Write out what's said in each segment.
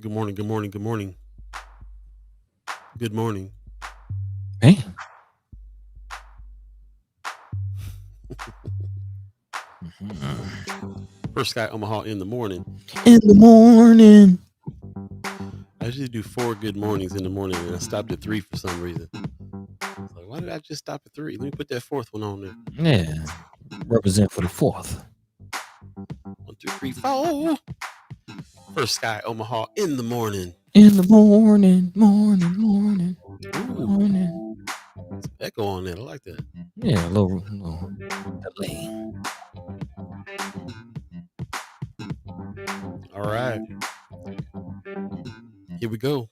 Good morning. Good morning. Good morning. Good morning. Hey. First Sky Omaha in the morning. In the morning. I usually do 4 good mornings in the morning, and I stopped at 3 for some reason. I was like, why did I just stop at 3? Let me put that fourth one on there. Yeah. Represent for the fourth. 1, 2, 3, 4. First Sky Omaha in the morning. In the morning. Morning. Ooh, it's echo on that. I like that. Yeah, a little delay. All right. Here we go.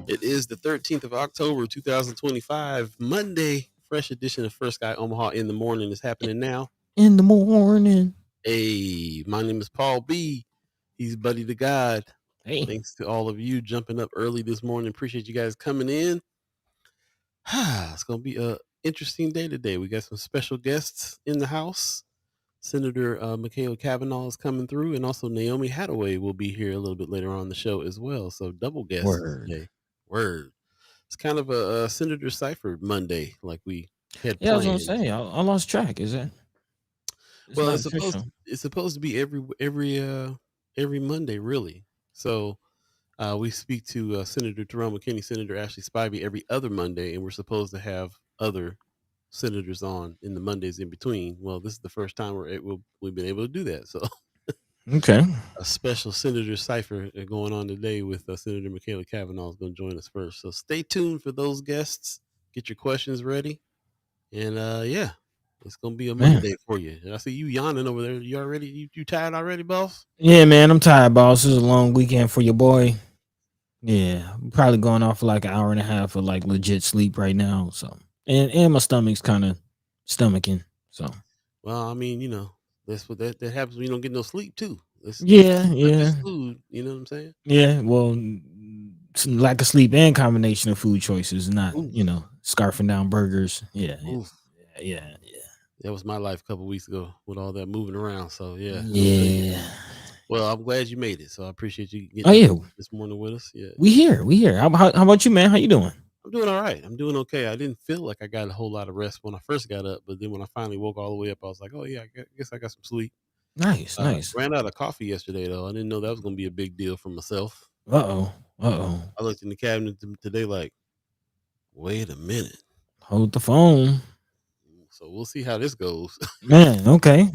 It is the 13th of October, 2025, Monday. Fresh edition of First Sky Omaha in the morning is happening now. In the morning. Hey, my name is Paul B. He's Buddy the God. Hey. Thanks to all of you jumping up early this morning. Appreciate you guys coming in. It's going to be an interesting day today. We got some special guests in the house. Senator Machaela Cavanaugh is coming through, and also Naomi Hattaway will be here a little bit later on the show as well. So double guests today. Word. It's kind of a Senator Cypher Monday, like we had Yeah, I was planned. gonna say I lost track. Is it? Well, it's supposed to be every Monday, really. So we speak to Senator Terrell McKinney, Senator Ashley Spivey every other Monday, and we're supposed to have other senators on in the Mondays in between. Well, this is the first time we've been able to do that. So Okay. a special Senator Cypher going on today with Senator Machaela Cavanaugh is going to join us first. So stay tuned for those guests. Get your questions ready, and yeah. It's gonna be a Monday for you. I see you yawning over there. You already you tired already, boss? Yeah, man, I'm tired, boss. This is a long weekend for your boy. Yeah, I'm probably going off for like an hour and a half of like legit sleep right now. So and my stomach's kind of stomaching. So Well, I mean, that's what that happens when you don't get no sleep too. It's not yeah. just food. You know what I'm saying? Yeah, well, some lack of sleep and combination of food choices, not Oof, scarfing down burgers. Yeah, oof. yeah. That was my life a couple weeks ago with all that moving around. So yeah, I feel you. Yeah. Well, I'm glad you made it. So I appreciate you Oh getting up yeah, this morning with us. Yeah, we here. How about you, man? How you doing? I'm doing all right. I'm doing okay. I didn't feel like I got a whole lot of rest when I first got up, but then when I finally woke all the way up, I was like, oh yeah, guess I got some sleep. Nice. Ran out of coffee yesterday though. I didn't know that was going to be a big deal for myself. Uh oh. I looked in the cabinet today like, wait a minute. Hold the phone, So we'll see how this goes. man. Okay.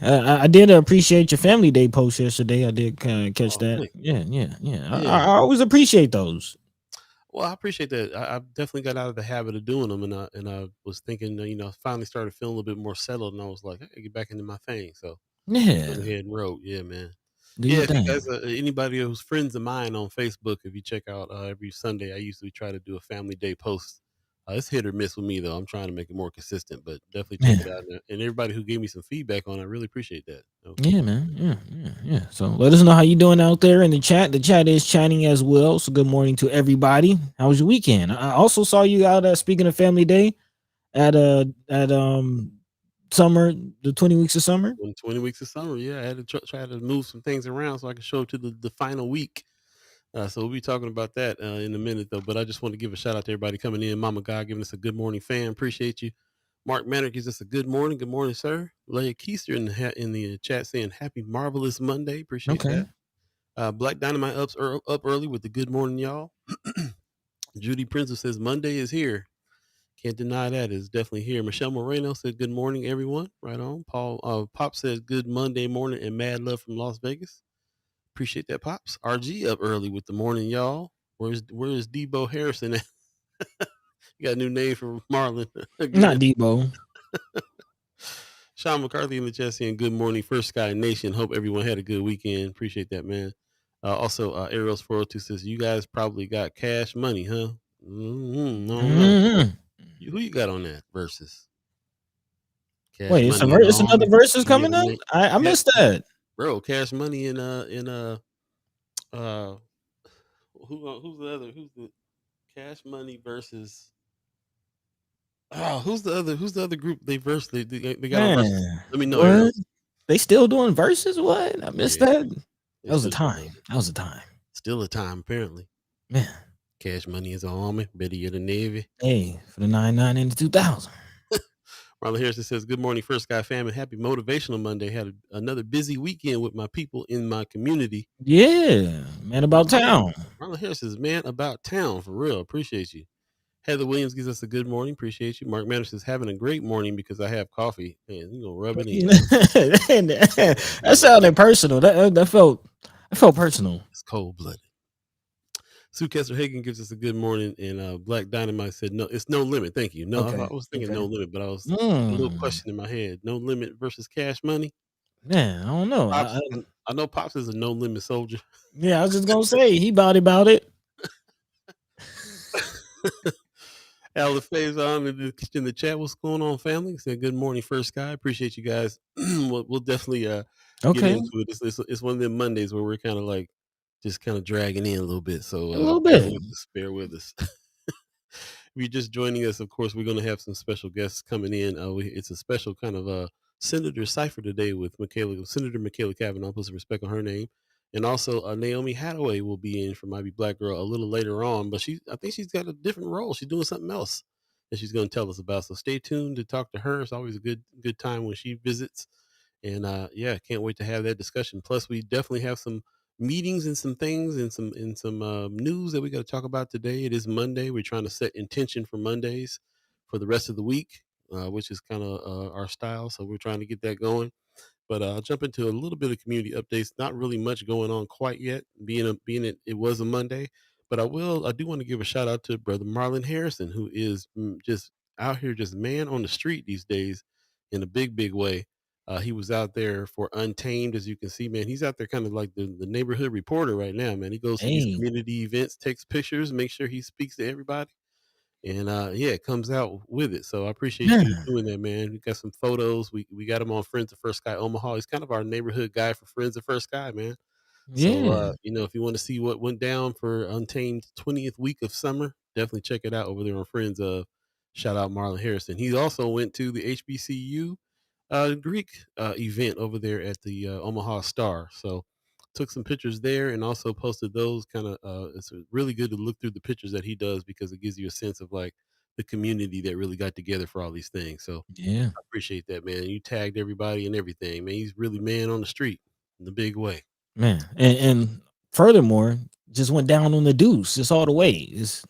I did appreciate your family day post yesterday. I did kind of catch Oh, that. thank you. Yeah. I Yeah. always appreciate those. Well, I appreciate that. I definitely got out of the habit of doing them, and I was thinking, finally started feeling a little bit more settled, and I was like, hey, get back into my thing. So went Yeah. ahead and wrote, yeah, man. Do Yeah, your if you thing. guys, anybody who's friends of mine on Facebook, if you check out every Sunday, I usually try to do a family day post. It's hit or miss with me though. I'm trying to make it more consistent, but definitely check it Yeah. out. And everybody who gave me some feedback on it, I really appreciate that. Yeah, man. Yeah. So let us know how you doing out there in the chat. The chat is chatting as well. So good morning to everybody. How was your weekend? I also saw you out speaking of family day at summer, the 20 weeks of summer. 20 weeks of summer, yeah, I had to try to move some things around so I can show up to the final week. So we'll be talking about that in a minute, though. But I just want to give a shout out to everybody coming in. Mama God giving us a good morning fan. Appreciate you. Mark Manner gives us a good morning. Good morning, sir. Leia Keister in the chat saying happy marvelous Monday. Appreciate Okay. that. Black Dynamite up early with the good morning, y'all. Judy Princess says Monday is here. Can't deny that. It's definitely here. Michelle Moreno said good morning, everyone. Right on. Paul Pop says good Monday morning and mad love from Las Vegas. Appreciate that, Pops. RG up early with the morning, y'all. Where's Debo Harrison at? You got a new name for Marlon Not again. Debo. Sean McCarthy in the chat saying good morning, First Sky Nation. Hope everyone had a good weekend. Appreciate that, man. Also, Ariel's 402 says you guys probably got cash money, huh? I don't know. Who you got on that versus Cash Wait, Money and it's all? another verse is Yeah, coming up. man. I missed that. Bro, Cash Money and uh who's the Cash Money versus who's the other group they got on versus? Man, Let me know, what? Ariel. They still doing verses? What? I missed Yeah, that. they That was a still doing time. verses. That was a time. Still a time apparently. Man. Cash Money is the army, Betty of the Navy. Hey, for the 99 and the 2000. Marlon Harrison says, "Good morning, First Guy family. Happy Motivational Monday. Had another busy weekend with my people in my community." Yeah, man about town. Marlon Harrison says, "Man about town for real. Appreciate you." Heather Williams gives us a good morning. Appreciate you. Mark Manners says, "Having a great morning because I have coffee." Man, you gonna rub it in. That sounded personal. That felt personal. It's cold blooded. Sue Kessler Hagen gives us a good morning, and Black Dynamite said, "No, it's No Limit." Thank you. No, Okay. I was thinking Okay. No Limit, but I was a little Mm. question in my head. No Limit versus Cash Money. Man, I don't know. Pops, I know Pops is a No Limit soldier. Yeah, I was just gonna say he about it. Al Faison in the chat. What's going on, family? Said good morning, First Guy. Appreciate you guys. We'll definitely get Okay, into it. It's one of them Mondays where we're kind of like just kind of dragging in a little bit. So a little bear bit. with us. Bear with us. If you're just joining us, of course, we're going to have some special guests coming in. It's a special kind of Senator Cypher today with Senator Machaela Cavanaugh. Put some respect on her name. And also, Naomi Hattaway will be in for Mighty Black Girl a little later on, but I think she's got a different role. She's doing something else that she's going to tell us about. So stay tuned to talk to her. It's always a good time when she visits. And yeah, can't wait to have that discussion. Plus, we definitely have some meetings and some things and some news that we got to talk about today. It is Monday. We're trying to set intention for Mondays for the rest of the week, which is kind of our style. So we're trying to get that going. But I'll jump into a little bit of community updates. Not really much going on quite yet, it was a Monday. But I do want to give a shout out to brother Marlon Harrison, who is just out here, just man on the street these days, in a big way. He was out there for Untamed, as you can see, man. He's out there kind of like the neighborhood reporter right now, man. He goes to these Hey, community events, takes pictures, make sure he speaks to everybody, and yeah, it comes out with it. So I appreciate you man. doing that, man. We got some photos. We got him on Friends of First Sky Omaha. He's kind of our neighborhood guy for Friends of First Sky, man. So Yeah, if you want to see what went down for Untamed 20th week of summer, definitely check it out over there on Friends of. Shout out Marlon Harrison. He also went to the HBCU Greek event over there at the Omaha Star. So took some pictures there and also posted those kind of. It's really good to look through the pictures that he does because it gives you a sense of like the community that really got together for all these things. So yeah, I appreciate that, man. You tagged everybody and everything, man. He's really man on the street in the big way. man. And furthermore, just went down on the deuce. It's all the way. It's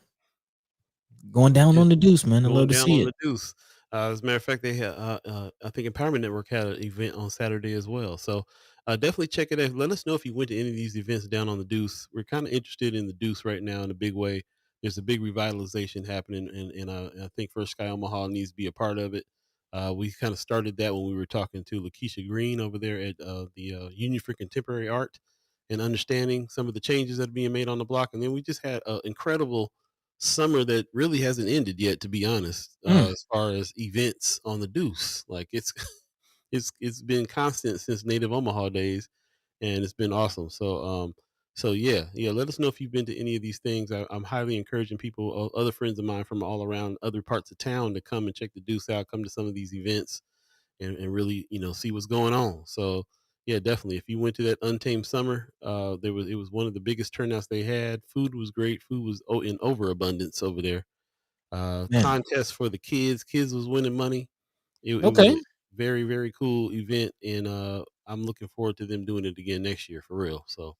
going down Yeah. on the deuce, man. I Going love to down see on it. the deuce. As a matter of fact, they had I think Empowerment Network had an event on Saturday as well. So definitely check it out. Let us know if you went to any of these events down on the deuce. We're kind of interested in the deuce right now in a big way. There's a big revitalization happening, and I think First Sky Omaha needs to be a part of it. We kind of started that when we were talking to Lakeisha Green over there at the Union for Contemporary Art and understanding some of the changes that are being made on the block. And then we just had an incredible summer that really hasn't ended yet, to be honest. Mm, As far as events on the Deuce, like it's it's been constant since Native Omaha days, and it's been awesome. So yeah. Let us know if you've been to any of these things. I'm highly encouraging people, other friends of mine from all around other parts of town, to come and check the Deuce out. Come to some of these events and really see what's going on. So yeah, definitely. If you went to that Untamed Summer, it was one of the biggest turnouts they had. Food was great. Food was in overabundance over there. man. Contest for the kids was winning money. It was a Okay. very cool event, and I'm looking forward to them doing it again next year for real. So.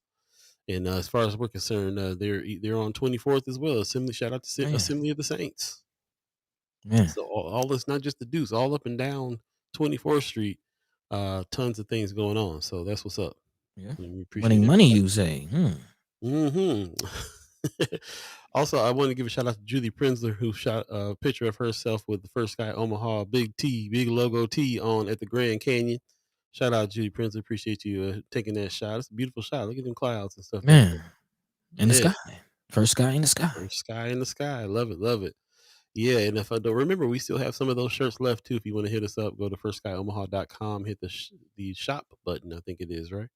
And as far as we're concerned, they're on 24th as well. Assembly, shout out to Man. Assembly of the Saints. Man. So all this, not just the Deuce, all up and down 24th Street, tons of things going on. So that's what's up. Yeah. And we appreciate Winning money, everybody. you say. Hmm. Hmm. Also, I want to give a shout out to Julie Prinzler, who shot a picture of herself with the First Guy Omaha big logo T on at the Grand Canyon. Shout out Julie Prinzler. Appreciate you taking that shot. It's a beautiful shot. Look at them clouds and stuff back Man. In the there. Yeah. sky. First guy in the sky. First sky in the sky. Love it. Love it. Yeah, and if I don't remember, we still have some of those shirts left too. If you want to hit us up, go to firstsky.omaha.com, hit the shop button. I think it is right.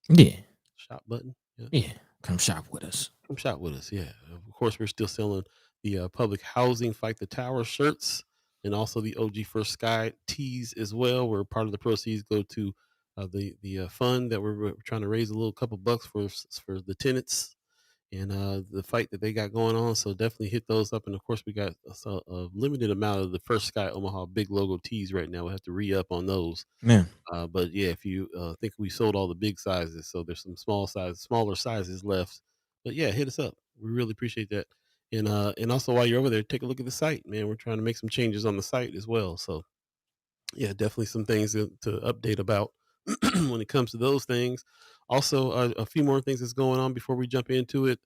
Yeah. Shop button. Yeah, Yeah. Come shop with us. come shop with us. Yeah, of course we're still selling the public housing fight the tower shirts and also the OG First Sky tees as well. Where part of the proceeds go to the fund that we're trying to raise a little couple bucks for the tenants and the fight that they got going on. So definitely hit those up. And of course, we got a limited amount of the first Sky Omaha big logo tees right now. We have to re up on those. Man, But yeah, if you think we sold all the big sizes, so there's some smaller sizes left. But yeah, hit us up. We really appreciate that. And also while you're over there, take a look at the site, man. We're trying to make some changes on the site as well. So yeah, definitely some things to update about when it comes to those things. Also, a few more things that's going on before we jump into it.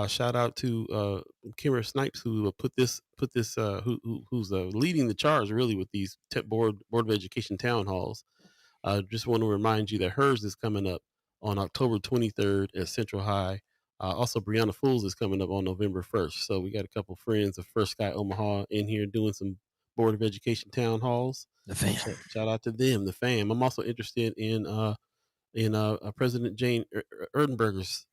Shout out to Kimmer Snipes who put this who's leading the charge really with these board of education town halls. I just want to remind you that hers is coming up on October 23rd at Central High. Also, Brianna Fools is coming up on November 1st. So we got a couple friends of First Sky Omaha in here doing some Board of Education town halls. the So fam. shout out to them, the fam. I'm also interested in President Jane Erdenberger's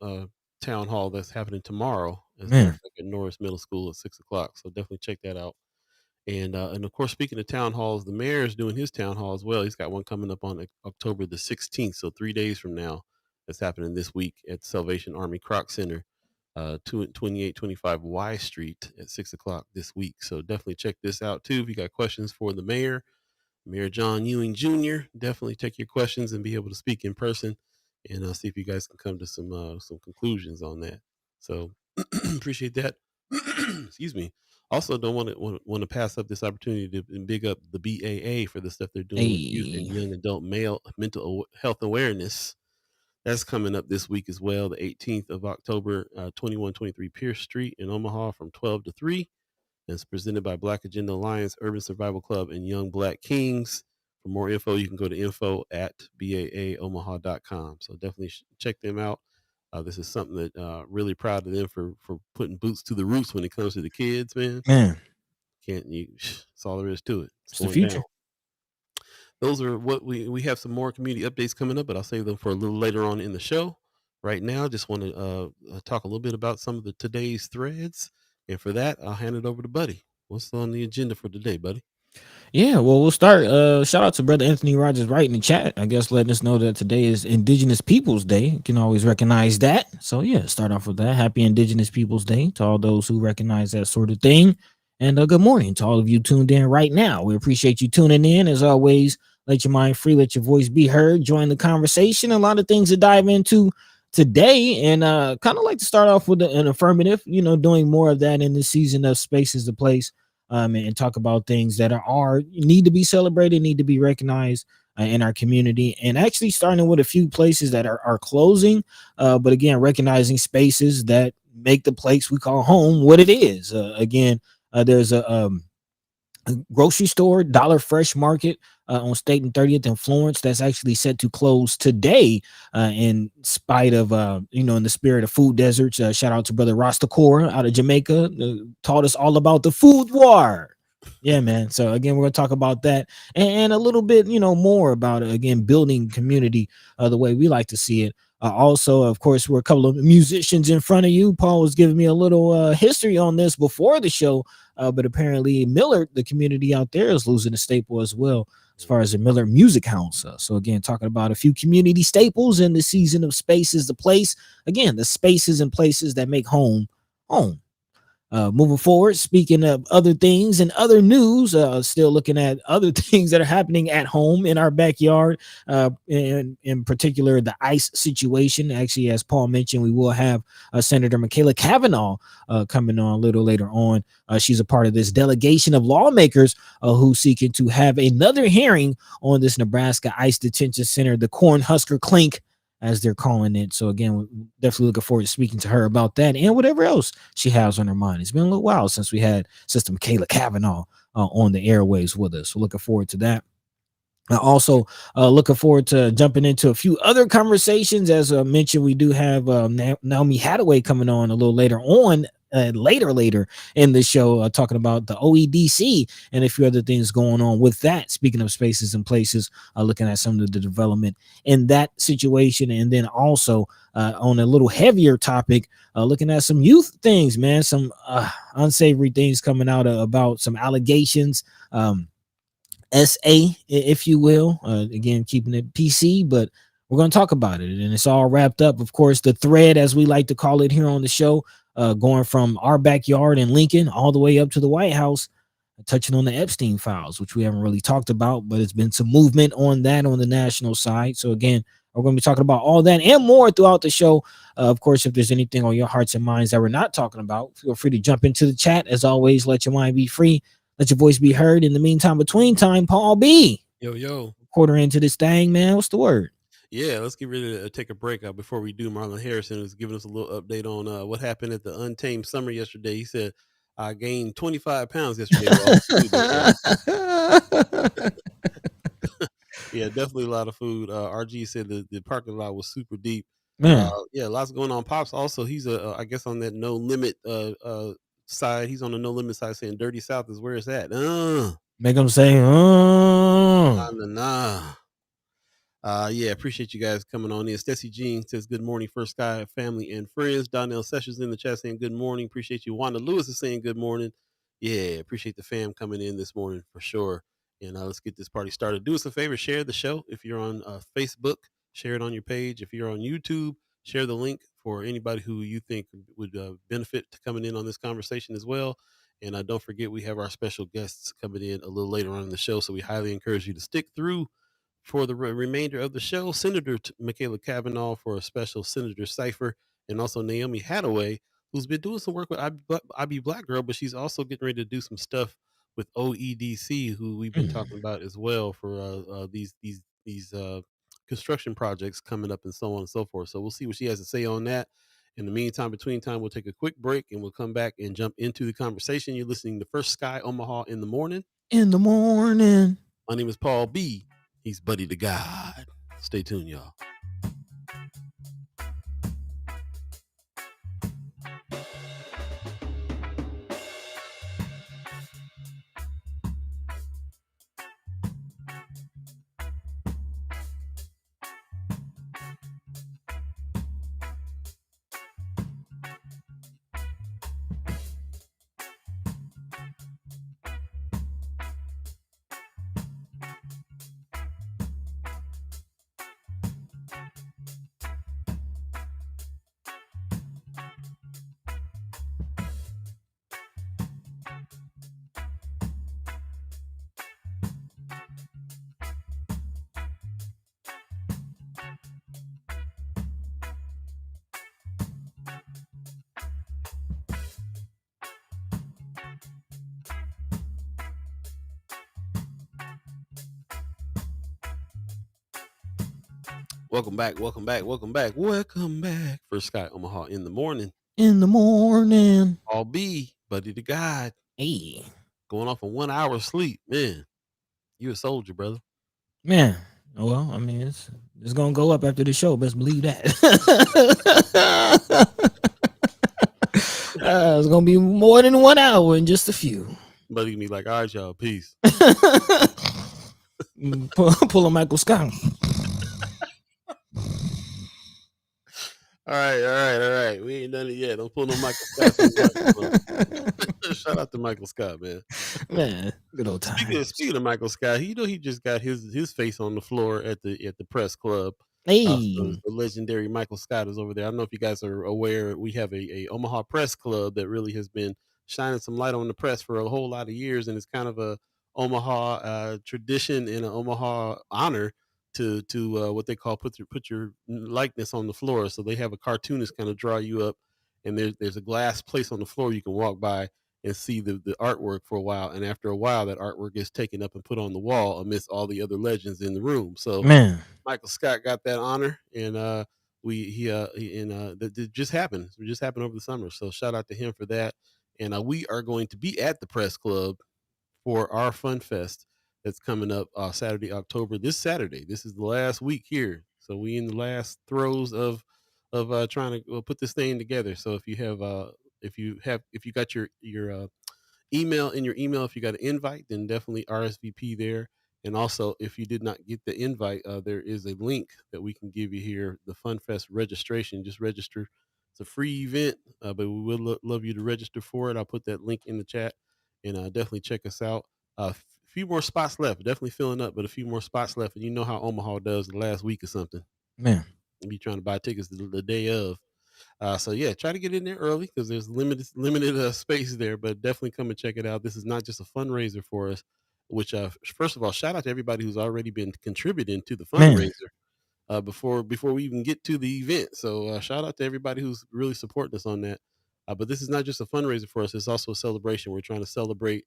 town hall that's happening tomorrow. As a matter of Man, fact, at Norris Middle School at 6 o'clock. So definitely check that out. And of course, speaking of town halls, the mayor is doing his town hall as well. He's got one coming up on October the 16th, so 3 days from now. That's happening this week at Salvation Army Croc Center, 2825 Y Street at 6 o'clock this week. So definitely check this out too. If you got questions for the mayor, Mayor John Ewing Jr., definitely take your questions and be able to speak in person, and see if you guys can come to some conclusions on that. So appreciate that. Excuse me. Also, don't want to pass up this opportunity to big up the BAA for the stuff they're doing with youth and hey, young adult male mental health awareness. That's coming up this week as well, the 18th of October, 2123 Pierce Street in Omaha from 12 to 3. And it's presented by Black Agenda Alliance, Urban Survival Club, and Young Black Kings. For more info, you can go to info@baaomaha.com. So definitely check them out. This is something that really proud of them for putting boots to the roots when it comes to the kids, man. man, Can't you? That's all there is to it. It's it's the going down. future. Those are what we have some more community updates coming up, but I'll save them for a little later on in the show. Right now, just want to talk a little bit about some of the today's threads, and for that, I'll hand it over to Buddy. What's on the agenda for today, Buddy? Yeah, well, we'll start. Shout out to brother Anthony Rogers right in the chat. I guess letting us know that today is Indigenous Peoples Day. You can always recognize that. So yeah, start off with that. Happy Indigenous Peoples Day to all those who recognize that sort of thing. And good morning to all of you tuned in right now. We appreciate you tuning in. As always, let your mind free, let your voice be heard. Join the conversation. A lot of things to dive into today, and kind of like to start off with an affirmative. Doing more of that in this season of Space is the Place, and talk about things that are need to be celebrated, need to be recognized in our community, and actually starting with a few places that are closing, but again, recognizing spaces that make the place we call home what it is. There's a grocery store, Dollar Fresh Market on State and 30th in Florence that's actually set to close today, in spite of, in the spirit of food deserts. Shout out to brother Rastacor out of Jamaica, taught us all about the food war. Yeah, man. So again, we're going to talk about that and a little bit, more about, again, building community the way we like to see it. Also, of course, we're a couple of musicians in front of you. Paul was giving me a little history on this before the show, but apparently Miller, the community out there, is losing a staple as well, as far as the Miller Music House. So again, talking about a few community staples in the season of Space is the Place. Again, the spaces and places that make home home. Moving forward, speaking of other things and other news, still looking at other things that are happening at home in our backyard, in particular the ICE situation. Actually, as Paul mentioned, we will have Senator Machaela Cavanaugh coming on a little later on. She's a part of this delegation of lawmakers who seeking to have another hearing on this Nebraska ICE detention center, the Cornhusker Clink, as they're calling it. So again, we're definitely looking forward to speaking to her about that and whatever else she has on her mind. It's been a little while since we had Sister Machaela Cavanaugh on the airways with us. So looking forward to that. Also, looking forward to jumping into a few other conversations. As I mentioned, we do have Naomi Hattaway coming on a little later on, later in the show, talking about the OEDC and a few other things going on with that. Speaking of spaces and places, looking at some of the development in that situation. And then also on a little heavier topic, looking at some youth things, man, some unsavory things coming out about some allegations SA, if you will. Again, keeping it PC, but we're going to talk about it, and it's all wrapped up. Of course, the thread, as we like to call it here on the show, going from our backyard in Lincoln all the way up to the White House, touching on the Epstein files, which we haven't really talked about, but it's been some movement on that on the national side. So again, we're going to be talking about all that and more throughout the show. Of course, if there's anything on your hearts and minds that we're not talking about, feel free to jump into the chat. As always, let your mind be free. Let your voice be heard. In the meantime, between time, Paul B. Yo. Quarter into this thing, man. What's the word? Yeah, let's get ready to take a break before we do. Marlon Harrison was giving us a little update on what happened at the Untamed Summer yesterday. He said, I gained 25 pounds yesterday with all the food that day. Yeah, definitely a lot of food. RG said the parking lot was super deep. Man, Yeah, lots going on. Pops also, he's I guess on that no limit side. He's on the no limit side saying Dirty South is where it's at. make them say, Nah. Yeah, appreciate you guys coming on in. Stacey Jean says, good morning, First Sky family and friends. Donnell Sessions in the chat saying good morning. Appreciate you. Wanda Lewis is saying good morning. Yeah, appreciate the fam coming in this morning for sure. And let's get this party started. Do us a favor, share the show. If you're on Facebook, share it on your page. If you're on YouTube, share the link for anybody who you think would benefit to coming in on this conversation as well. And don't forget, we have our special guests coming in a little later on in the show. So we highly encourage you to stick through for the remainder of the show. Senator Machaela Cavanaugh for a special Senator Cypher, and also Naomi Hattaway, who's been doing some work with I Be Black Girl, but she's also getting ready to do some stuff with OEDC, who we've been talking about as well for these construction projects coming up and so on and so forth. So we'll see what she has to say on that. In the meantime, between time, we'll take a quick break and we'll come back and jump into the conversation. You're listening to First Sky Omaha in the morning. in the morning. My name is Paul B. He's Buddy the God. Stay tuned, y'all. Welcome back. First Sky Omaha in the morning. In the morning. Paul B, Buddy the God. Hey. Going off of 1 hour of sleep. Man, you a soldier, brother. Man. Well, I mean, it's gonna go up after the show. Best believe that. It's gonna be more than 1 hour in just a few. Buddy can be like, all right, y'all, peace. Pull a Michael Scott. All right. We ain't done it yet. Don't pull no Michael Scott. Shout out to Michael Scott, man. Man, good old times. Speaking of Michael Scott, he just got his face on the floor at the press club. Hey, So the legendary Michael Scott is over there. I don't know if you guys are aware. We have a Omaha Press Club that really has been shining some light on the press for a whole lot of years, and it's kind of a Omaha tradition and an Omaha honor to what they call put your likeness on the floor. So they have a cartoonist kind of draw you up, and there's a glass place on the floor you can walk by and see the artwork for a while. And after a while, that artwork gets taken up and put on the wall amidst all the other legends in the room. So man, Michael Scott got that honor, and that just happened. It just happened over the summer. So shout out to him for that. And we are going to be at the press club for our Fun Fest that's coming up Saturday, October. This Saturday. This is the last week here, so we in the last throes of trying to put this thing together. So if you got your email in your email, if you got an invite, then definitely RSVP there. And also, if you did not get the invite, there is a link that we can give you here. The Fun Fest registration. Just register. It's a free event, but we would love you to register for it. I'll put that link in the chat, and definitely check us out. few more spots left. Definitely filling up, but a few more spots left. And you know how Omaha does the last week or something. Man. You be trying to buy tickets the day of. So yeah, try to get in there early because there's limited space there. But definitely come and check it out. This is not just a fundraiser for us. Which first of all, shout out to everybody who's already been contributing to the Man. fundraiser before we even get to the event. So shout out to everybody who's really supporting us on that. But this is not just a fundraiser for us; it's also a celebration. We're trying to celebrate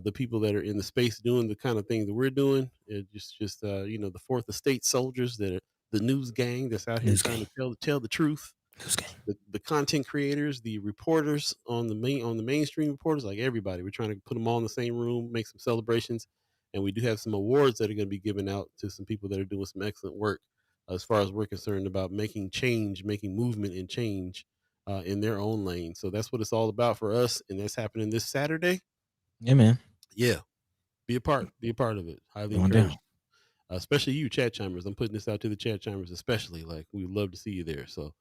the people that are in the space doing the kind of thing that we're doing. The Fourth Estate soldiers that are the news gang that's out here News trying game. to tell the truth. News game. The content creators, the reporters on the mainstream reporters, like everybody. We're trying to put them all in the same room, make some celebrations, and we do have some awards that are going to be given out to some people that are doing some excellent work as far as we're concerned about making change, making movement and change in their own lane. So that's what it's all about for us, and that's happening this Saturday. Yeah, man. Yeah, be a part of it. Highly Going encouraged, down. especially you, chat chimers. I'm putting this out to the chat chimers, especially. Like we'd love to see you there. So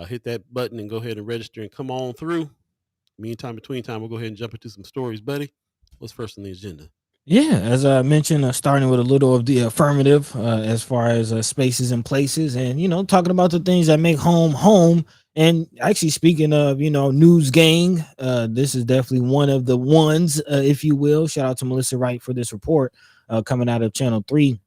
hit that button and go ahead and register and come on through. Meantime, between time, we'll go ahead and jump into some stories, buddy. What's first on the agenda? Yeah, as I mentioned, starting with a little of the affirmative as far as spaces and places, and talking about the things that make home home. And actually, speaking of news gang, this is definitely one of the ones, if you will. Shout out to Melissa Wright for this report coming out of Channel 3.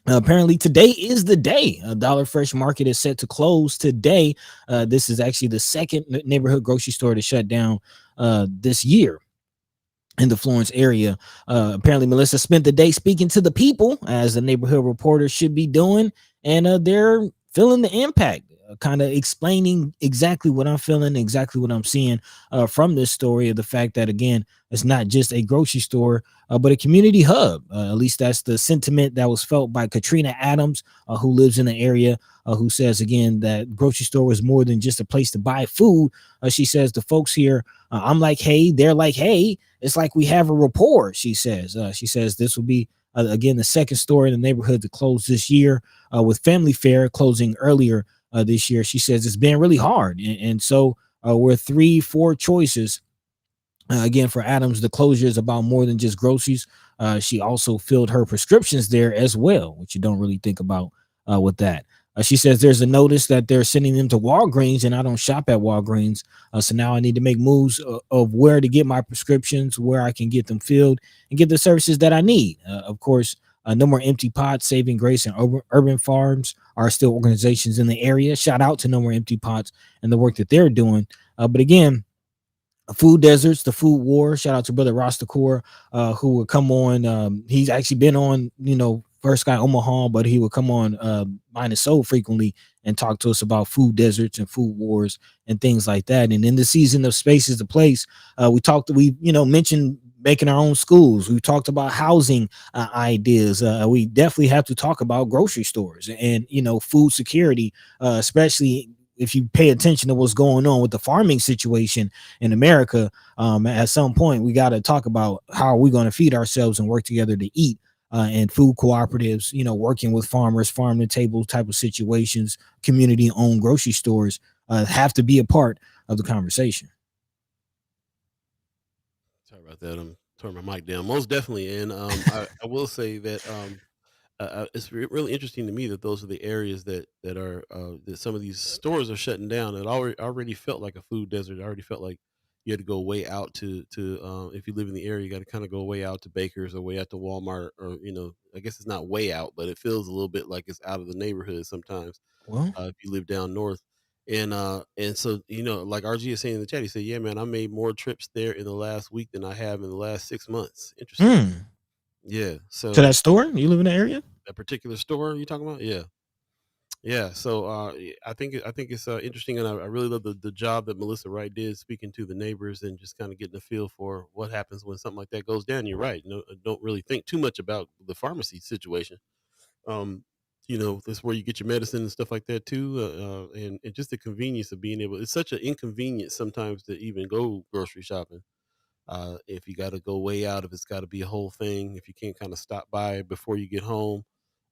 Apparently today is the day. A Dollar Fresh Market is set to close today. This is actually the second neighborhood grocery store to shut down this year in the Florence area. Apparently Melissa spent the day speaking to the people, as the neighborhood reporter should be doing, and they're feeling the impact, kind of explaining exactly what I'm feeling, exactly what I'm seeing from this story, of the fact that, again, it's not just a grocery store, but a community hub. At least that's the sentiment that was felt by Katrina Adams, who lives in the area, who says, again, that grocery store was more than just a place to buy food. She says the folks here, I'm like, hey, they're like, hey, it's like we have a rapport. She says this will be again the second store in the neighborhood to close this year, with Family Fare closing earlier this year. She says it's been really hard, and so we're 3-4 choices. Again, for Adams, the closure is about more than just groceries. She also filled her prescriptions there as well, which you don't really think about with that. She says there's a notice that they're sending them to Walgreens, and I don't shop at Walgreens. So now I need to make moves of where to get my prescriptions, where I can get them filled, and get the services that I need. Of course, no more empty pots. Saving Grace and Urban Farms are still organizations in the area. Shout out to No More Empty Pots and the work that they're doing. But again, food deserts, the food war. Shout out to brother Rostakor, who would come on. He's actually been on, first Sky Omaha, but he would come on Mine and Soul frequently and talk to us about food deserts and food wars and things like that. And in the season of Space is the Place, we mentioned making our own schools. We talked about housing ideas. We definitely have to talk about grocery stores and food security, especially if you pay attention to what's going on with the farming situation in America. At some point, we got to talk about how are we going to feed ourselves and work together to eat. And food cooperatives, working with farmers, farm to table type of situations, community owned grocery stores have to be a part of the conversation. Sorry about that. I'm turning my mic down. Most definitely, and I will say that it's really interesting to me that those are the areas that are that some of these stores are shutting down. It already felt like a food desert. It already felt like you had to go way out to if you live in the area, you got to kind of go way out to Baker's or way out to Walmart, or I guess it's not way out, but it feels a little bit like it's out of the neighborhood sometimes Well, if you live down north. And so like RG is saying in the chat, he said, "Yeah, man, I made more trips there in the last week than I have in the last 6 months." Interesting. mm. Yeah. To So that store, you live in the area? that particular store you talking about? Yeah. Yeah. So I think it's interesting, and I really love the job that Melissa Wright did speaking to the neighbors and just kind of getting a feel for what happens when something like that goes down. You're right. No, don't really think too much about the pharmacy situation. Um, that's where you get your medicine and stuff like that too, and just the convenience of being able. It's such an inconvenience sometimes to even go grocery shopping. If you got to go way out, if it's got to be a whole thing, if you can't kind of stop by before you get home,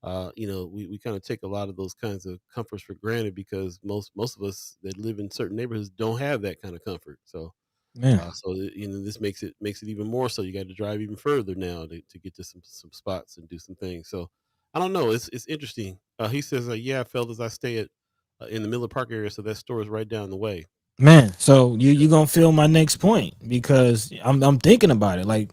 we kind of take a lot of those kinds of comforts for granted because most of us that live in certain neighborhoods don't have that kind of comfort. So, Man, So this makes it even more so. You got to drive even further now to get to some spots and do some things. So I don't know. It's interesting. He says, "Yeah, fellas, I stay at in the Miller Park area, so that store is right down the way." man. So you gonna feel my next point because I'm thinking about it. Like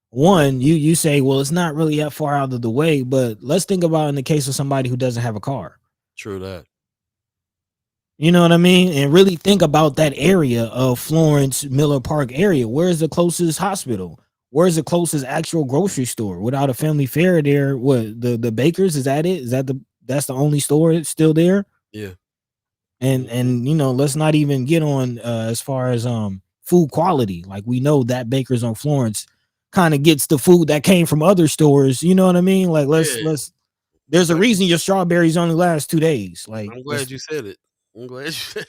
one, you say, well, it's not really that far out of the way, but let's think about in the case of somebody who doesn't have a car. True that. You know what I mean? And really think about that area of Florence Miller Park area. Where's the closest hospital? Where's the closest actual grocery store? Without a family fair there, what the Bakers, is that it? Is that that's the only store that's still there? Yeah. And let's not even get on as far as food quality. Like we know that Bakers on Florence kind of gets the food that came from other stores. You know what I mean? Like Yeah. let's there's a Like reason your strawberries only last 2 days. Like I'm glad let's you said it. I'm glad you said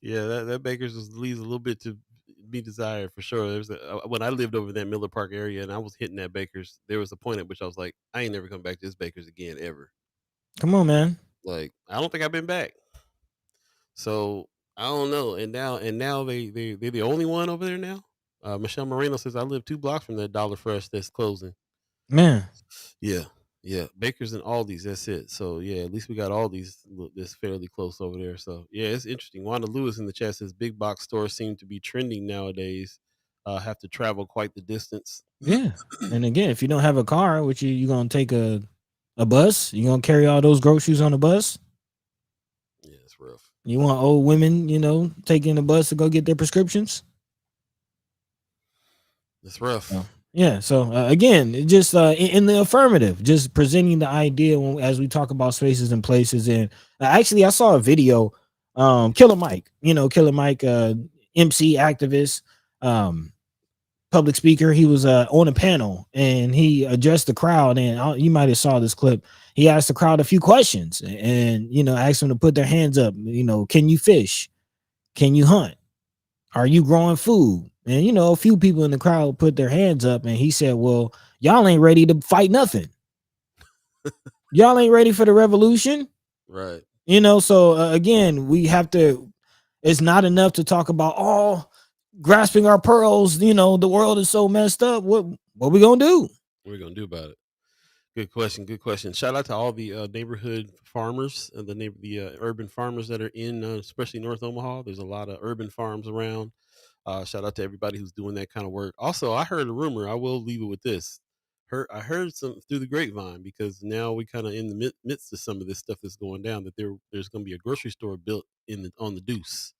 Yeah, that Baker's leaves a little bit to be desired for sure. When I lived over in that Miller Park area and I was hitting that Baker's, there was a point at which I was like, I ain't never come back to this Baker's again ever. come on, man. Like I don't think I've been back. So I don't know. And now they're the only one over there now. Michelle Moreno says I live 2 blocks from that Dollar Fresh that's closing. Man, Yeah, yeah, Baker's and Aldi's. That's it. So yeah, at least we got Aldi's that's fairly close over there. So yeah, it's interesting. Wanda Lewis in the chat says big box stores seem to be trending nowadays. Have to travel quite the distance. yeah. And again, if you don't have a car, which you gonna take a bus, you gonna carry all those groceries on a bus. Yeah, it's rough. You want old women, taking the bus to go get their prescriptions. It's rough. Yeah. So again, just in the affirmative, just presenting the idea as we talk about spaces and places. And actually, I saw a video. Killer Mike, Killer Mike, MC activist, public speaker. He was on a panel and he addressed the crowd. And you might have saw this clip. He asked the crowd a few questions and asked them to put their hands up. Can you fish? Can you hunt? Are you growing food? And a few people in the crowd put their hands up and he said, well, y'all ain't ready to fight nothing. Y'all ain't ready for the revolution. Right. So again, we have to, it's not enough to talk about grasping our pearls. The world is so messed up. What we gonna do? What are we gonna do about it? Good question. Good question. Shout out to all the neighborhood farmers and the urban farmers that are in, especially North Omaha. There's a lot of urban farms around. Shout out to everybody who's doing that kind of work. Also, I heard a rumor. I will leave it with this. I heard some through the grapevine because now we kind of in the midst of some of this stuff that's going down. That there's going to be a grocery store built on the Deuce.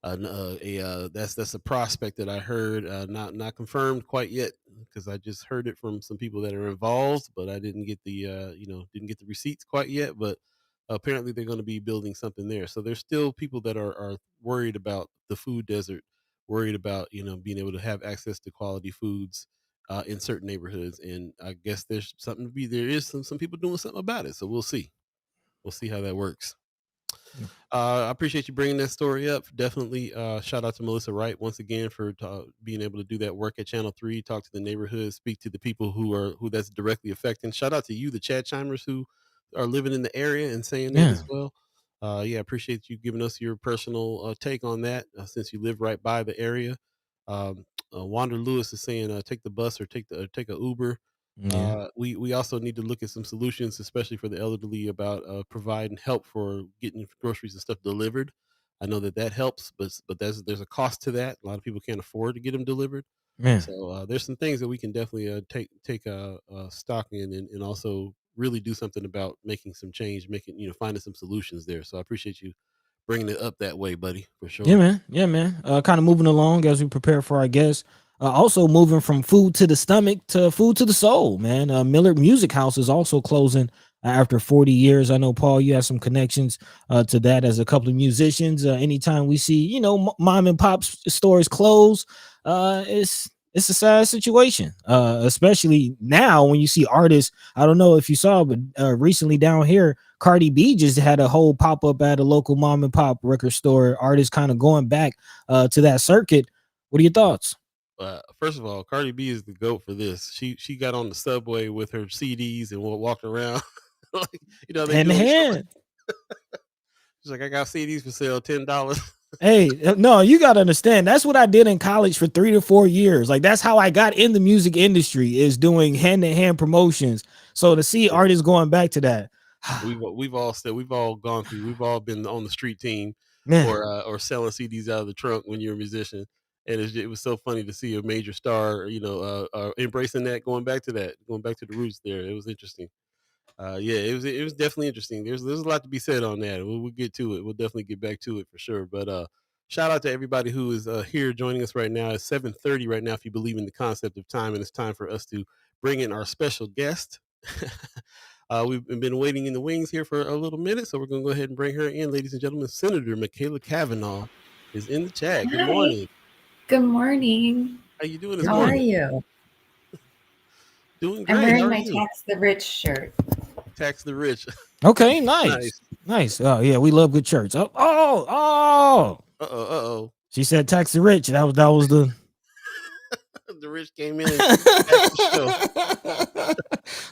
That's a prospect that I heard, not confirmed quite yet because I just heard it from some people that are involved, but I didn't get didn't get the receipts quite yet. But apparently they're going to be building something there. So there's still people that are worried about the food desert, worried about being able to have access to quality foods in certain neighborhoods, and I guess there's something to be there is some people doing something about it. So we'll see. We'll see how that works. I appreciate you bringing that story up. Definitely shout out to Melissa Wright once again for being able to do that work at Channel 3, talk to the neighborhood, speak to the people who that's directly affecting. Shout out to you, the chat chimers who are living in the area and saying that Yeah. as well. Yeah, appreciate you giving us your personal take on that since you live right by the area. Wander Lewis is saying take the bus or take a Uber. Yeah. We also need to look at some solutions, especially for the elderly, about providing help for getting groceries and stuff delivered. I know that helps, but there's a cost to that. A lot of people can't afford to get them delivered. Man. So there's some things that we can definitely take stock in, and also really do something about making some change, making finding some solutions there. So I appreciate you bringing it up that way, buddy, for Yeah, sure. man. Yeah, man. Kind of moving along as we prepare for our guests. Also moving from food to the stomach to food to the soul, man. Miller Music House is also closing after 40 years. I know, Paul, you have some connections to that as a couple of musicians. Anytime we see, mom and pop stores close, it's a sad situation, especially now when you see artists. I don't know if you saw, but recently down here, Cardi B just had a whole pop up at a local mom and pop record store. Artists kind of going back to that circuit. What are your thoughts? First of all, Cardi B is the goat for this. She got on the subway with her CDs and walked around like they Hand do to on the subway. hand. She's like, I got CDs for sale, $10. Hey, no, you got to understand. That's what I did in college for 3 to 4 years. Like that's how I got in the music industry is doing hand-to-hand promotions. So to see Yeah. artists going back to that, We've all said we've all gone through. We've all been on the street team man, or selling CDs out of the trunk when you're a musician. And it was so funny to see a major star, embracing that, going back to the roots. There, it was interesting. Yeah, it was definitely interesting. There's a lot to be said on that. We'll get to it. We'll definitely get back to it for sure. But shout out to everybody who is here joining us right now. It's 7:30 right now. If you believe in the concept of time, and it's time for us to bring in our special guest. We've been waiting in the wings here for a little minute, so we're going to go ahead and bring her in, ladies and gentlemen. Senator Machaela Cavanaugh is in the chat. Good Hi. morning. Good morning. How you doing this good How are morning? morning. you? Doing I'm great. How wearing are my you? Tax the Rich shirt. Tax the rich. Okay, nice. Nice. Nice. Oh, yeah, we love good church. Oh. Uh-oh. She said tax the rich. That was the The rich came in and taxed the show.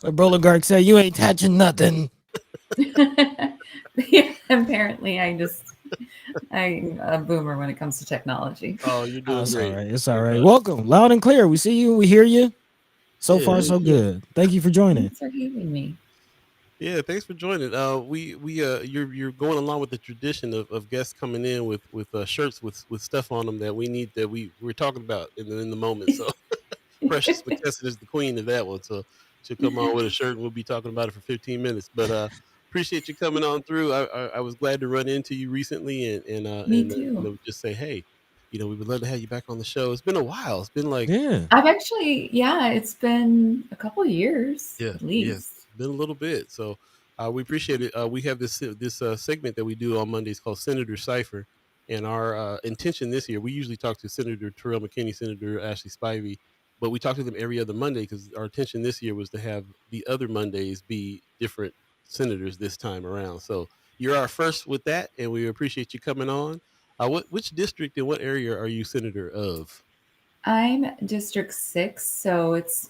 Like Broligark said, you ain't touching nothing. Apparently, I'm a boomer when it comes to technology. Oh, you're Oh, doing it's all great. right. It's all right. Welcome. Loud and clear. We see you. We hear you. So far, so good. Thank you for joining. Thanks for having me. Yeah, thanks for joining. You're going along with the tradition of guests coming in with shirts with stuff on them that we need that we're talking about in the moment. So Precious McKesson is the queen of that one. So she'll come on with a shirt and we'll be talking about it for 15 minutes. But appreciate you coming on through. I was glad to run into you recently Me too. just say, hey, we would love to have you back on the show. It's been a while. It's been like Yeah. I've actually, it's been a couple of years yeah, at yeah, least. been a little bit. So we appreciate it. We have this segment that we do on Mondays called Senator Cypher, and our intention this year, we usually talk to Senator Terrell McKinney, Senator Ashley Spivey, but we talk to them every other Monday because our intention this year was to have the other Mondays be different senators this time around. So you're our first with that, and we appreciate you coming on. Which district and what area are you senator of? I'm District 6, so it's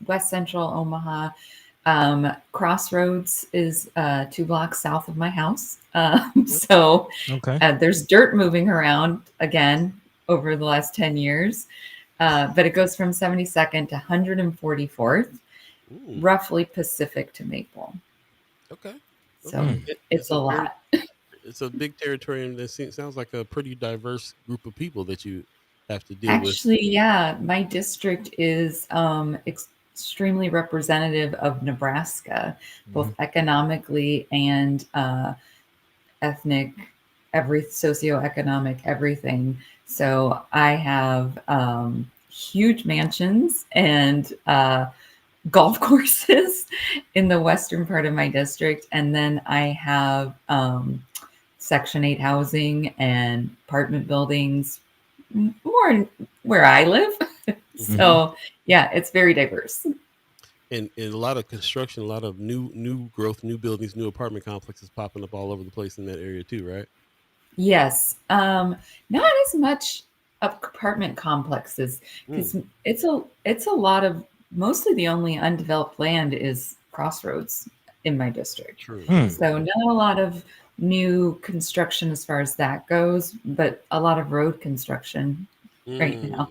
West Central Omaha. Crossroads is 2 blocks south of my house. So Okay. there's dirt moving around again over the last 10 years, but it goes from 72nd to 144th, Ooh, roughly Pacific to Maple. okay. So Okay. it's It's a a very lot. it's a big territory, and it sounds like a pretty diverse group of people that you have to deal with. Actually, yeah, my district is extremely representative of Nebraska, both economically and ethnic, every socioeconomic, everything. So I have huge mansions and golf courses in the western part of my district, and then I have Section 8 housing and apartment buildings more where I live. So yeah, it's very diverse. And a lot of construction, a lot of new growth, new buildings, new apartment complexes popping up all over the place in that area too, right? Yes, not as much apartment complexes Mm, because it's a lot of mostly the only undeveloped land is Crossroads in my district. true, Hmm. true. So not a lot of new construction as far as that goes, but a lot of road construction right Mm, now.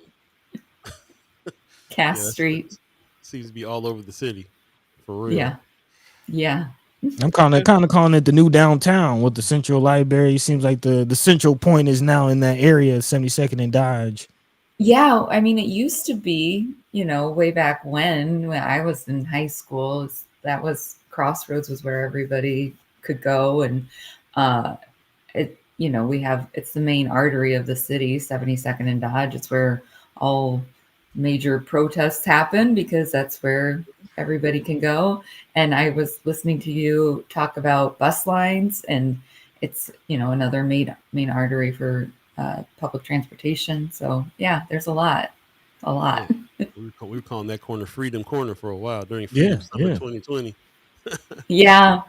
Cass yeah, Street. that seems to be all over the city, for real. Yeah. Yeah. I'm kind Okay. of calling it the new downtown with the central library. Seems like the central point is now in that area, 72nd and Dodge. Yeah, I mean, it used to be, way back when I was in high school, that was Crossroads was where everybody could go. And it's the main artery of the city, 72nd and Dodge. It's where all major protests happen because that's where everybody can go. And I was listening to you talk about bus lines, and it's, another main artery for public transportation. So yeah, there's a lot. Yeah, we were calling that corner Freedom Corner for a while during Freedom Yeah, Summer yeah. 2020. Yeah. Yeah.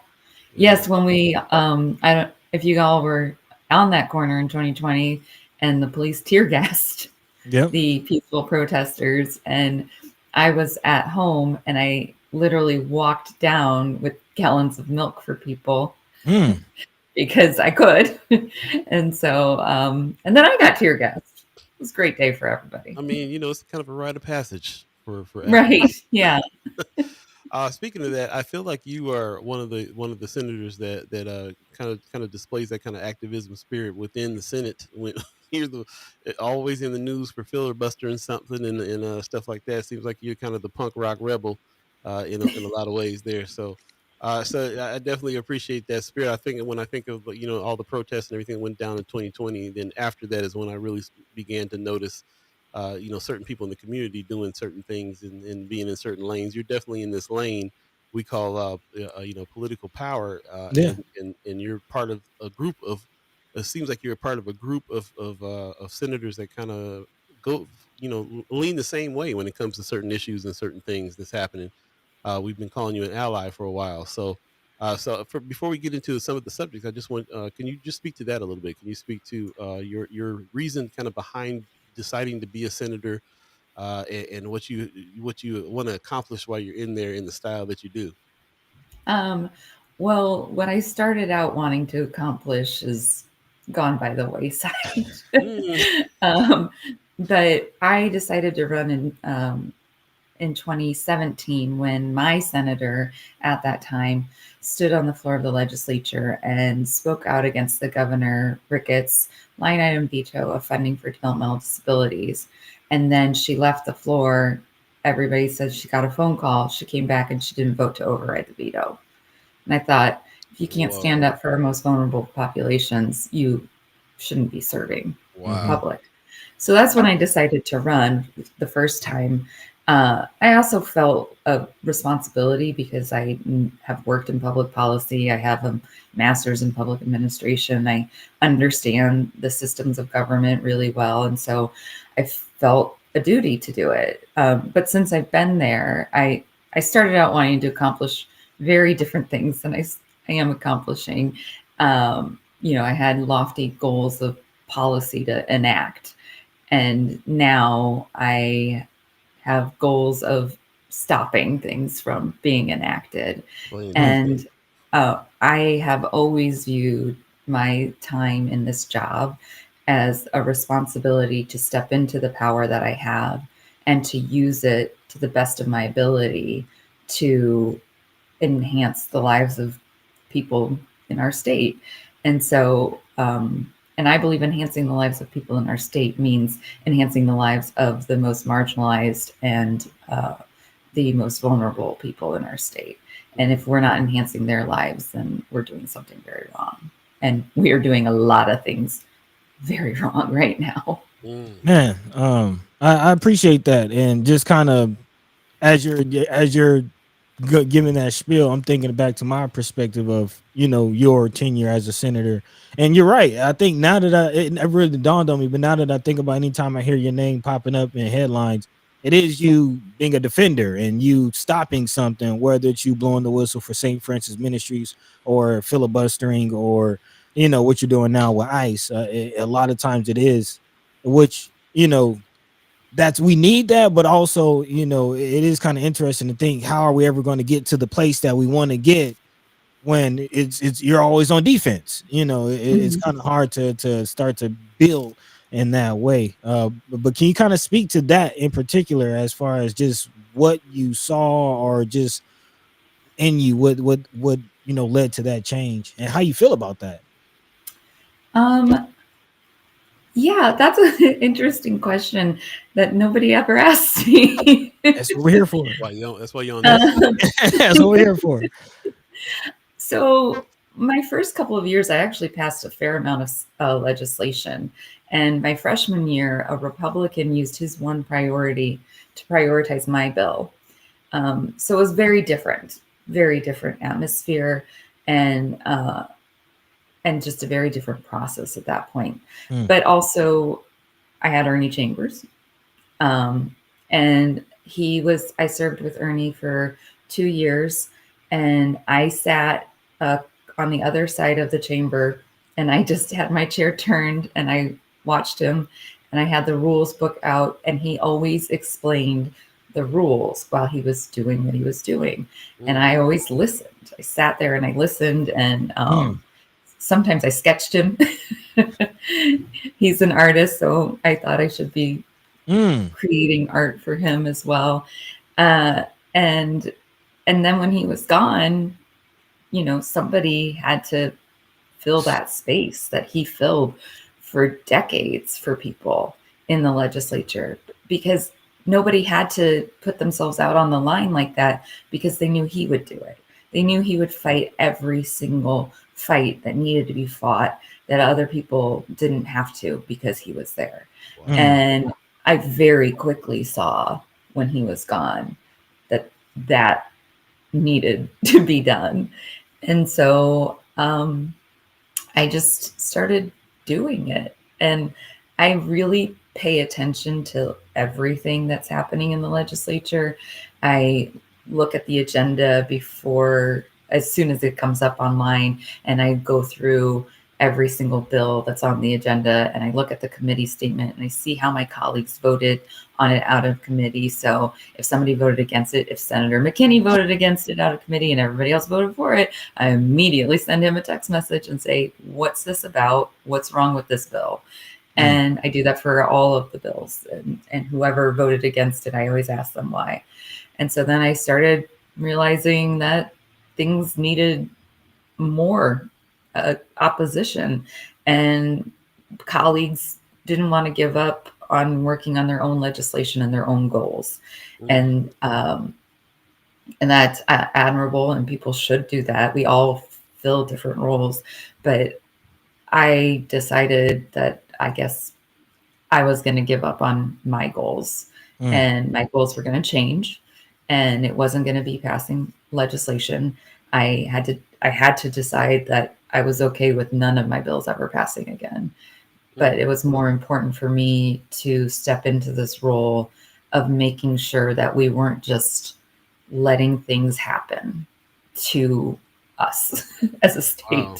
Yes, when we I don't if you all were on that corner in 2020 and the police tear gassed Yep. the peaceful protesters, and I was at home and I literally walked down with gallons of milk for people Mm. because I could. And so, and then I got tear gassed. It was a great day for everybody. I mean, it's kind of a rite of passage for Right. Yeah. Speaking of that, I feel like you are one of the senators that kind of displays that kind of activism spirit within the Senate. When you're always in the news for filibustering something and stuff like that, seems like you're kind of the punk rock rebel in a lot of ways there. So I definitely appreciate that spirit. I think when I think of all the protests and everything that went down in 2020, then after that is when I really began to notice certain people in the community doing certain things and being in certain lanes. You're definitely in this lane we call political power, Yeah. and you're part of a group of. It seems like you're a part of a group of senators that kind of go lean the same way when it comes to certain issues and certain things that's happening. We've been calling you an ally for a while, before we get into some of the subjects, I just want can you just speak to that a little bit? Can you speak to your reason kind of behind deciding to be a senator, and what you want to accomplish while you're in there in the style that you do? Well, what I started out wanting to accomplish is gone by the wayside. um, but I decided to run in 2017 when my senator at that time stood on the floor of the legislature and spoke out against the Governor Ricketts line item veto of funding for developmental disabilities. And then she left the floor. Everybody said she got a phone call. She came back and she didn't vote to override the veto. And I thought, if you can't stand up for our most vulnerable populations, you shouldn't be serving the public. So that's when I decided to run the first time. I also felt a responsibility because I have worked in public policy. I have a master's in public administration. I understand the systems of government really well. And so I felt a duty to do it. But since I've been there, I started out wanting to accomplish very different things than I am accomplishing. I had lofty goals of policy to enact. And now I have goals of stopping things from being enacted. And I have always viewed my time in this job as a responsibility to step into the power that I have and to use it to the best of my ability to enhance the lives of people in our state. And so, and I believe enhancing the lives of people in our state means enhancing the lives of the most marginalized and the most vulnerable people in our state. And if we're not enhancing their lives, then we're doing something very wrong. And we are doing a lot of things very wrong right now. Man, I appreciate that. And just kind of as you're giving that spiel, I'm thinking back to my perspective of your tenure as a senator. And you're right. I think now that it never really dawned on me, but now that I think about anytime I hear your name popping up in headlines, it is you being a defender and you stopping something, whether it's you blowing the whistle for St. Francis Ministries or filibustering or what you're doing now with ICE. A lot of times it is, which we need that, but also it is kind of interesting to think, how are we ever going to get to the place that we want to get when it's you're always on defense? It's kind of hard to start to build in that way. But can you kind of speak to that in particular, as far as just what you saw or just in you, what led to that change and how you feel about that? Yeah, that's an interesting question that nobody ever asks me. That's what we're here for. That's why you're on this. That's what we're here for. So my first couple of years, I actually passed a fair amount of legislation. And my freshman year, a Republican used his one priority to prioritize my bill. So it was very different atmosphere, and just a very different process at that point. But also I had Ernie Chambers. And I served with Ernie for 2 years, and I sat on the other side of the chamber, and I just had my chair turned and I watched him, and I had the rules book out, and he always explained the rules while he was doing what he was doing. And I always listened. I sat there and I listened, and sometimes I sketched him. He's an artist, so I thought I should be creating art for him as well. And then when he was gone, you know, somebody had to fill that space that he filled for decades for people in the legislature, because nobody had to put themselves out on the line like that, because they knew he would do it. They knew he would fight every single fight that needed to be fought, that other people didn't have to, because he was there. Wow. And I very quickly saw when he was gone that that needed to be done. And so I just started doing it. And I really pay attention to everything that's happening in the legislature. I look at the agenda before, as soon as it comes up online, and I go through every single bill that's on the agenda, and I look at the committee statement, and I see how my colleagues voted on it out of committee. So if somebody voted against it, if Senator McKinney voted against it out of committee and everybody else voted for it, I immediately send him a text message and say, what's this about? What's wrong with this bill? And I do that for all of the bills, and whoever voted against it, I always ask them why. And so then I started realizing that things needed more opposition, and colleagues didn't want to give up on working on their own legislation and their own goals. And that's admirable, and people should do that. We all fill different roles, but I decided that I guess I was going to give up on my goals, and my goals were going to change, and it wasn't going to be passing legislation. I had to decide that I was okay with none of my bills ever passing again. But it was more important for me to step into this role of making sure that we weren't just letting things happen to us as a state. Wow.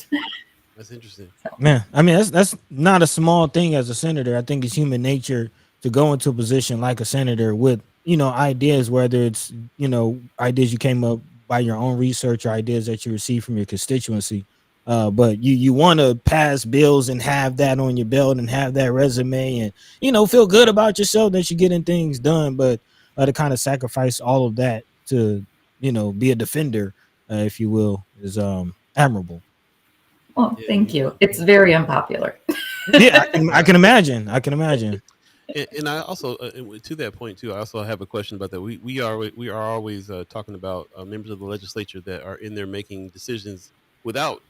That's interesting. Man, I mean, that's not a small thing as a senator. I think it's human nature to go into a position like a senator with, you know, ideas, whether it's, you know, ideas you came up by your own research or ideas that you received from your constituency. But you want to pass bills and have that on your belt and have that resume and, you know, feel good about yourself that you're getting things done. But to kind of sacrifice all of that to, you know, be a defender, if you will, is admirable. Well, thank you. It's very unpopular. Yeah, I can imagine. I can imagine. And I also, to that point too, I also have a question about that. We are always talking about members of the legislature that are in there making decisions without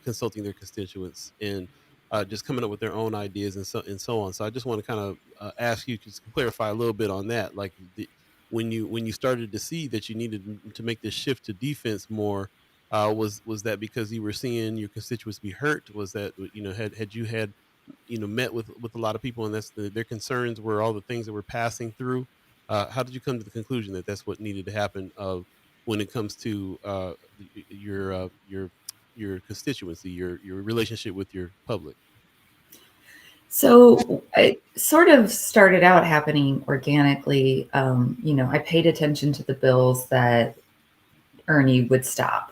consulting their constituents and just coming up with their own ideas and so on. So I just want to kind of ask you to clarify a little bit on that. Like when you started to see that you needed to make this shift to defense more, was that because you were seeing your constituents be hurt? Was that, you know, had you had, you know, met with a lot of people and their concerns were all the things that were passing through? How did you come to the conclusion that that's what needed to happen when it comes to your constituency, your relationship with your public? So it sort of started out happening organically. You know, I paid attention to the bills that Ernie would stop.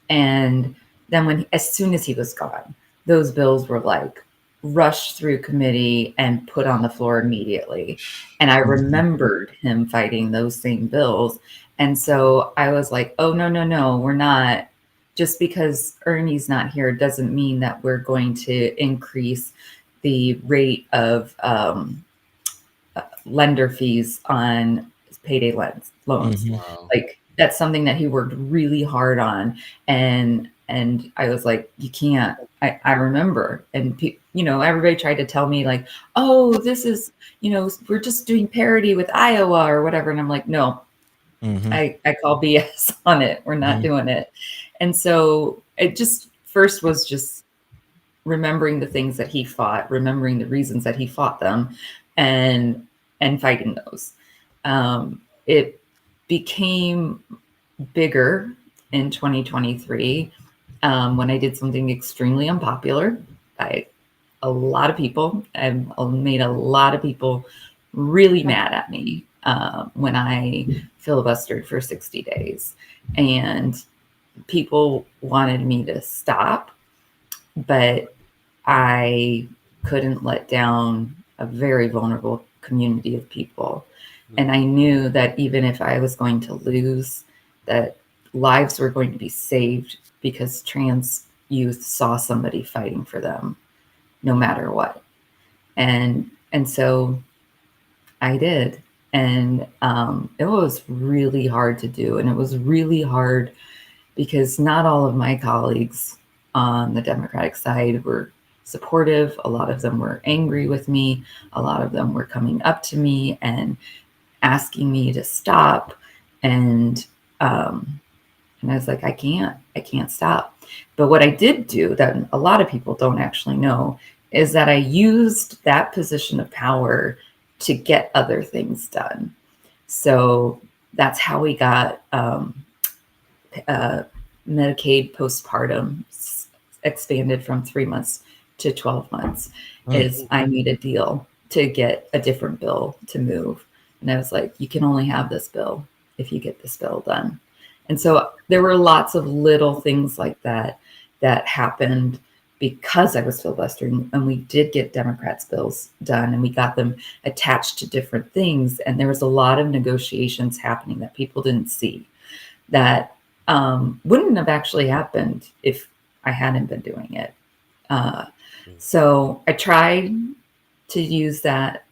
And then as soon as he was gone, those bills were like rushed through committee and put on the floor immediately. And I remembered him fighting those same bills. And so I was like, oh, no, we're not. Just because Ernie's not here doesn't mean that we're going to increase the rate of lender fees on payday loans. Wow. Like, that's something that he worked really hard on. And I was like, you can't. I remember. And, you know, everybody tried to tell me like, oh, this is, you know, we're just doing parity with Iowa or whatever. And I'm like, no, I call BS on it. We're not doing it. And so it just first was just remembering the things that he fought, remembering the reasons that he fought them, and fighting those. It became bigger in 2023 when I did something extremely unpopular by a lot of people. I made a lot of people really mad at me when I filibustered for 60 days. And people wanted me to stop, but I couldn't let down a very vulnerable community of people. And I knew that even if I was going to lose, that lives were going to be saved because trans youth saw somebody fighting for them no matter what. And so I did. And it was really hard to do. And it was really hard because not all of my colleagues on the Democratic side were supportive. A lot of them were angry with me. A lot of them were coming up to me and asking me to stop. And I was like, I can't stop. But what I did do that a lot of people don't actually know is that I used that position of power to get other things done. So that's how we got Medicaid postpartum expanded from 3 months to 12 months. Is I made a deal to get a different bill to move. And I was like, you can only have this bill if you get this bill done. And so there were lots of little things like that that happened because I was filibustering, and we did get Democrats' bills done, and we got them attached to different things. And there was a lot of negotiations happening that people didn't see that wouldn't have actually happened if I hadn't been doing it. So I tried to use that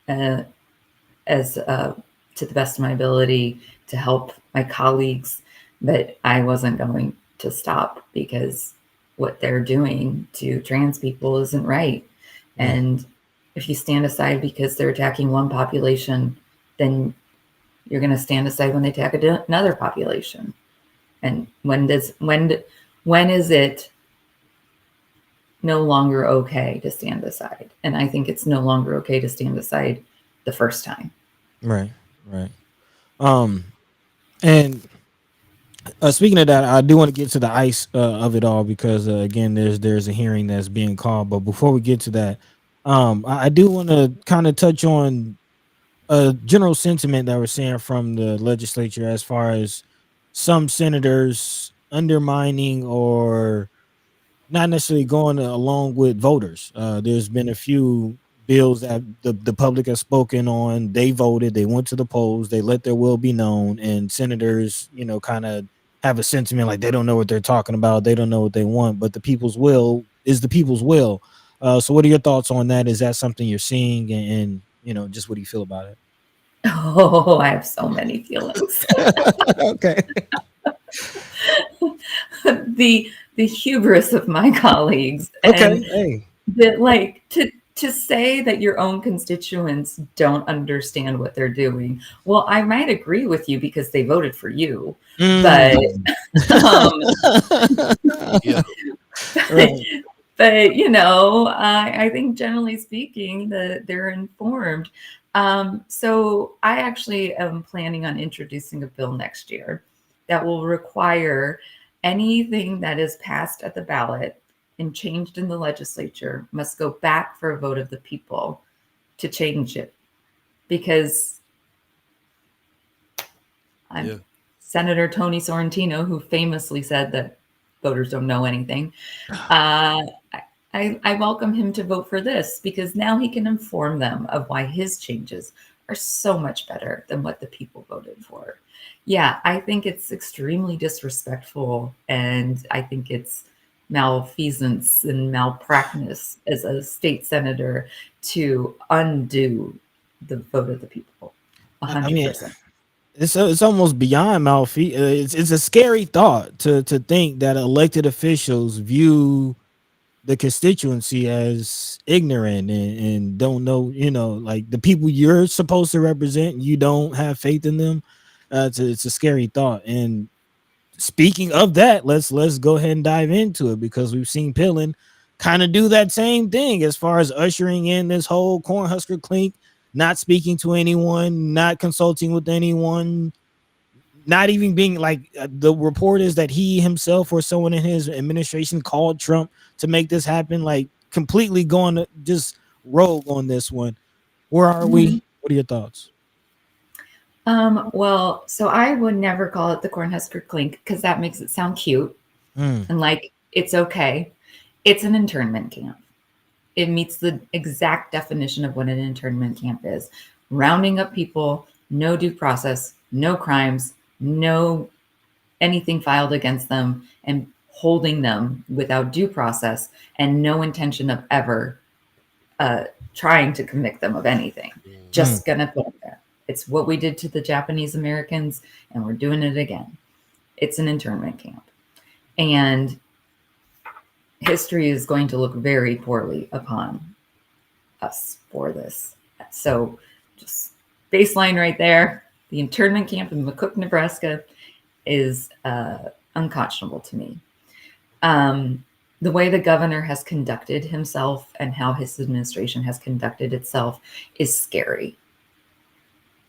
as to the best of my ability to help my colleagues, but I wasn't going to stop because what they're doing to trans people isn't right. And if you stand aside because they're attacking one population, then you're going to stand aside when they attack another population. And when is it no longer okay to stand aside? And I think it's no longer okay to stand aside the first time. Right. And speaking of that, I do want to get to the ice of it all because again, there's a hearing that's being called. But before we get to that, I do want to kind of touch on a general sentiment that we're seeing from the legislature as far as some senators undermining or not necessarily going along with voters. There's been a few bills that the public has spoken on. They voted, they went to the polls, they let their will be known, and senators, kind of have a sentiment like they don't know what they're talking about, they don't know what they want, but the people's will is the people's will. So what are your thoughts on that? Is that something you're seeing, and just what do you feel about it? Oh, I have so many feelings. Okay. the hubris of my colleagues. Okay. And Hey. that, like, to say that your own constituents don't understand what they're doing. Well, I might agree with you because they voted for you, but Yeah. but, but I think generally speaking that they're informed. So I actually am planning on introducing a bill next year that will require anything that is passed at the ballot and changed in the legislature must go back for a vote of the people to change it. Because Senator Tony Sorrentino, who famously said that voters don't know anything, I welcome him to vote for this because now he can inform them of why his changes are so much better than what the people voted for. Yeah, I think it's extremely disrespectful, and I think it's malfeasance and malpractice as a state senator to undo the vote of the people. 100%. It's almost beyond malfeasance. It's a scary thought to think that elected officials view the constituency as ignorant and don't know, like the people you're supposed to represent, you don't have faith in them. It's a scary thought. And speaking of that, let's go ahead and dive into it because we've seen Pillin kind of do that same thing as far as ushering in this whole Cornhusker clink, not speaking to anyone, not consulting with anyone, not even being like the report is that he himself or someone in his administration called Trump to make this happen, like completely going just rogue on this one. Where are we? What are your thoughts? Well, so I would never call it the Cornhusker clink because that makes it sound cute and like it's okay. It's an internment camp. It meets the exact definition of what an internment camp is. Rounding up people, no due process, no crimes, no anything filed against them, and holding them without due process and no intention of ever trying to convict them of anything. Just gonna put them there. It's what we did to the Japanese Americans, and we're doing it again. It's an internment camp. And history is going to look very poorly upon us for this. So just baseline right there. The internment camp in McCook, Nebraska is unconscionable to me. The way the governor has conducted himself and how his administration has conducted itself is scary.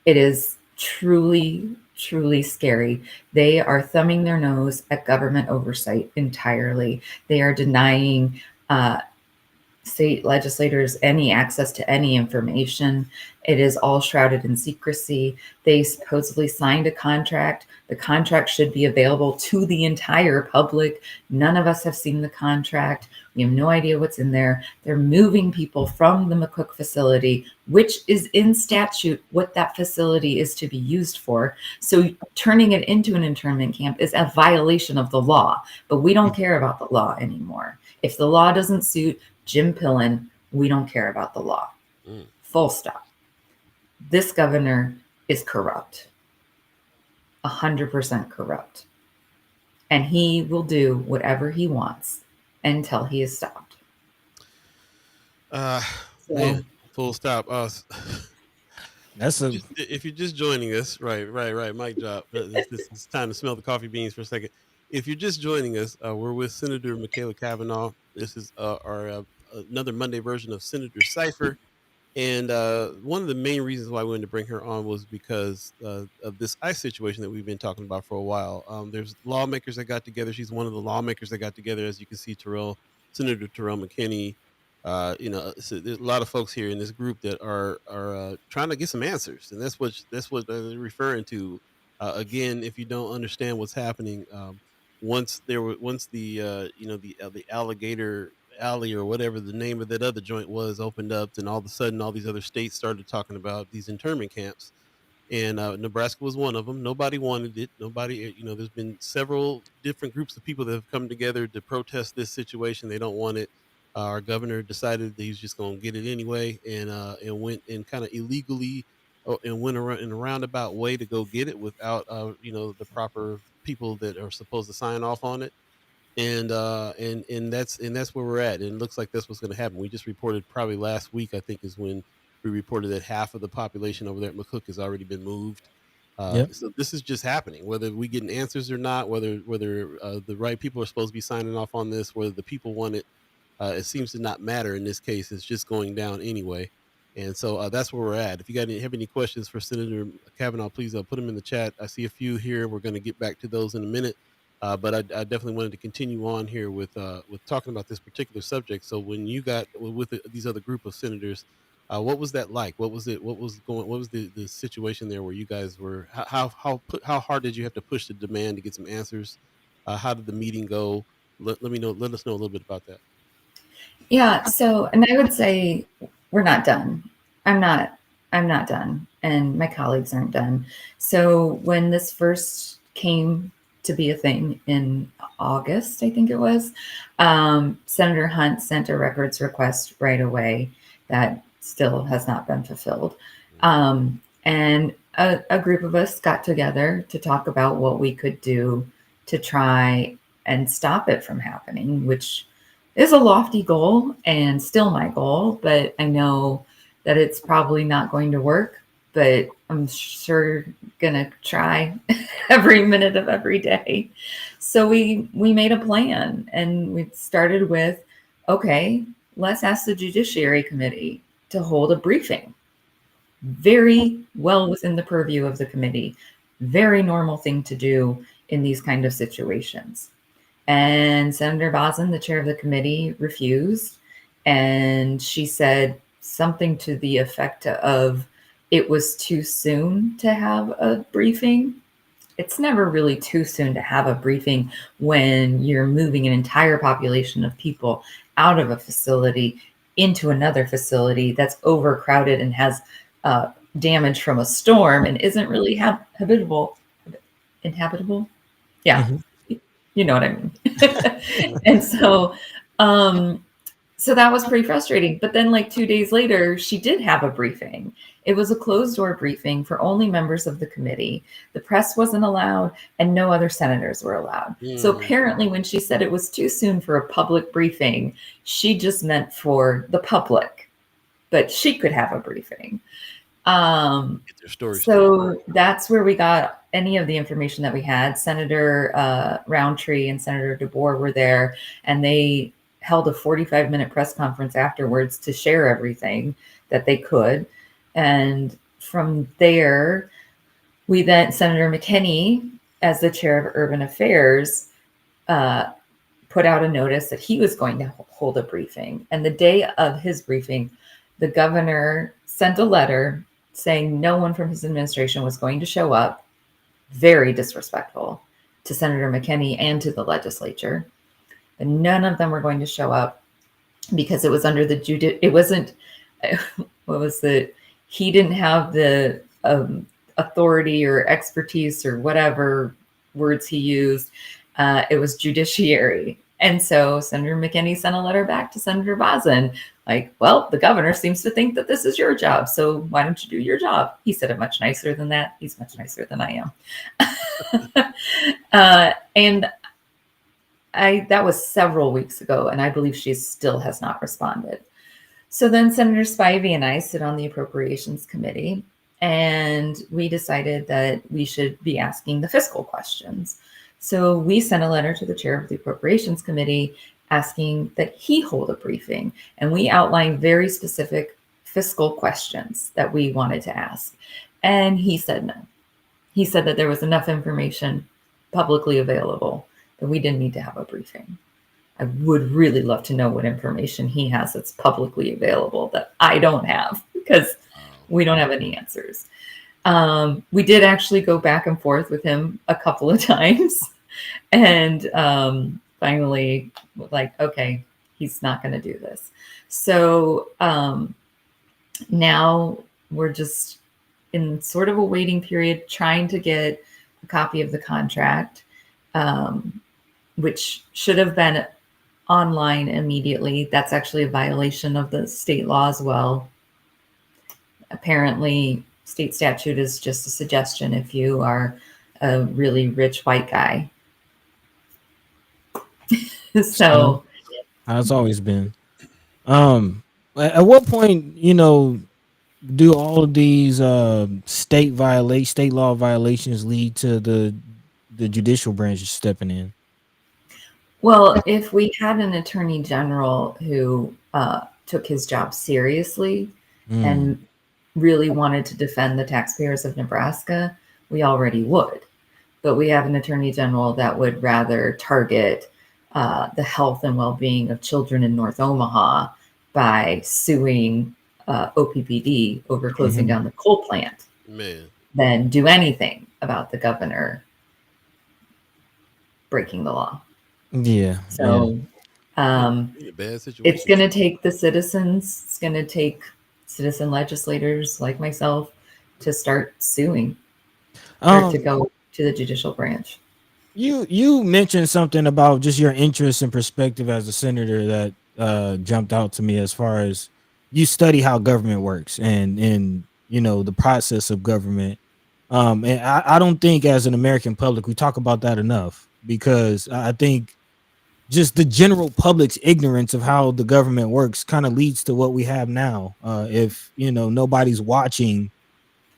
It is truly, truly scary. They are thumbing their nose at government oversight entirely. They are denying state legislators any access to any information. It is all shrouded in secrecy. They supposedly signed a contract. The contract should be available to the entire public. None of us have seen the contract. We have no idea what's in there. They're moving people from the McCook facility, which is in statute what that facility is to be used for. So turning it into an internment camp is a violation of the law, but we don't care about the law anymore. If the law doesn't suit Jim Pillen, we don't care about the law. Full stop. This governor is corrupt. 100% corrupt. And he will do whatever he wants until he is stopped. Man, full stop. That's a If you're just joining us, right. Mic drop. It's time to smell the coffee beans for a second. If you're just joining us, we're with Senator Machaela Cavanaugh. This is our another Monday version of Senator Cypher. And one of the main reasons why I wanted to bring her on was because of this ICE situation that we've been talking about for a while. There's lawmakers that got together. She's one of the lawmakers that got together. As you can see, Senator Terrell McKinney. So there's a lot of folks here in this group that are trying to get some answers, and that's what they're referring to. Again, if you don't understand what's happening, once the alligator alley or whatever the name of that other joint was opened up, and all of a sudden all these other states started talking about these internment camps, and Nebraska was one of them. Nobody wanted it. Nobody, there's been several different groups of people that have come together to protest this situation. They don't want it. Our governor decided that he's just going to get it anyway, and went and kind of illegally and went around in a roundabout way to go get it without the proper people that are supposed to sign off on it. And that's where we're at. And it looks like that's what's going to happen. We just reported probably last week, I think, is when we reported that half of the population over there at McCook has already been moved. So this is just happening, whether we getting answers or not, whether the right people are supposed to be signing off on this, whether the people want it. It seems to not matter in this case. It's just going down anyway. And so that's where we're at. If you have any questions for Senator Cavanaugh, please put them in the chat. I see a few here. We're going to get back to those in a minute. But I definitely wanted to continue on here with talking about this particular subject. So when you got with these other group of senators, what was that like? What was it? What was the situation there where you guys were? How hard did you have to push the demand to get some answers? How did the meeting go? Let me know. Let us know a little bit about that. Yeah. So, and I would say we're not done. I'm not done, and my colleagues aren't done. So when this first came to be a thing in August, I think it was, Senator Hunt sent a records request right away that still has not been fulfilled. And a group of us got together to talk about what we could do to try and stop it from happening, which is a lofty goal and still my goal, but I know that it's probably not going to work, but I'm sure gonna try every minute of every day. So we made a plan, and we started with, okay, let's ask the Judiciary Committee to hold a briefing. Very well within the purview of the committee. Very normal thing to do in these kind of situations. And Senator Bosin, the chair of the committee, refused. And she said something to the effect of, it was too soon to have a briefing. it's never really too soon to have a briefing when you're moving an entire population of people out of a facility into another facility that's overcrowded and has damage from a storm and isn't really habitable. Yeah, you know what I mean. And so that was pretty frustrating. But then like 2 days later, she did have a briefing. It was a closed door briefing for only members of the committee. The press wasn't allowed and no other senators were allowed. So apparently when she said it was too soon for a public briefing, she just meant for the public, but she could have a briefing. Get their story So that's where we got any of the information that we had. Senator Roundtree and Senator DeBoer were there, and they held a 45-minute press conference afterwards to share everything that they could. And from there, we then, Senator McKinney, as the chair of Urban Affairs, put out a notice that he was going to hold a briefing. And the day of his briefing, the governor sent a letter saying no one from his administration was going to show up. Very disrespectful to Senator McKinney and to the legislature. But none of them were going to show up because it was under the it wasn't, what was the, he didn't have the authority or expertise or whatever words he used. It was judiciary. And so Senator McKinney sent a letter back to Senator Bazin, like, well, the governor seems to think that this is your job, so why don't you do your job? He said it much nicer than that. He's much nicer than I am. And that was several weeks ago, and I believe she still has not responded. So then Senator Spivey and I sit on the Appropriations Committee, and we decided that we should be asking the fiscal questions. So we sent a letter to the chair of the Appropriations Committee asking that he hold a briefing, and we outlined very specific fiscal questions that we wanted to ask. And he said no. He said that there was enough information publicly available that we didn't need to have a briefing. I would really love to know what information he has that's publicly available that I don't have, because we don't have any answers. We did actually go back and forth with him a couple of times, and finally, like, okay, he's not going to do this. So now we're just in sort of a waiting period, trying to get a copy of the contract, which should have been online immediately. That's actually a violation of the state law as well. Apparently, state statute is just a suggestion if you are a really rich white guy. So it's always been. At what point, do all of these state law violations lead to the judicial branch stepping in? Well, if we had an attorney general who took his job seriously and really wanted to defend the taxpayers of Nebraska, we already would. But we have an attorney general that would rather target the health and well-being of children in North Omaha by suing OPPD over closing down the coal plant than do anything about the governor breaking the law. Yeah. So it's going to take the citizens, it's going to take citizen legislators like myself to start suing or to go to the judicial branch. You mentioned something about just your interest and perspective as a senator that jumped out to me, as far as you study how government works and the process of government. And I don't think as an American public we talk about that enough, because I think just the general public's ignorance of how the government works kind of leads to what we have now. If nobody's watching,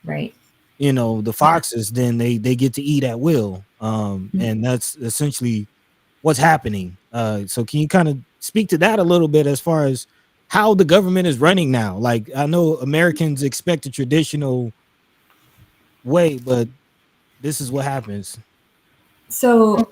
right, the foxes, then they get to eat at will. And that's essentially what's happening. So can you kind of speak to that a little bit, as far as how the government is running now? Like, I know Americans expect a traditional way, but this is what happens. So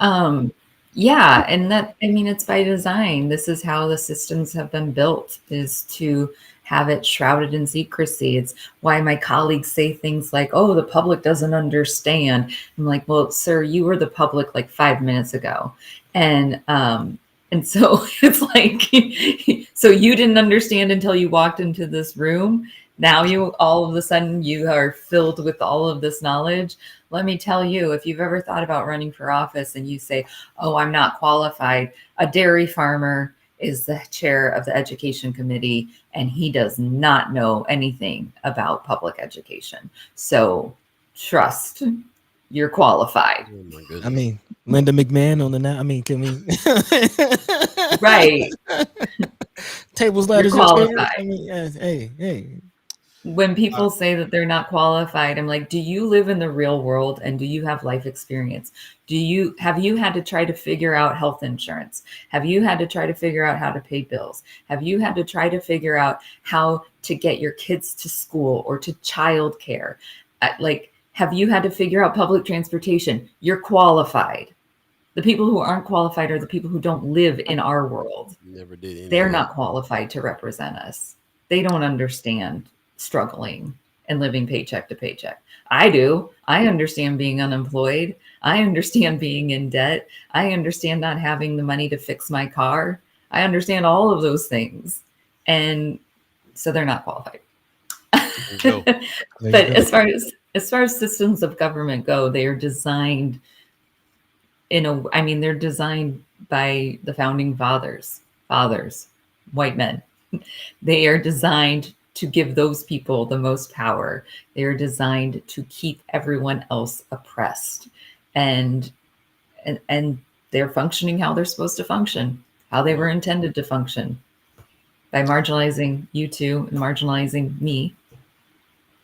yeah, and that, I mean, it's by design. This is how the systems have been built, is to have it shrouded in secrecy. It's why my colleagues say things like, oh, the public doesn't understand. I'm like, well, sir, you were the public like 5 minutes ago. And so it's like, so you didn't understand until you walked into this room. Now you all of a sudden you are filled with all of this knowledge. Let me tell you, if you've ever thought about running for office and you say, oh, I'm not qualified, a dairy farmer is the chair of the education committee and he does not know anything about public education. So trust, you're qualified. Oh my goodness. I mean, Linda McMahon on the now. I mean, can we? Right. Tables, ladders, and chairs. I mean, hey. When people say that they're not qualified, I'm like, do you live in the real world and do you have life experience? Have you had to try to figure out health insurance? Have you had to try to figure out how to pay bills? Have you had to try to figure out how to get your kids to school or to childcare? Like, have you had to figure out public transportation? You're qualified. The people who aren't qualified are the people who don't live in our world. Never did anything. They're not qualified to represent us. They don't understand struggling and living paycheck to paycheck. I do. I understand being unemployed. I understand being in debt. I understand not having the money to fix my car. I understand all of those things. And so they're not qualified. But as far as systems of government go, they are designed they're designed by the founding fathers, white men. They are designed to give those people the most power. They are designed to keep everyone else oppressed. And they're functioning how they're supposed to function, how they were intended to function, by marginalizing you two and marginalizing me.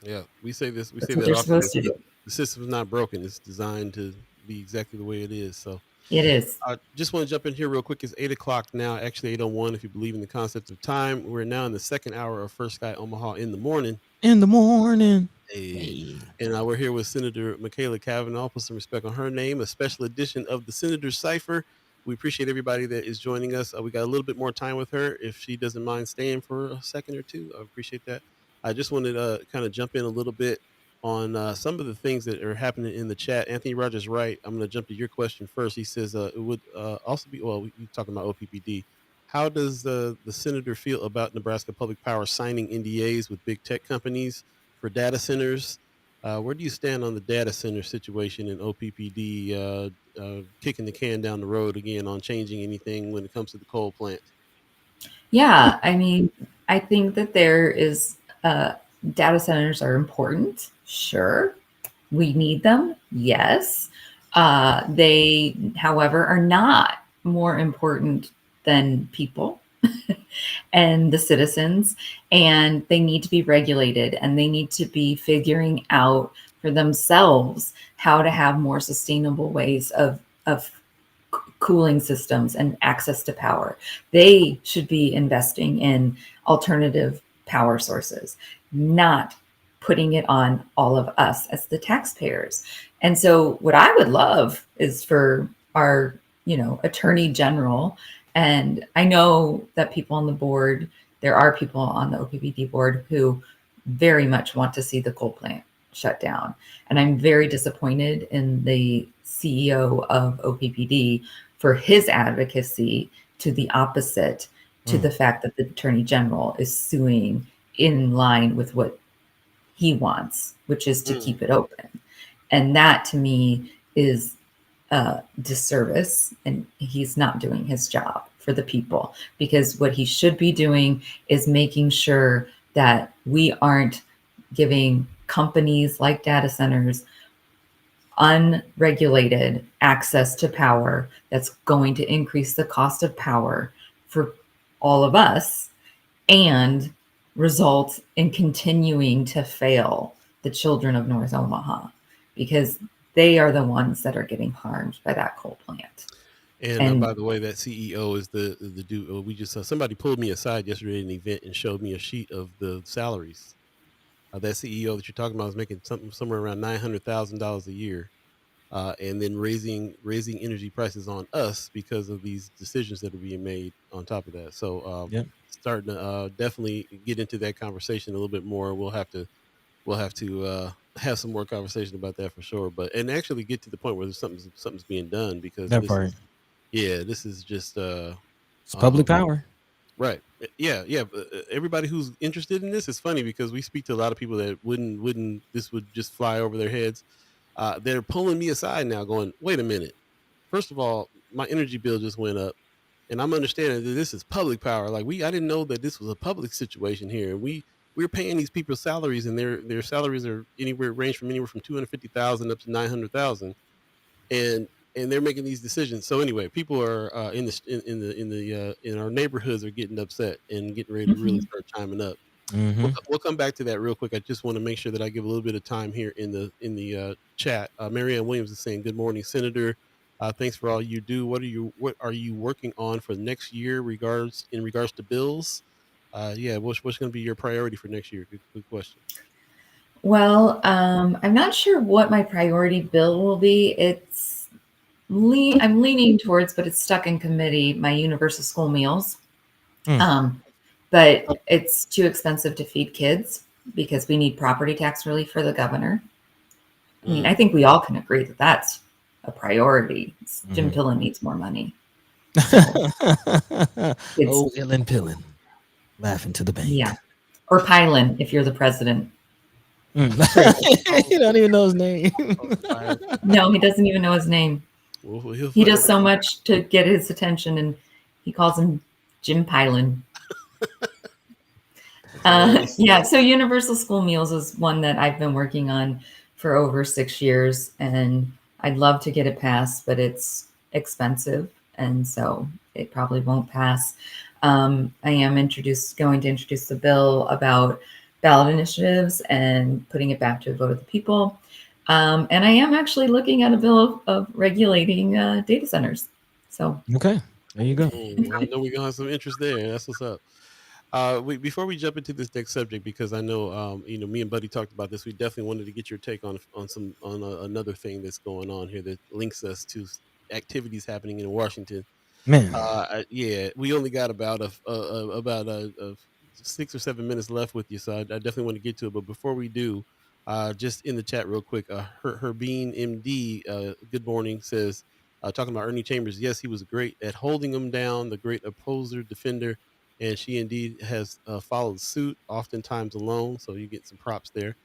Yeah, we say this. We That's say what that they're often. supposed to do. The system's not broken. It's designed to be exactly the way it is. So it is. I just want to jump in here real quick. It's 8:00 now. Actually, 8:01. If you believe in the concept of time, we're now in the second hour of First Sky Omaha in the morning. Hey. And we're here with Senator Machaela Cavanaugh. Put some respect on her name. A special edition of the Senator Cypher. We appreciate everybody that is joining us. We got a little bit more time with her. If she doesn't mind staying for a second or two, I appreciate that. I just wanted to kind of jump in a little bit on some of the things that are happening in the chat. Anthony Rogers, right? I'm going to jump to your question first. He says it would also be, well, you're talking about OPPD. How does the senator feel about Nebraska Public Power signing NDAs with big tech companies for data centers? Where do you stand on the data center situation in OPPD, kicking the can down the road again on changing anything when it comes to the coal plant? Yeah, I mean, I think that there is data centers are important. Sure. We need them. Yes. They, however, are not more important than people and the citizens, and they need to be regulated and they need to be figuring out for themselves how to have more sustainable ways of cooling systems and access to power. They should be investing in alternative power sources, not putting it on all of us as the taxpayers. And so what I would love is for our, attorney general, and I know that people on the board, there are people on the OPPD board who very much want to see the coal plant shut down. And I'm very disappointed in the CEO of OPPD for his advocacy to the opposite, to the fact that the attorney general is suing in line with what he wants, which is to keep it open. And that to me is a disservice, and he's not doing his job for the people, because what he should be doing is making sure that we aren't giving companies like data centers unregulated access to power that's going to increase the cost of power for all of us and result in continuing to fail the children of North Omaha, because they are the ones that are getting harmed by that coal plant. And by the way, that CEO is the dude. We just somebody pulled me aside yesterday at an event and showed me a sheet of the salaries. That CEO that you're talking about is making somewhere around $900,000 a year. and then raising energy prices on us because of these decisions that are being made on top of that. So Yep. starting to definitely get into that conversation a little bit more. We'll have to have some more conversation about that for sure. But and actually get to the point where there's something's being done, because That part. this is just It's public power. right. Yeah. But, everybody who's interested in this, is funny because we speak to a lot of people that wouldn't this would just fly over their heads. They're pulling me aside now, going, "Wait a minute. First of all, my energy bill just went up, and I'm understanding that this is public power. Like I didn't know that this was a public situation here. We're paying these people's salaries, and their salaries are range from anywhere from 250,000 up to 900,000, and they're making these decisions. So anyway, people are in our neighborhoods are getting upset and getting ready to really start chiming up. Mm-hmm. We'll come back to that real quick. I just want to make sure that I give a little bit of time here in the chat. Marianne Williams is saying, "Good morning, Senator. Thanks for all you do. What are you working on for next year in regards to bills? Yeah, what's going to be your priority for next year? Good question." Well, I'm not sure what my priority bill will be. I'm leaning towards, but it's stuck in committee, my universal school meals. But it's too expensive to feed kids because we need property tax relief for the governor. I mean, I think we all can agree that that's a priority. Jim Pillen needs more money. Oh, Ellen Pillen, laughing to the bank. Yeah, or Pillen if you're the president. You don't even know his name. No, he doesn't even know his name. Well, he does so much to get his attention, and he calls him Jim Pillen. Yeah, so universal school meals is one that I've been working on for over 6 years, and I'd love to get it passed, but it's expensive, and so it probably won't pass. I am going to introduce the bill about ballot initiatives and putting it back to a vote of the people. And I am actually looking at a bill of regulating data centers. So okay, there you go. Well, I know we're gonna have some interest there. That's what's up. Before we jump into this next subject, because I know me and Buddy talked about this, we definitely wanted to get your take on another thing that's going on here that links us to activities happening in Washington. Man, yeah, we only got about a 6 or 7 minutes left with you, so I definitely want to get to it. But before we do, just in the chat real quick, her Bean MD, good morning, says, talking about Ernie Chambers. Yes, he was great at holding him down, the great opposer, defender, and she indeed has followed suit, oftentimes alone. So you get some props there.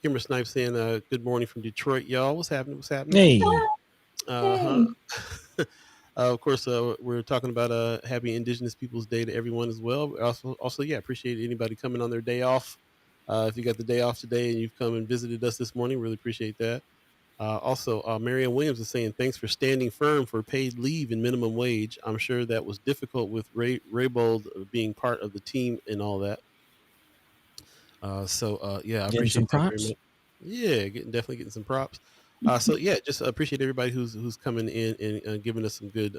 Kimber Snipes saying, good morning from Detroit, y'all. What's happening? hey. Of course, we're talking about happy Indigenous Peoples Day to everyone as well. Also, yeah, appreciate anybody coming on their day off. If you got the day off today and you've come and visited us this morning, really appreciate that. Also, Marianne Williams is saying, thanks for standing firm for paid leave and minimum wage. I'm sure that was difficult with Raybold being part of the team and all that. Yeah, I appreciate that very much. Yeah, definitely getting some props. So yeah, just appreciate everybody who's coming in and giving us some good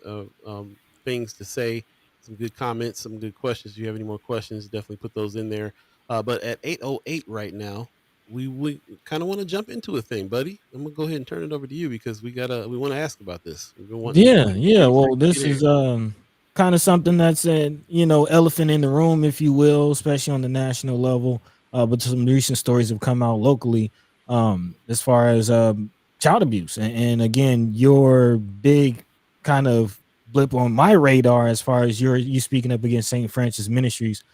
things to say, some good comments, some good questions. If you have any more questions, definitely put those in there. But at 8:08 right now, we kind of want to jump into a thing, buddy. I'm gonna go ahead and turn it over to you because we want to ask about this. Yeah. Well, this is kind of something that's an elephant in the room, if you will, especially on the national level. But some recent stories have come out locally as far as child abuse, and again, your big kind of blip on my radar as far as you speaking up against St. Francis Ministries.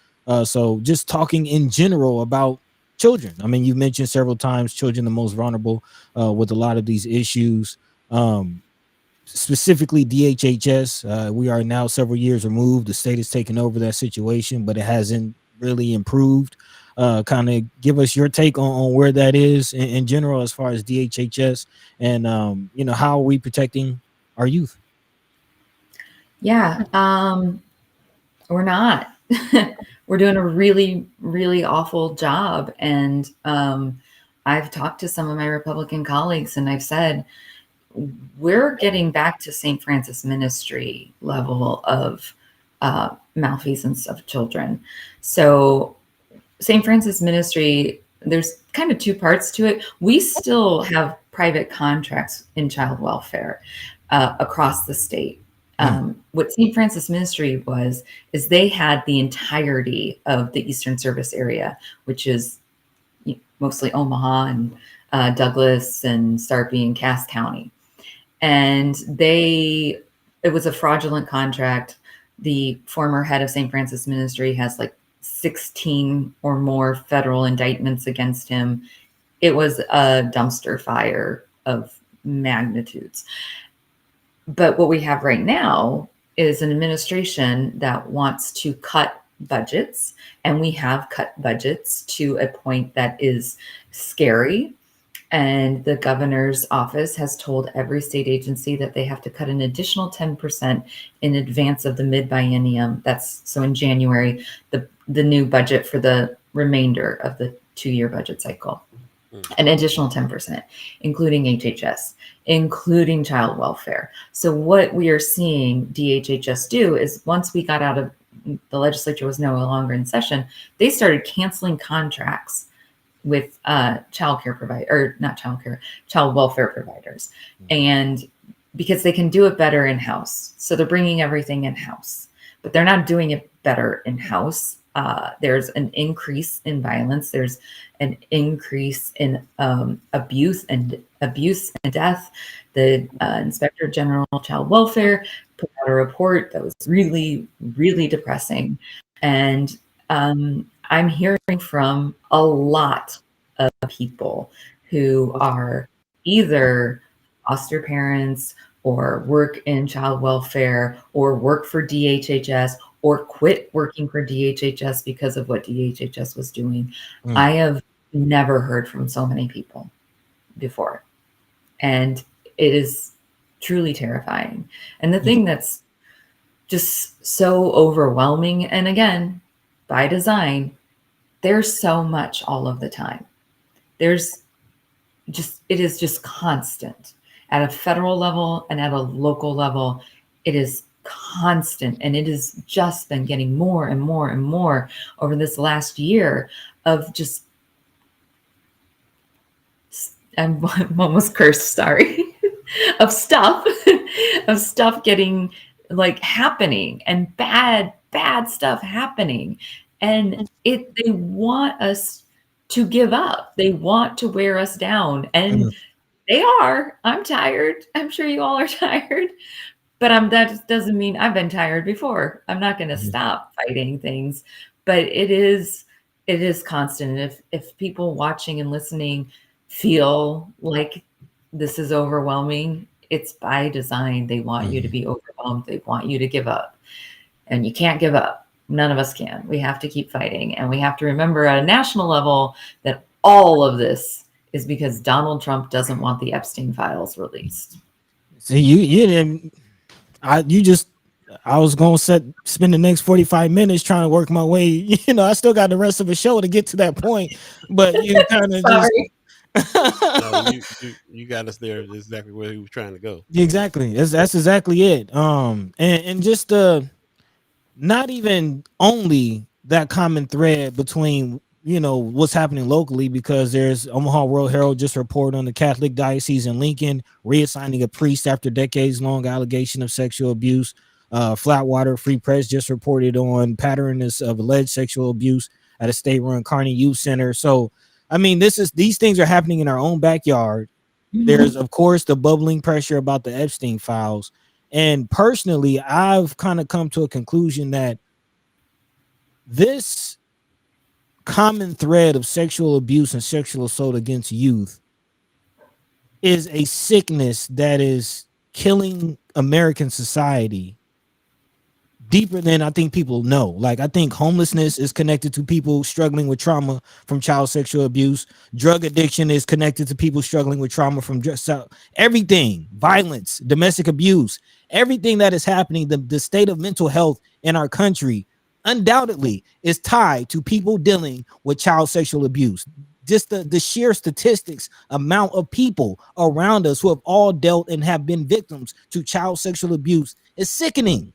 So just talking in general about children. I mean, you mentioned several times children the most vulnerable with a lot of these issues. Specifically DHHS, we are now several years removed. The state has taken over that situation, but it hasn't really improved. Kind of give us your take on where that is in general as far as DHHS and how are we protecting our youth? Yeah, we're not. We're doing a really, really awful job. And I've talked to some of my Republican colleagues and I've said, we're getting back to St. Francis Ministry level of malfeasance of children. So St. Francis Ministry, there's kind of two parts to it. We still have private contracts in child welfare across the state. What St. Francis Ministry is they had the entirety of the Eastern Service area, which is mostly Omaha and Douglas and Sarpy and Cass County. And it was a fraudulent contract. The former head of St. Francis Ministry has like 16 or more federal indictments against him. It was a dumpster fire of magnitudes. But what we have right now is an administration that wants to cut budgets, and we have cut budgets to a point that is scary. And the governor's office has told every state agency that they have to cut an additional 10% in advance of the mid-biennium. That's so in January, the new budget for the remainder of the 2-year budget cycle. An additional 10%, including HHS, including child welfare. So what we are seeing DHHS do is once we got out of the legislature was no longer in session, they started canceling contracts with child welfare providers. And because they can do it better in-house. So they're bringing everything in-house, but they're not doing it better in-house. There's an increase in violence. There's an increase in abuse and death. The Inspector General of Child Welfare put out a report that was really, really depressing. And I'm hearing from a lot of people who are either foster parents or work in child welfare or work for DHHS or quit working for DHHS because of what DHHS was doing. I have never heard from so many people before. And it is truly terrifying. And the thing that's just so overwhelming, and again, by design, there's so much all of the time. It is just constant at a federal level and at a local level. It is constant, and it has just been getting more and more and more over this last year of just, I'm almost cursed, sorry, of stuff getting like happening and bad stuff happening. And they want us to give up. They want to wear us down. And they are. I'm tired. I'm sure you all are tired. But that doesn't mean I've been tired before. I'm not going to stop fighting things. But it is constant. If people watching and listening feel like this is overwhelming, it's by design. They want you to be overwhelmed. They want you to give up. And you can't give up. None of us can. We have to keep fighting. And we have to remember at a national level that all of this is because Donald Trump doesn't want the Epstein files released. See, you didn't. I was going to spend the next 45 minutes trying to work my way. I still got the rest of the show to get to that point. But you kind of just. No, you got us there exactly where he was trying to go. Exactly. That's exactly it. And just not even only that common thread between what's happening locally, because there's Omaha World Herald just reported on the Catholic Diocese in Lincoln reassigning a priest after decades-long allegation of sexual abuse. Flatwater Free Press just reported on patterns of alleged sexual abuse at a state-run Kearney Youth Center. So, I mean, these things are happening in our own backyard. There's, of course, the bubbling pressure about the Epstein files. And personally, I've kind of come to a conclusion that this common thread of sexual abuse and sexual assault against youth is a sickness that is killing American society deeper than I think people know. Like, I think homelessness is connected to people struggling with trauma from child sexual abuse. Drug addiction is connected to people struggling with trauma from everything, violence, domestic abuse, everything that is happening, the state of mental health in our country undoubtedly is tied to people dealing with child sexual abuse. Just the sheer statistics amount of people around us who have all dealt and have been victims to child sexual abuse is sickening.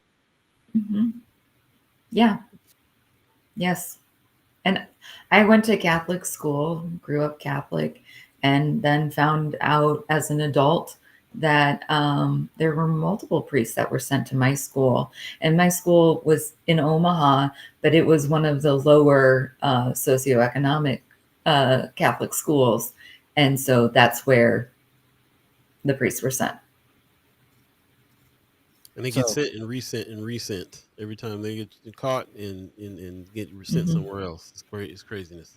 Yeah. Yes. And I went to Catholic school, grew up Catholic, and then found out as an adult that there were multiple priests that were sent to my school. And my school was in Omaha, but it was one of the lower socioeconomic Catholic schools. And so that's where the priests were sent. And they get sent and resent every time they get caught and get sent somewhere else. It's great. It's craziness.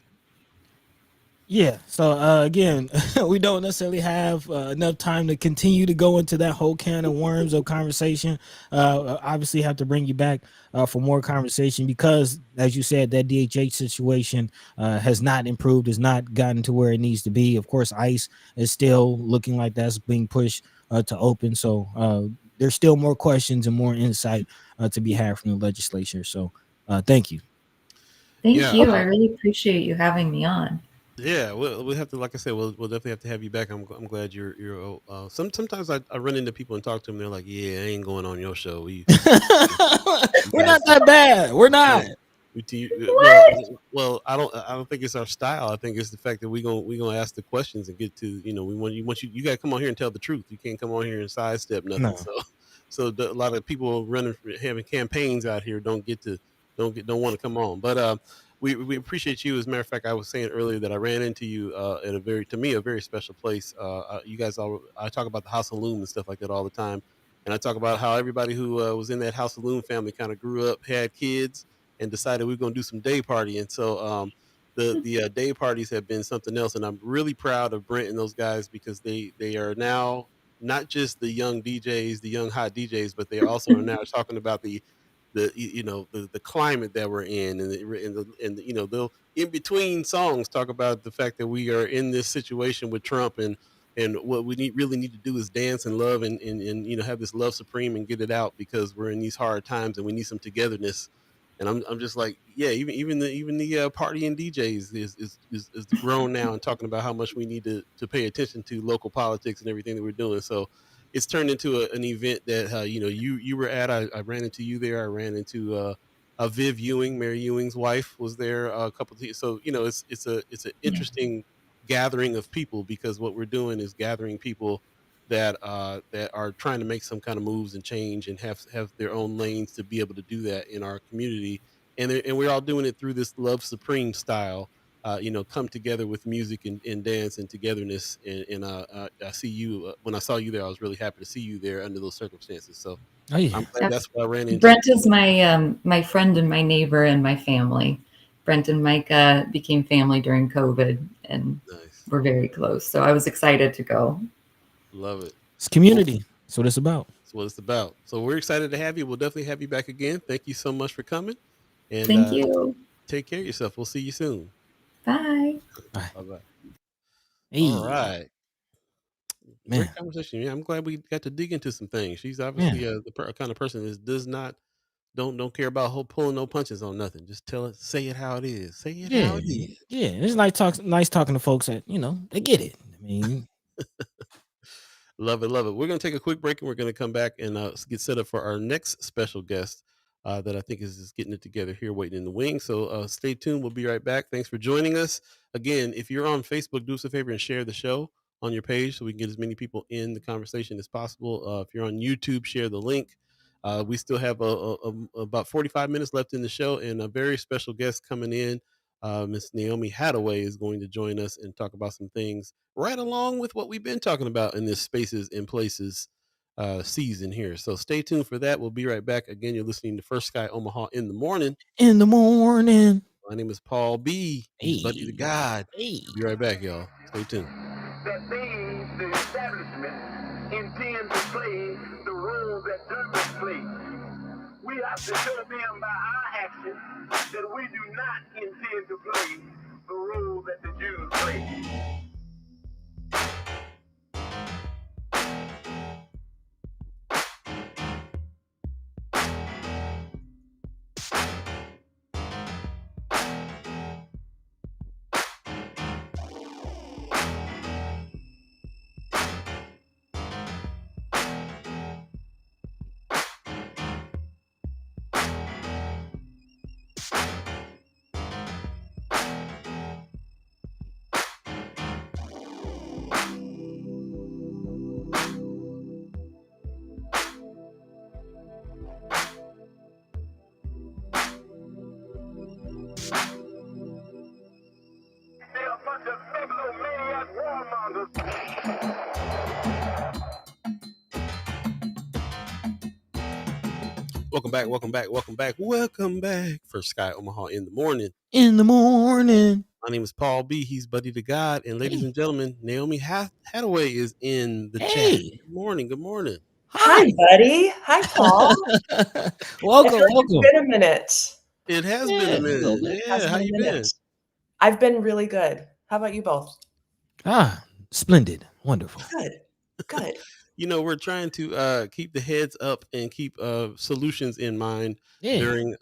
Yeah. So again, we don't necessarily have enough time to continue to go into that whole can of worms of conversation. Obviously, have to bring you back for more conversation because, as you said, that DHH situation has not improved, has not gotten to where it needs to be. Of course, ICE is still looking like that's being pushed to open. So there's still more questions and more insight to be had from the legislature. So thank you. Thank you. I really appreciate you having me on. Yeah, we'll have to, like I said, we'll definitely have to have you back. I'm glad you're. Sometimes I run into people and talk to them. They're like, "Yeah, I ain't going on your show. We're not that bad. We're not. Well, I don't think it's our style. I think it's the fact that we gonna ask the questions and get to, we want you got to come on here and tell the truth. You can't come on here and sidestep nothing. No. So a lot of people having campaigns out here don't want to come on. But we appreciate you. As a matter of fact, I was saying earlier that I ran into you at a very special place. You guys I talk about the House of Loom and stuff like that all the time, and I talk about how everybody who was in that House of Loom family kind of grew up, had kids, and decided we are going to do some day partying. So the day parties have been something else, and I'm really proud of Brent and those guys because they are now not just the young DJs, the young hot DJs, but they also are now talking about the climate that we're in, and they'll in between songs talk about the fact that we are in this situation with Trump, and what we really need to do is dance and love and have this love supreme and get it out because we're in these hard times and we need some togetherness. And I'm just like, yeah, even the partying DJs is grown now and talking about how much we need to pay attention to local politics and everything that we're doing. So it's turned into an event that you were at. I ran into you there. I ran into Viv Ewing, Mary Ewing's wife, was there a couple of years. So it's an interesting gathering of people because what we're doing is gathering people that are trying to make some kind of moves and change and have their own lanes to be able to do that in our community. And we're all doing it through this Love Supreme style. Come together with music and dance and togetherness. And I see you when I saw you there. I was really happy to see you there under those circumstances. So I'm glad that's what I ran into. Brent is my friend and my neighbor and my family. Brent and Micah became family during COVID, and we're very close. So I was excited to go. Love it. It's community. That's what it's about. That's what it's about. So we're excited to have you. We'll definitely have you back again. Thank you so much for coming. And thank you. Take care of yourself. We'll see you soon. Bye. Bye. Hey. All right. Man. Great conversation. Yeah, I'm glad we got to dig into some things. She's obviously the kind of person that don't care about pulling no punches on nothing. Just say it how it is. Say it how it is. Yeah, it's nice talking to folks that they get it. I mean, love it. We're gonna take a quick break and we're gonna come back and get set up for our next special guest that I think is just getting it together here, waiting in the wings. So stay tuned. We'll be right back. Thanks for joining us again. If you're on Facebook, do us a favor and share the show on your page so we can get as many people in the conversation as possible. If you're on YouTube, share the link. We still have about 45 minutes left in the show and a very special guest coming in. Miss Naomi Hattaway is going to join us and talk about some things right along with what we've been talking about in this Spaces and Places season here. So stay tuned for that. We'll be right back. Again, you're listening to First Sky Omaha in the morning. My name is Paul Beeee. He's buddy to God. Be right back, y'all. Stay tuned. That they, the establishment, intend to play the role that government plays. We have to show them by our actions that we do not intend to play the role that the Jews play. Welcome back, welcome back, welcome back, welcome back for Sky Omaha in the morning. In the morning. My name is Paul B. He's Buddy to God. And ladies and gentlemen, Naomi Hattaway is in the chat. Hey. Good morning, good morning. Hi, buddy. Hi, Paul. Welcome, I feel like welcome. It's been a minute. It has Yeah, been a a little minute. bit. Yeah, Has how been a you minute. been? I've been really good. How about you both? Splendid. Wonderful. Good. You know, we're trying to keep the heads up and keep solutions in mind Yeah.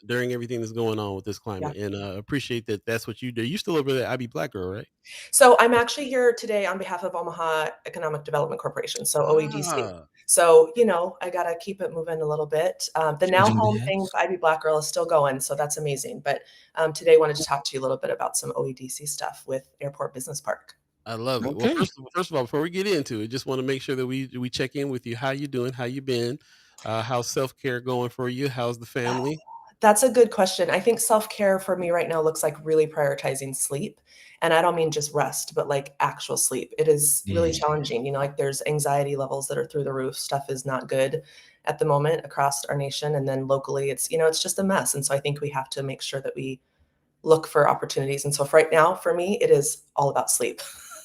during everything that's going on with this climate. And appreciate that that's what you do. You still over there at IB Black Girl, right? So I'm actually here today on behalf of Omaha Economic Development Corporation, so OEDC. Ah, So, I got to keep it moving a little bit. The Now Changing Home the thing heads. with IB Black Girl is still going, so that's amazing. But today wanted to talk to you a little bit about some OEDC stuff with Airport Business Park. I love it. Okay. Well, first of all, before we get into it, just want to make sure that we check in with you. How you doing? How you been? How's self-care going for you? How's the family? That's a good question. I think self-care for me right now looks like really prioritizing sleep. And I don't mean just rest, but like actual sleep. It is really challenging. Like there's anxiety levels that are through the roof. Stuff is not good at the moment across our nation. And then locally, it's just a mess. And so I think we have to make sure that we look for opportunities. And so right now, for me, it is all about sleep.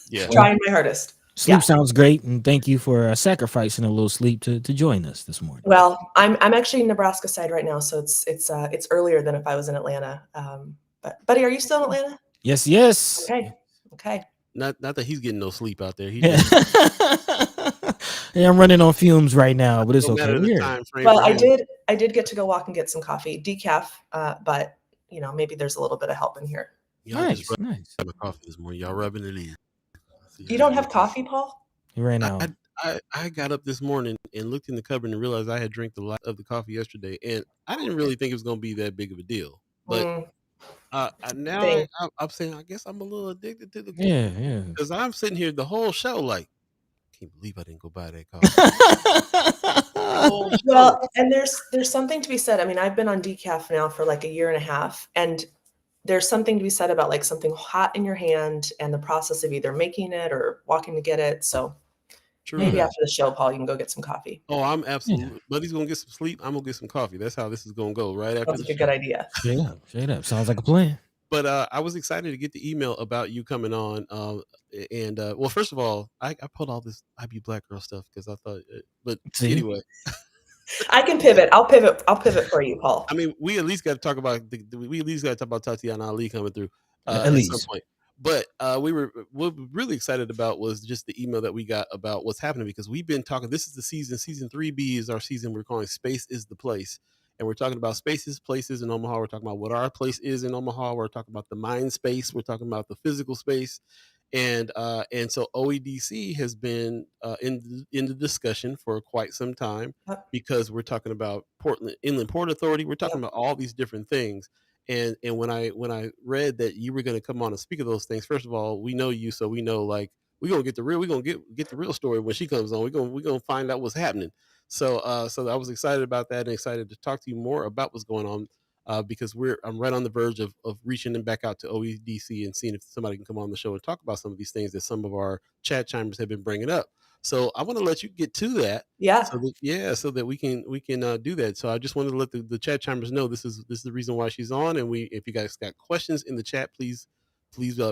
Yeah. Trying my hardest. Sleep sounds great, and thank you for sacrificing a little sleep to join us this morning. Well, I'm actually in Nebraska side right now, so it's earlier than if I was in Atlanta. But buddy, are you still in Atlanta? Yes. Okay. Not that he's getting no sleep out there. He Yeah. I'm running on fumes right now, but it's okay. We're here. Well, I did get to go walk and get some coffee, decaf, but maybe there's a little bit of help in here. Nice. My coffee this morning. Y'all rubbing it in. You don't have coffee, Paul? Right now. I got up this morning and looked in the cupboard and realized I had drank a lot of the coffee yesterday, and I didn't really think it was going to be that big of a deal. But now I'm saying I guess I'm a little addicted to the coffee. Yeah. Because I'm sitting here the whole show like, can't believe I didn't go buy that coffee. Well, and there's something to be said. I mean, I've been on decaf now for like a year and a half, and there's something to be said about like something hot in your hand and the process of either making it or walking to get it. So maybe after the show, Paul, you can go get some coffee. Oh, I'm absolutely. Buddy's gonna get some sleep. I'm gonna get some coffee. That's how this is gonna go right after. That's a good idea. Straight up. Sounds like a plan. But I was excited to get the email about you coming on. Well, first of all, I pulled all this IB Black Girl stuff because I thought. But anyway. I can pivot. I'll pivot for you, Paul. I mean, we at least got to talk about Tatiana Ali coming through at some point. But what we're really excited about was just the email that we got about what's happening, because we've been talking. This is the season 3B is our season. We're calling Space is the Place, and we're talking about spaces, places in Omaha. We're talking about what our place is in Omaha. We're talking about the mind space. We're talking about the physical space. And so OEDC has been in the discussion for quite some time, because we're talking about Portland Inland Port Authority. We're talking about all these different things. And when I read that you were going to come on and speak of those things, first of all, we know you, so we know like we're gonna get the real story when she comes on. We're gonna find out what's happening. So I was excited about that and excited to talk to you more about what's going on. Because I'm right on the verge of reaching back out to OEDC and seeing if somebody can come on the show and talk about some of these things that some of our chat chimers have been bringing up. So I want to let you get to that. So that we can do that. So I just wanted to let the chat chimers know this is the reason why she's on. And if you guys got questions in the chat, please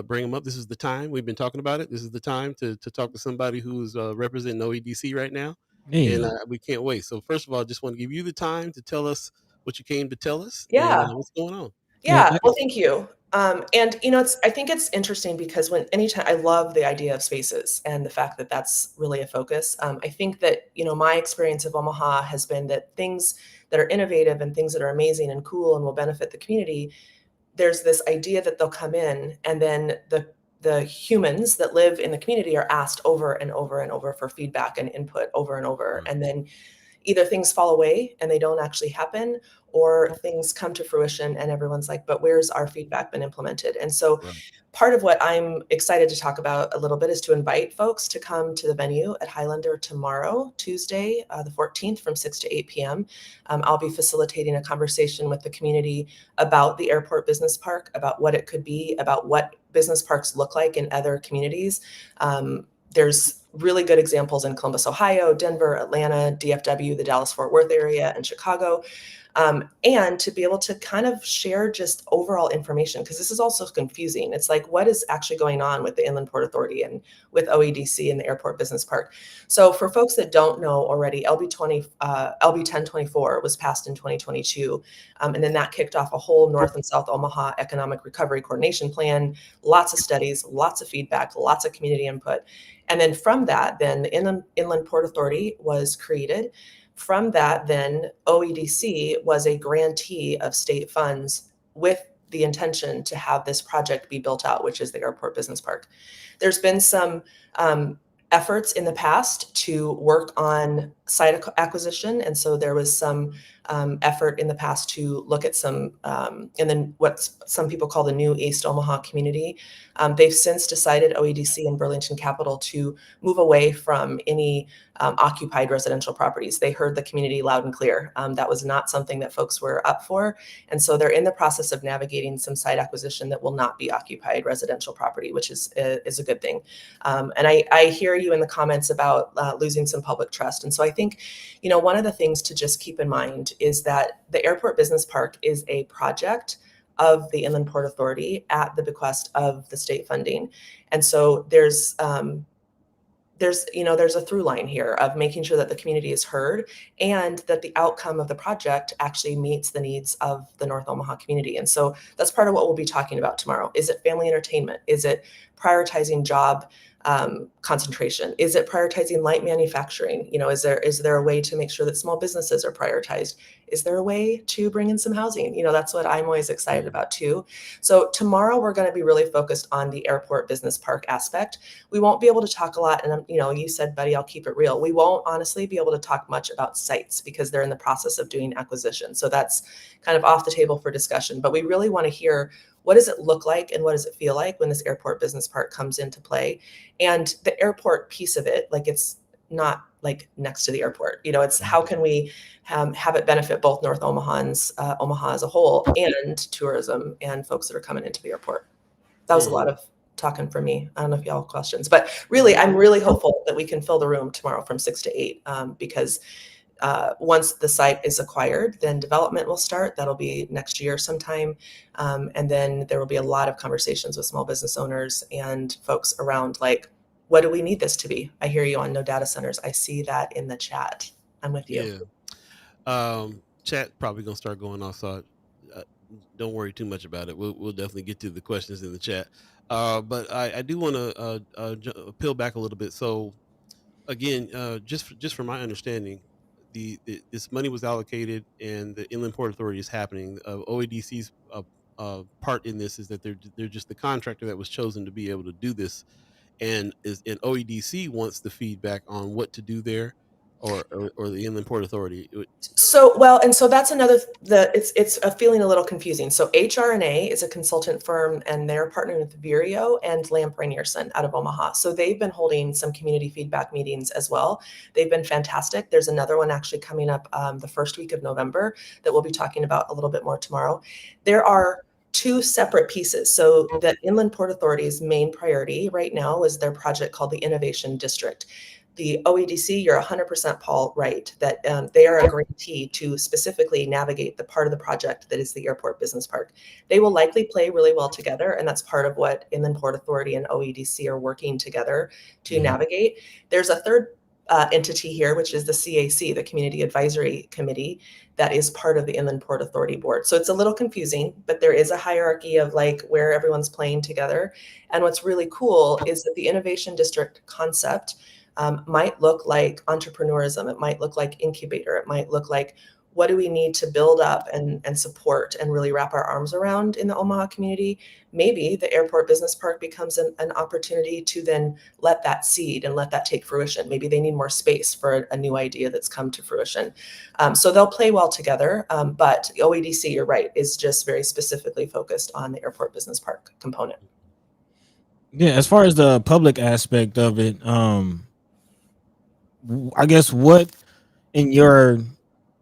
bring them up. This is the time. We've been talking about it. This is the time to talk to somebody who's representing OEDC right now. And we can't wait. So first of all, I just want to give you the time to tell us what you came to tell us. And what's going on. Well, thank you. And I think it's interesting because anytime I love the idea of spaces and the fact that that's really a focus. I think that, my experience of Omaha has been that things that are innovative and things that are amazing and cool and will benefit the community, there's this idea that they'll come in, and then the humans that live in the community are asked over and over and over for feedback and input over and over. And then either things fall away and they don't actually happen, or things come to fruition and everyone's like, but where's our feedback been implemented? And so part of what I'm excited to talk about a little bit is to invite folks to come to the venue at Highlander tomorrow, Tuesday, the 14th from 6 to 8 p.m. I'll be facilitating a conversation with the community about the Airport Business Park, about what it could be, about what business parks look like in other communities. There's really good examples in Columbus, Ohio, Denver, Atlanta, DFW, the Dallas-Fort Worth area, and Chicago. And to be able to kind of share just overall information, because this is also confusing. It's like, what is actually going on with the Inland Port Authority and with OEDC and the Airport Business Park? So for folks that don't know already, LB 1024 was passed in 2022. And then that kicked off a whole North and South Omaha Economic Recovery Coordination Plan, lots of studies, lots of feedback, lots of community input. And then from that, then the Inland Port Authority was created. From that, then OEDC was a grantee of state funds with the intention to have this project be built out, which is the Airport Business Park. There's been some efforts in the past to work on site acquisition. And so there was some effort in the past to look at some, and then what some people call the new East Omaha community. They've since decided, OEDC and Burlington Capital, to move away from any occupied residential properties. They heard the community loud and clear. That was not something that folks were up for. And so they're in the process of navigating some site acquisition that will not be occupied residential property, which is a good thing. And I hear you in the comments about losing some public trust. And so I think, one of the things to just keep in mind is that the Airport Business Park is a project of the Inland Port Authority at the bequest of the state funding. And so there's a through line here of making sure that the community is heard and that the outcome of the project actually meets the needs of the North Omaha community. And so that's part of what we'll be talking about tomorrow. Is it family entertainment? Is it prioritizing job concentration? Is it prioritizing light manufacturing? Is there a way to make sure that small businesses are prioritized? Is there a way to bring in some housing? That's what I'm always excited about too. So tomorrow we're going to be really focused on the Airport Business Park aspect. We won't be able to talk a lot, and you said, Buddy, I'll keep it real. We won't honestly be able to talk much about sites because they're in the process of doing acquisition. So that's kind of off the table for discussion, but we really want to hear, what does it look like and what does it feel like when this Airport Business Park comes into play? And the airport piece of it, like, it's not like next to the airport. It's how can we have it benefit both North Omahans, Omaha as a whole, and tourism and folks that are coming into the airport. That was a lot of talking for me. I don't know if y'all have questions, but really, I'm really hopeful that we can fill the room tomorrow from 6 to 8 because once the site is acquired, then development will start. That'll be next year sometime. And then there will be a lot of conversations with small business owners and folks around, like, what do we need this to be? I hear you on no data centers. I see that in the chat. I'm with you. Yeah. Chat probably going to start going off, so don't worry too much about it. We'll definitely get to the questions in the chat. But I do want to peel back a little bit. So again, just from my understanding, this money was allocated and the Inland Port Authority is happening. OEDC's part in this is that they're just the contractor that was chosen to be able to do this, and OEDC wants the feedback on what to do there, or the Inland Port Authority. So that's another, it's a feeling a little confusing. So HRNA is a consultant firm, and they're partnering with Vireo and Lamp Rainierson out of Omaha. So they've been holding some community feedback meetings as well. They've been fantastic. There's another one actually coming up the first week of November that we'll be talking about a little bit more tomorrow. There are two separate pieces. So the Inland Port Authority's main priority right now is their project called the Innovation District. The OEDC, you're 100%, Paul, right, that they are a grantee to specifically navigate the part of the project that is the Airport Business Park. They will likely play really well together, and that's part of what Inland Port Authority and OEDC are working together to navigate. There's a third entity here, which is the CAC, the Community Advisory Committee, that is part of the Inland Port Authority Board. So it's a little confusing, but there is a hierarchy of like where everyone's playing together. And what's really cool is that the Innovation District concept might look like entrepreneurism. It might look like incubator. It might look like, what do we need to build up and support and really wrap our arms around in the Omaha community? Maybe the Airport Business Park becomes an opportunity to then let that seed and let that take fruition. Maybe they need more space for a new idea that's come to fruition. So they'll play well together. But the OEDC, you're right, is just very specifically focused on the Airport Business Park component. Yeah, as far as the public aspect of it, I guess what in your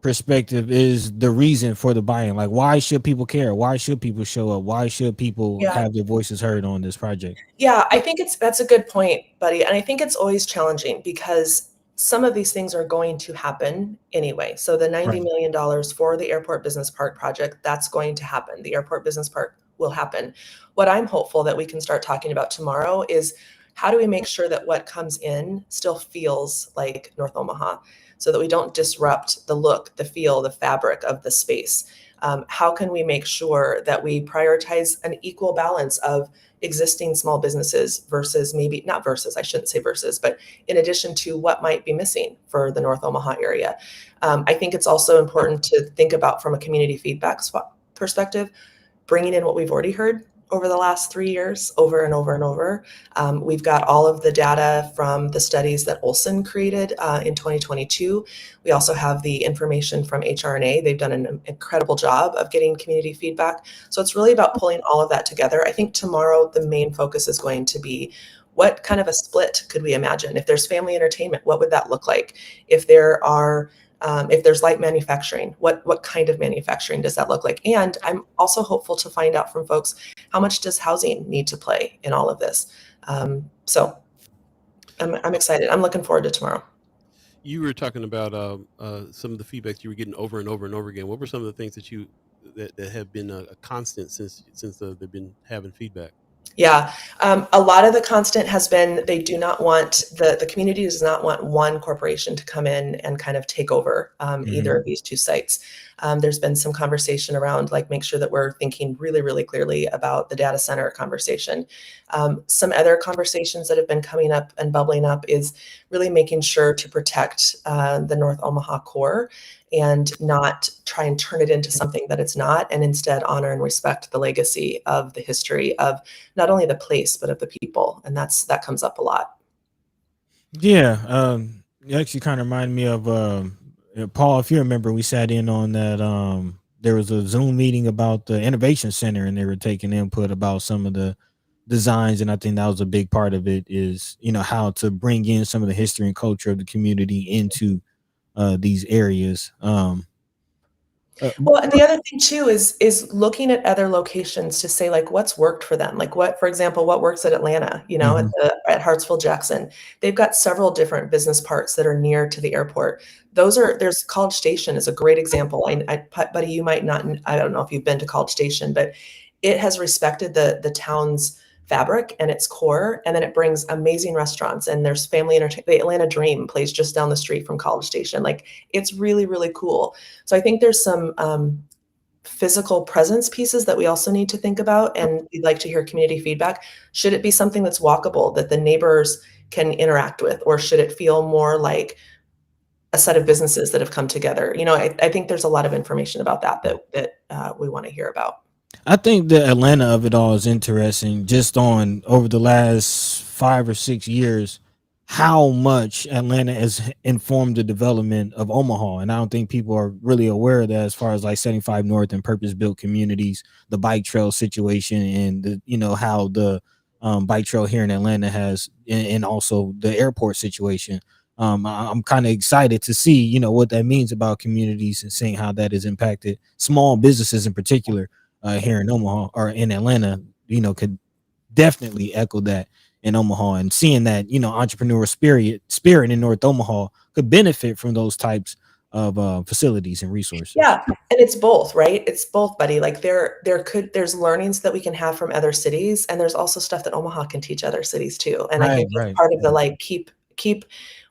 perspective is the reason for the buy-in? Like, why should people care? Why should people show up? Why should people Yeah. have their voices heard on this project? Yeah, I think that's a good point, buddy. And I think it's always challenging because some of these things are going to happen anyway. So the $90 Right. million for the Airport Business Park project, that's going to happen. The Airport Business Park will happen. What I'm hopeful that we can start talking about tomorrow is how do we make sure that what comes in still feels like North Omaha so that we don't disrupt the look, the feel, the fabric of the space? How can we make sure that we prioritize an equal balance of existing small businesses versus maybe not versus, I shouldn't say versus, but in addition to what might be missing for the North Omaha area? I think it's also important to think about from a community feedback perspective, bringing in what we've already heard over the last 3 years, over and over and over. We've got all of the data from the studies that Olson created in 2022. We also have the information from HRNA. They've done an incredible job of getting community feedback. So it's really about pulling all of that together. I think tomorrow the main focus is going to be what kind of a split could we imagine? If there's family entertainment, what would that look like? If there are if there's light manufacturing, what kind of manufacturing does that look like? And I'm also hopeful to find out from folks, how much does housing need to play in all of this? So I'm excited. I'm looking forward to tomorrow. You were talking about some of the feedback you were getting over and over and over again. What were some of the things that have been a constant since they've been having feedback? Yeah, a lot of the constant has been they do not want the community does not want one corporation to come in and kind of take over either of these two sites. There's been some conversation around like make sure that we're thinking really, really clearly about the data center conversation. Some other conversations that have been coming up and bubbling up is really making sure to protect the North Omaha core and not try and turn it into something that it's not, and instead honor and respect the legacy of the history of not only the place, but of the people. And that comes up a lot. Yeah. You actually kind of remind me of Paul, if you remember, we sat in on that. There was a Zoom meeting about the Innovation Center, and they were taking input about some of the designs. And I think that was a big part of it is, how to bring in some of the history and culture of the community into these areas. Well, and the other thing too is looking at other locations to say like what's worked for them. Like what, for example, what works at Atlanta, at Hartsfield Jackson. They've got several different business parks that are near to the airport. There's College Station is a great example. Buddy, you might not, I don't know if you've been to College Station, but it has respected the town's fabric and its core, and then it brings amazing restaurants, and there's family entertainment. The Atlanta Dream plays just down the street from College Station. Like it's really, really cool. So I think there's some physical presence pieces that we also need to think about, and we'd like to hear community feedback. Should it be something that's walkable that the neighbors can interact with, or should it feel more like a set of businesses that have come together? I think there's a lot of information about that we want to hear about. I think the Atlanta of it all is interesting, just on over the last 5 or 6 years, how much Atlanta has informed the development of Omaha. And I don't think people are really aware of that, as far as like 75 North and purpose-built communities, the bike trail situation, and how the bike trail here in Atlanta has, and also the airport situation. I'm kind of excited to see, what that means about communities and seeing how that has impacted small businesses in particular. Here in Omaha or in Atlanta, could definitely echo that in Omaha, and seeing that, entrepreneurial spirit in North Omaha could benefit from those types of facilities and resources. Yeah. And it's both, right? It's both, buddy. Like there's learnings that we can have from other cities, and there's also stuff that Omaha can teach other cities too. And I think it's part of the like keep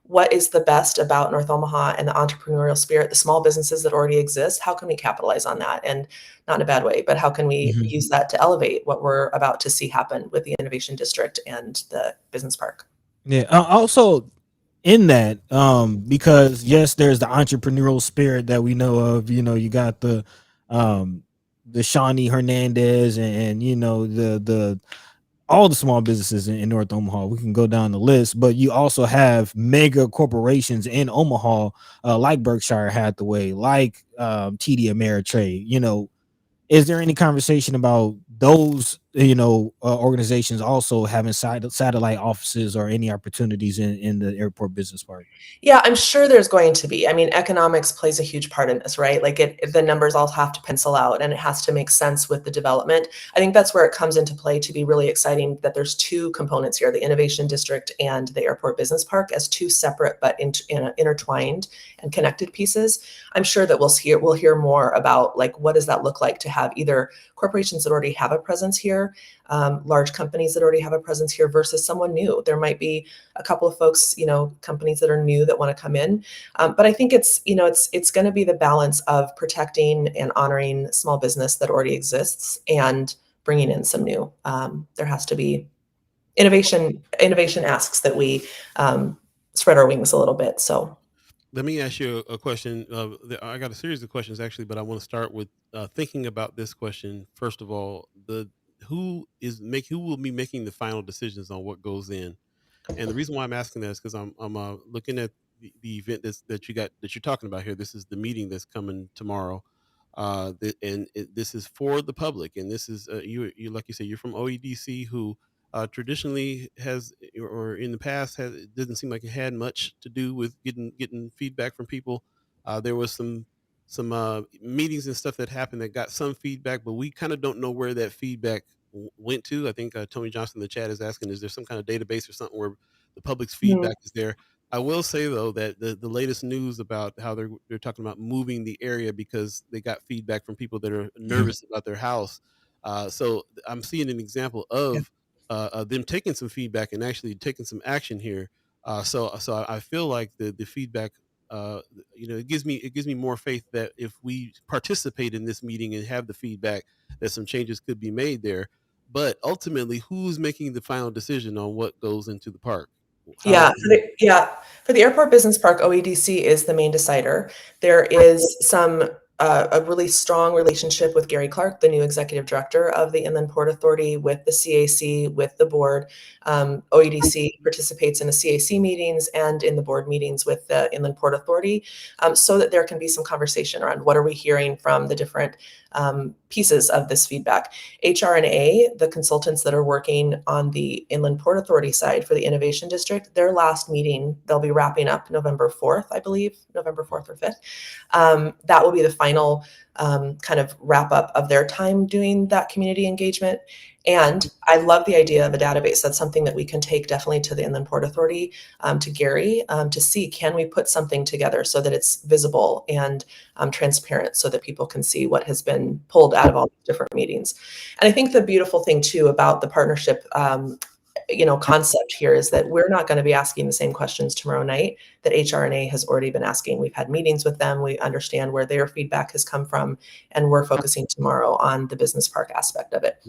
what is the best about North Omaha and the entrepreneurial spirit, the small businesses that already exist. How can we capitalize on that? And not in a bad way, but how can we use that to elevate what we're about to see happen with the Innovation District and the business park? Yeah. Also in that, because yes, there's the entrepreneurial spirit that we know of. You got the Shawnee Hernandez and the all the small businesses in North Omaha. We can go down the list, but you also have mega corporations in Omaha, like Berkshire Hathaway, like TD Ameritrade. Is there any conversation about those organizations also having satellite offices or any opportunities in the airport business park? Yeah, I'm sure there's going to be. I mean, economics plays a huge part in this, right? Like the numbers all have to pencil out and it has to make sense with the development. I think that's where it comes into play to be really exciting that there's two components here, the Innovation District and the Airport Business Park as two separate but intertwined and connected pieces. I'm sure that we'll hear more about like what does that look like to have either corporations that already have a presence here, large companies that already have a presence here versus someone new. There might be a couple of folks, companies that are new that want to come in. But I think it's going to be the balance of protecting and honoring small business that already exists and bringing in some new. There has to be innovation. Innovation asks that we spread our wings a little bit. So Let me ask you a question. I got a series of questions actually, but I want to start with thinking about this question first of all. Who will be making the final decisions on what goes in? And the reason why I'm asking that is because I'm looking at the event that you're talking about here. This is the meeting that's coming tomorrow, this is for the public. And this is you like you say, you're from OEDC, who traditionally has, or in the past has, it doesn't seem like it had much to do with getting feedback from people. There was some meetings and stuff that happened that got some feedback, but we kind of don't know where that feedback went to. I think Tony Johnson in the chat is asking, is there some kind of database or something where the public's feedback is there? I will say though that the latest news about how they're talking about moving the area because they got feedback from people that are nervous about their house. So I'm seeing an example of them taking some feedback and actually taking some action here. So I feel like the feedback, it gives me more faith that if we participate in this meeting and have the feedback, that some changes could be made there. But ultimately, who's making the final decision on what goes into the park? Yeah, for the Airport Business Park, OEDC is the main decider. There is a really strong relationship with Gary Clark, the new executive director of the Inland Port Authority, with the CAC, with the board. OEDC participates in the CAC meetings and in the board meetings with the Inland Port Authority, so that there can be some conversation around what are we hearing from the different pieces of this feedback. HRNA, the consultants that are working on the Inland Port Authority side for the Innovation District, their last meeting, they'll be wrapping up November 4th, I believe, November 4th or 5th. That will be the final kind of wrap up of their time doing that community engagement. And I love the idea of a database. That's something that we can take definitely to the Inland Port Authority, to Gary, to see, can we put something together so that it's visible and transparent so that people can see what has been pulled out of all these different meetings. And I think the beautiful thing too about the partnership concept here is that we're not going to be asking the same questions tomorrow night that HRNA has already been asking. We've had meetings with them. We understand where their feedback has come from, and we're focusing tomorrow on the business park aspect of it.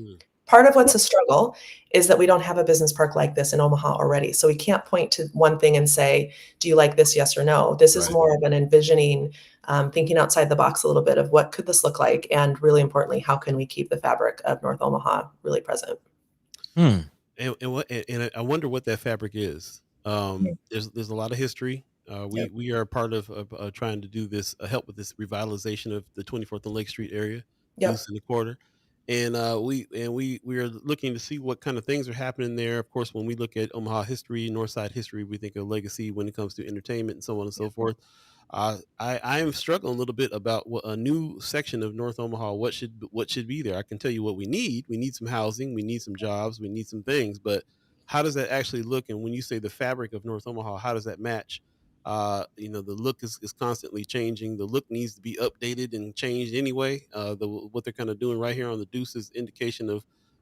Part of what's a struggle is that we don't have a business park like this in Omaha already. So we can't point to one thing and say, do you like this? Yes or no. This is more of an envisioning, thinking outside the box a little bit of what could this look like? And really importantly, how can we keep the fabric of North Omaha really present? And I wonder what that fabric is. There's a lot of history. We are part of trying to do this, help with this revitalization of the 24th and Lake Street area, Goose in the Quarter, and we are looking to see what kind of things are happening there. Of course, when we look at Omaha history, Northside history, we think of legacy when it comes to entertainment and so on and so forth. I am struggling a little bit about what a new section of North Omaha, what should be there. I can tell you what we need. We need some housing, we need some jobs, we need some things, but how does that actually look? And when you say the fabric of North Omaha, how does that match? The look is constantly changing. The look needs to be updated and changed anyway. What they're kind of doing right here on the Deuce is indication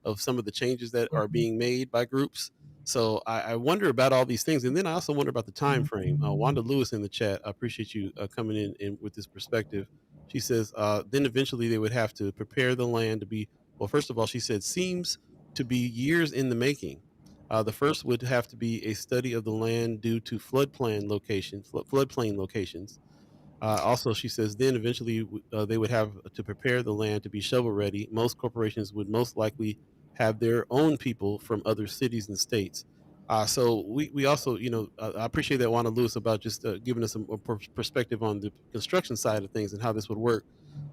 of some of the changes that are being made by groups. So I wonder about all these things, and then I also wonder about the time frame. Wanda Lewis in the chat, I appreciate you coming in with this perspective. She says, then eventually they would have to prepare the land to be. Well, first of all, she said seems to be years in the making. The first would have to be a study of the land due to floodplain locations. Also, she says, then eventually they would have to prepare the land to be shovel ready. Most corporations would most likely have their own people from other cities and states. So we also, I appreciate that, Wanda Lewis, about just giving us some perspective on the construction side of things and how this would work.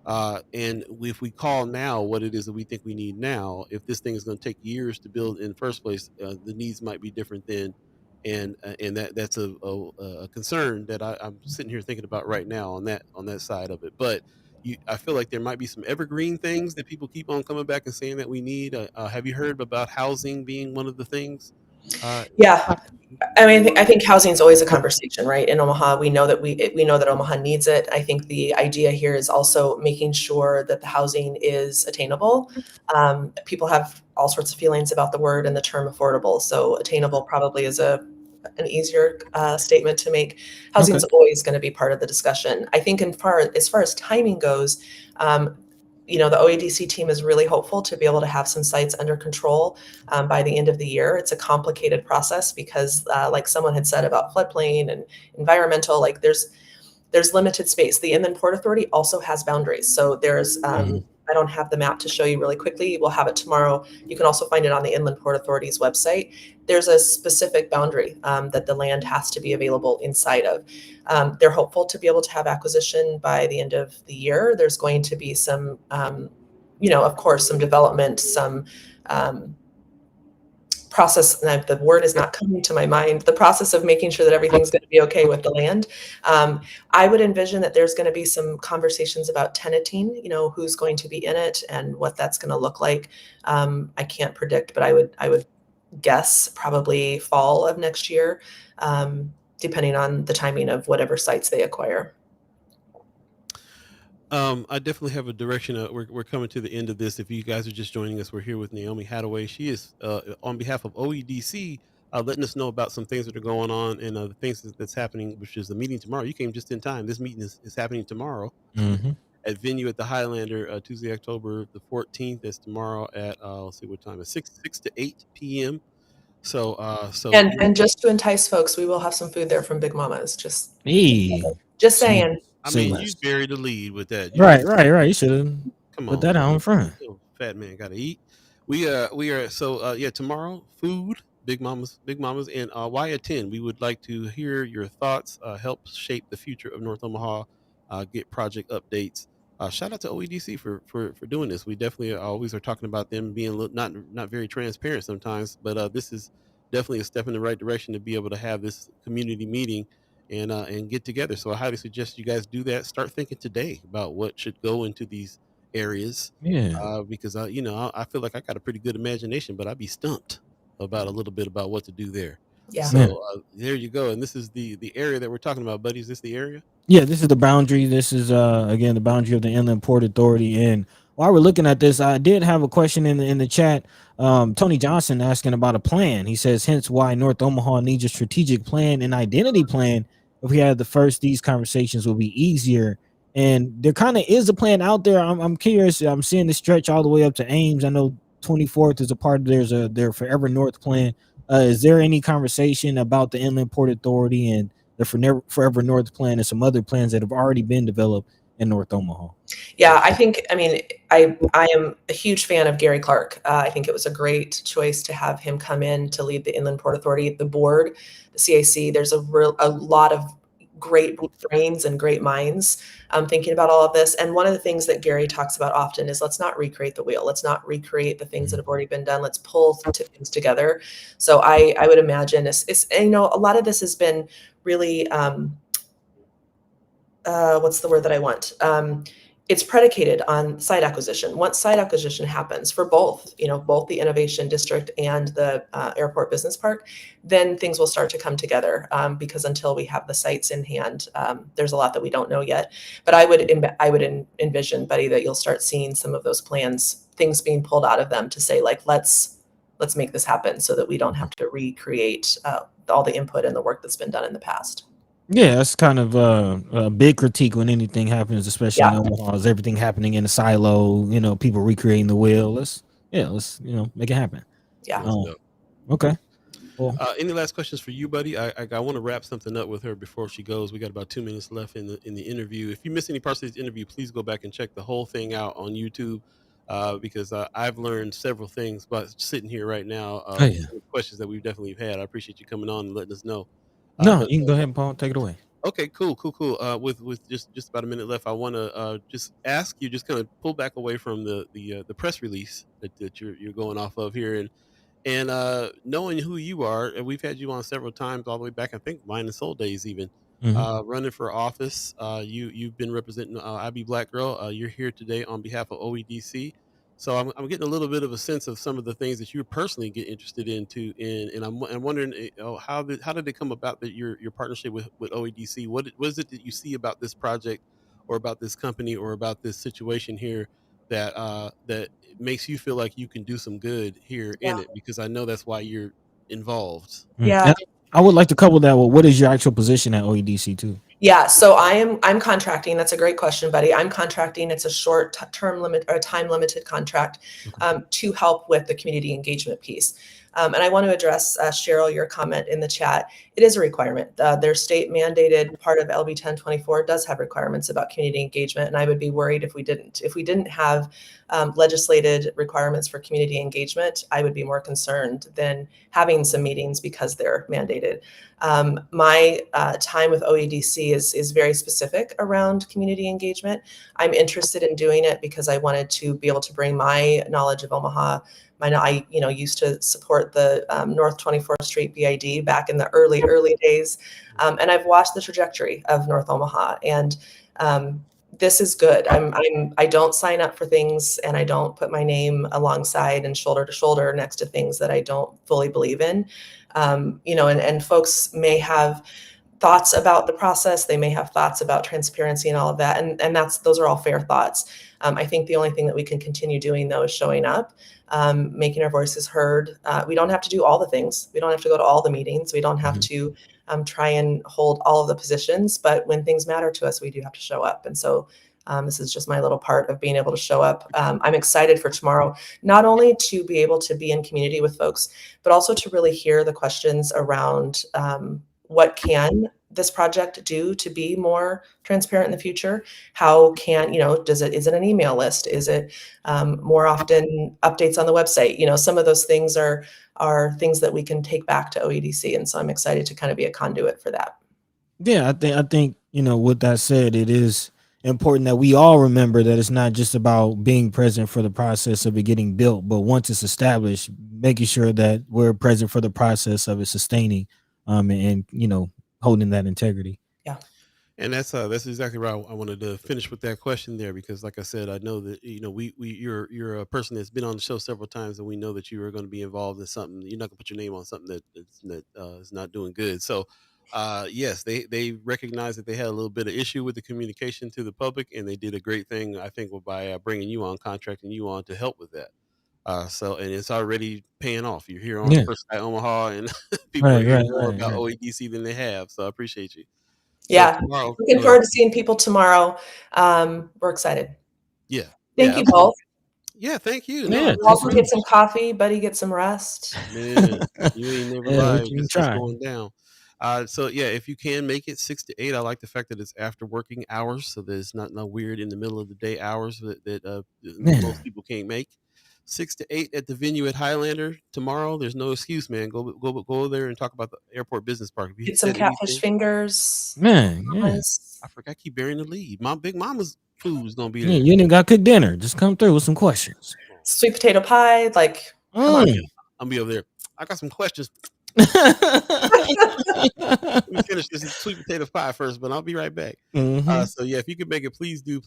And if we call now what it is that we think we need now, if this thing is going to take years to build in the first place, the needs might be different then. And that's a concern that I'm sitting here thinking about right now on that side of it. But I feel like there might be some evergreen things that people keep on coming back and saying that we need. Have you heard about housing being one of the things? Yeah. I mean, I think housing is always a conversation, right? In Omaha, we know that we know that Omaha needs it. I think the idea here is also making sure that the housing is attainable. People have all sorts of feelings about the word and the term affordable, so attainable probably is an easier statement to make. Housing is always going to be part of the discussion. I think as far as timing goes, the OADC team is really hopeful to be able to have some sites under control by the end of the year. It's a complicated process because, like someone had said about floodplain and environmental, like there's limited space. The Inland Port Authority also has boundaries. So there's, I don't have the map to show you really quickly. We'll have it tomorrow. You can also find it on the Inland Port Authority's website. There's a specific boundary that the land has to be available inside of. They're hopeful to be able to have acquisition by the end of the year. There's going to be some, of course, some development, some process, and the word is not coming to my mind, the process of making sure that everything's going to be okay with the land. I would envision that there's going to be some conversations about tenanting, who's going to be in it and what that's going to look like. I can't predict, but I would guess probably fall of next year, depending on the timing of whatever sites they acquire. I definitely have a direction. We're coming to the end of this. If you guys are just joining us, we're here with Naomi Hattaway. She is on behalf of OEDC, letting us know about some things that are going on and the things that's happening, which is the meeting tomorrow. You came just in time. This meeting is happening tomorrow at venue at the Highlander, Tuesday, October the 14th. That's tomorrow at let's see what time. It's 6 to 8 p.m. So and just to entice folks, we will have some food there from Big Mama's. Just saying. I mean, you buried the lead with that. Right. You should have put that out in front. Fat man got to eat. We are so tomorrow, food, Big Mamas, and why attend? We would like to hear your thoughts. Help shape the future of North Omaha. Get project updates. Shout out to OEDC for doing this. We definitely always are talking about them being not very transparent sometimes, but this is definitely a step in the right direction to be able to have this community meeting and get together. So I highly suggest you guys do that. Start thinking today about what should go into these areas. Because I feel like I got a pretty good imagination, but I'd be stumped about a little bit about what to do there. Yeah. So there you go. And this is the area that we're talking about, buddy. Is this the area? Yeah, this is the boundary. This is again the boundary of the Inland Port Authority. And while we're looking at this, I did have a question in the chat. Tony Johnson asking about a plan. He says, hence why North Omaha needs a strategic plan and identity plan. If we had these conversations will be easier. And there kind of is a plan out there. I'm curious. I'm seeing the stretch all the way up to Ames. I know 24th is a part of their Forever North plan. Is there any conversation about the Inland Port Authority and the Forever North plan and some other plans that have already been developed in North Omaha? Yeah, I am a huge fan of Gary Clark. I think it was a great choice to have him come in to lead the Inland Port Authority, the board, the CAC. There's a lot of great brains and great minds thinking about all of this. And one of the things that Gary talks about often is let's not recreate the wheel. Let's not recreate the things that have already been done. Let's pull things together. So I would imagine it's a lot of this has been really what's the word that I want? It's predicated on site acquisition. Once site acquisition happens for both the Innovation District and the Airport Business Park, then things will start to come together because until we have the sites in hand, there's a lot that we don't know yet. But I would envision, Buddy, that you'll start seeing some of those plans, things being pulled out of them to say, like, let's make this happen so that we don't have to recreate all the input and the work that's been done in the past. Yeah, that's kind of a big critique when anything happens, especially in Omaha. Is everything happening in a silo? People recreating the wheel. Let's make it happen. Yeah. Okay. Cool. Any last questions for you, buddy? I want to wrap something up with her before she goes. We got about 2 minutes left in the interview. If you miss any parts of this interview, please go back and check the whole thing out on YouTube because I've learned several things by sitting here right now. Questions that we've definitely had. I appreciate you coming on and letting us know. No, you can go ahead and Paul, take it away. Okay, cool. With just about a minute left, I want to just ask you, just kind of pull back away from the press release that you're going off of here, and knowing who you are, and we've had you on several times, all the way back, I think, Mine and Soul days, even Mhm. running for office. You've been representing I Be Black Girl. You're here today on behalf of OEDC. So I'm getting a little bit of a sense of some of the things that you personally get interested into, and I'm wondering, how did it come about that your partnership with OEDC? What is it that you see about this project, or about this company, or about this situation here that makes you feel like you can do some good here in Yeah. it? Because I know that's why you're involved. Yeah. And I would like to couple that with, what is your actual position at OEDC too? Yeah, so I'm contracting. That's a great question, buddy. I'm contracting. It's a short term limit or time limited contract Okay. to help with the community engagement piece. And I want to address Cheryl, your comment in the chat. It is a requirement. Their state mandated part of LB 1024 does have requirements about community engagement, and I would be worried if we didn't. If we didn't have legislated requirements for community engagement, I would be more concerned than having some meetings because they're mandated. My time with OEDC is very specific around community engagement. I'm interested in doing it because I wanted to be able to bring my knowledge of Omaha. I used to support the North 24th Street BID back in the early days, and I've watched the trajectory of North Omaha, and this is good. I don't sign up for things, and I don't put my name alongside and shoulder to shoulder next to things that I don't fully believe in. And folks may have thoughts about the process. They may have thoughts about transparency and all of that. And those are all fair thoughts. I think the only thing that we can continue doing, though, is showing up, making our voices heard. We don't have to do all the things. We don't have to go to all the meetings. We don't have to try and hold all of the positions. But when things matter to us, we do have to show up. And so this is just my little part of being able to show up. I'm excited for tomorrow, not only to be able to be in community with folks, but also to really hear the questions around what can this project do to be more transparent in the future? How can, is it an email list? Is it more often updates on the website? Some of those things are things that we can take back to OEDC. And so I'm excited to kind of be a conduit for that. Yeah, I think, with that said, it is important that we all remember that it's not just about being present for the process of it getting built, but once it's established, making sure that we're present for the process of it sustaining, and holding that integrity. Yeah. And that's exactly right. I wanted to finish with that question there, because, like I said, I know that you're a person that's been on the show several times, and we know that you are going to be involved in something. You're not going to put your name on something that is not doing good. So, yes, they recognize that they had a little bit of issue with the communication to the public, and they did a great thing, I think, by bringing you on, contracting you on to help with that. And it's already paying off. You're here on Yeah. First Sky Omaha, and people are Right, hearing right, more right, about right. OEDC than they have. So I appreciate you. So Yeah. tomorrow, Looking go ahead. forward to seeing people tomorrow. We're excited. Yeah. Thank you Absolutely. both. Yeah, thank you. Yeah, No, Walter, get some coffee. Buddy, get some rest. man, you ain't never Yeah, we lied. can It's try. going down. So yeah, if you can make it 6 to 8, I like the fact that it's after working hours, so there's not no weird in the middle of the day hours that Yeah. most people can't make. 6 to 8 at the venue at Highlander tomorrow. There's no excuse, man. Go there and talk about the airport business park. If you Get some said catfish anything, fingers. Man, yeah. Hummus, I forgot, keep bearing the lead. My big mama's food is gonna be Yeah, there. you ain't got cook dinner. Just come through with some questions. sweet potato pie. Like, come on. I'll be over there. I got some questions. Let me finish this sweet potato pie first, but I'll be right back. So yeah, if you could make it, please do,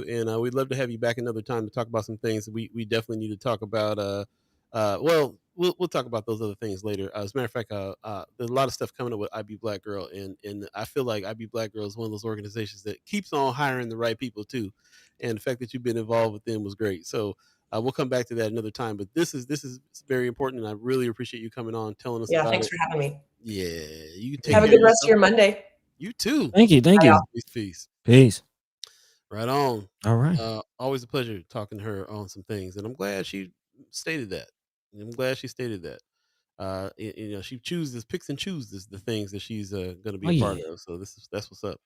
and we'd love to have you back another time to talk about some things. We definitely need to talk about. Well, we'll talk about those other things later. As a matter of fact, there's a lot of stuff coming up with I Be Black Girl, and I feel like I Be Black Girl is one of those organizations that keeps on hiring the right people too, and the fact that you've been involved with them was great. So. We'll come back to that another time, but this is very important, and I really appreciate you coming on, telling us Yeah, about thanks it. for having me. Yeah, you can take Have a care of good rest of yourself. your Monday. You too. Thank you. Bye, y'all. Peace. Peace. Right on. All right. Always a pleasure talking to her on some things, and I'm glad she stated that. She picks and chooses the things that she's going to be Oh, a part yeah. of. So that's what's up.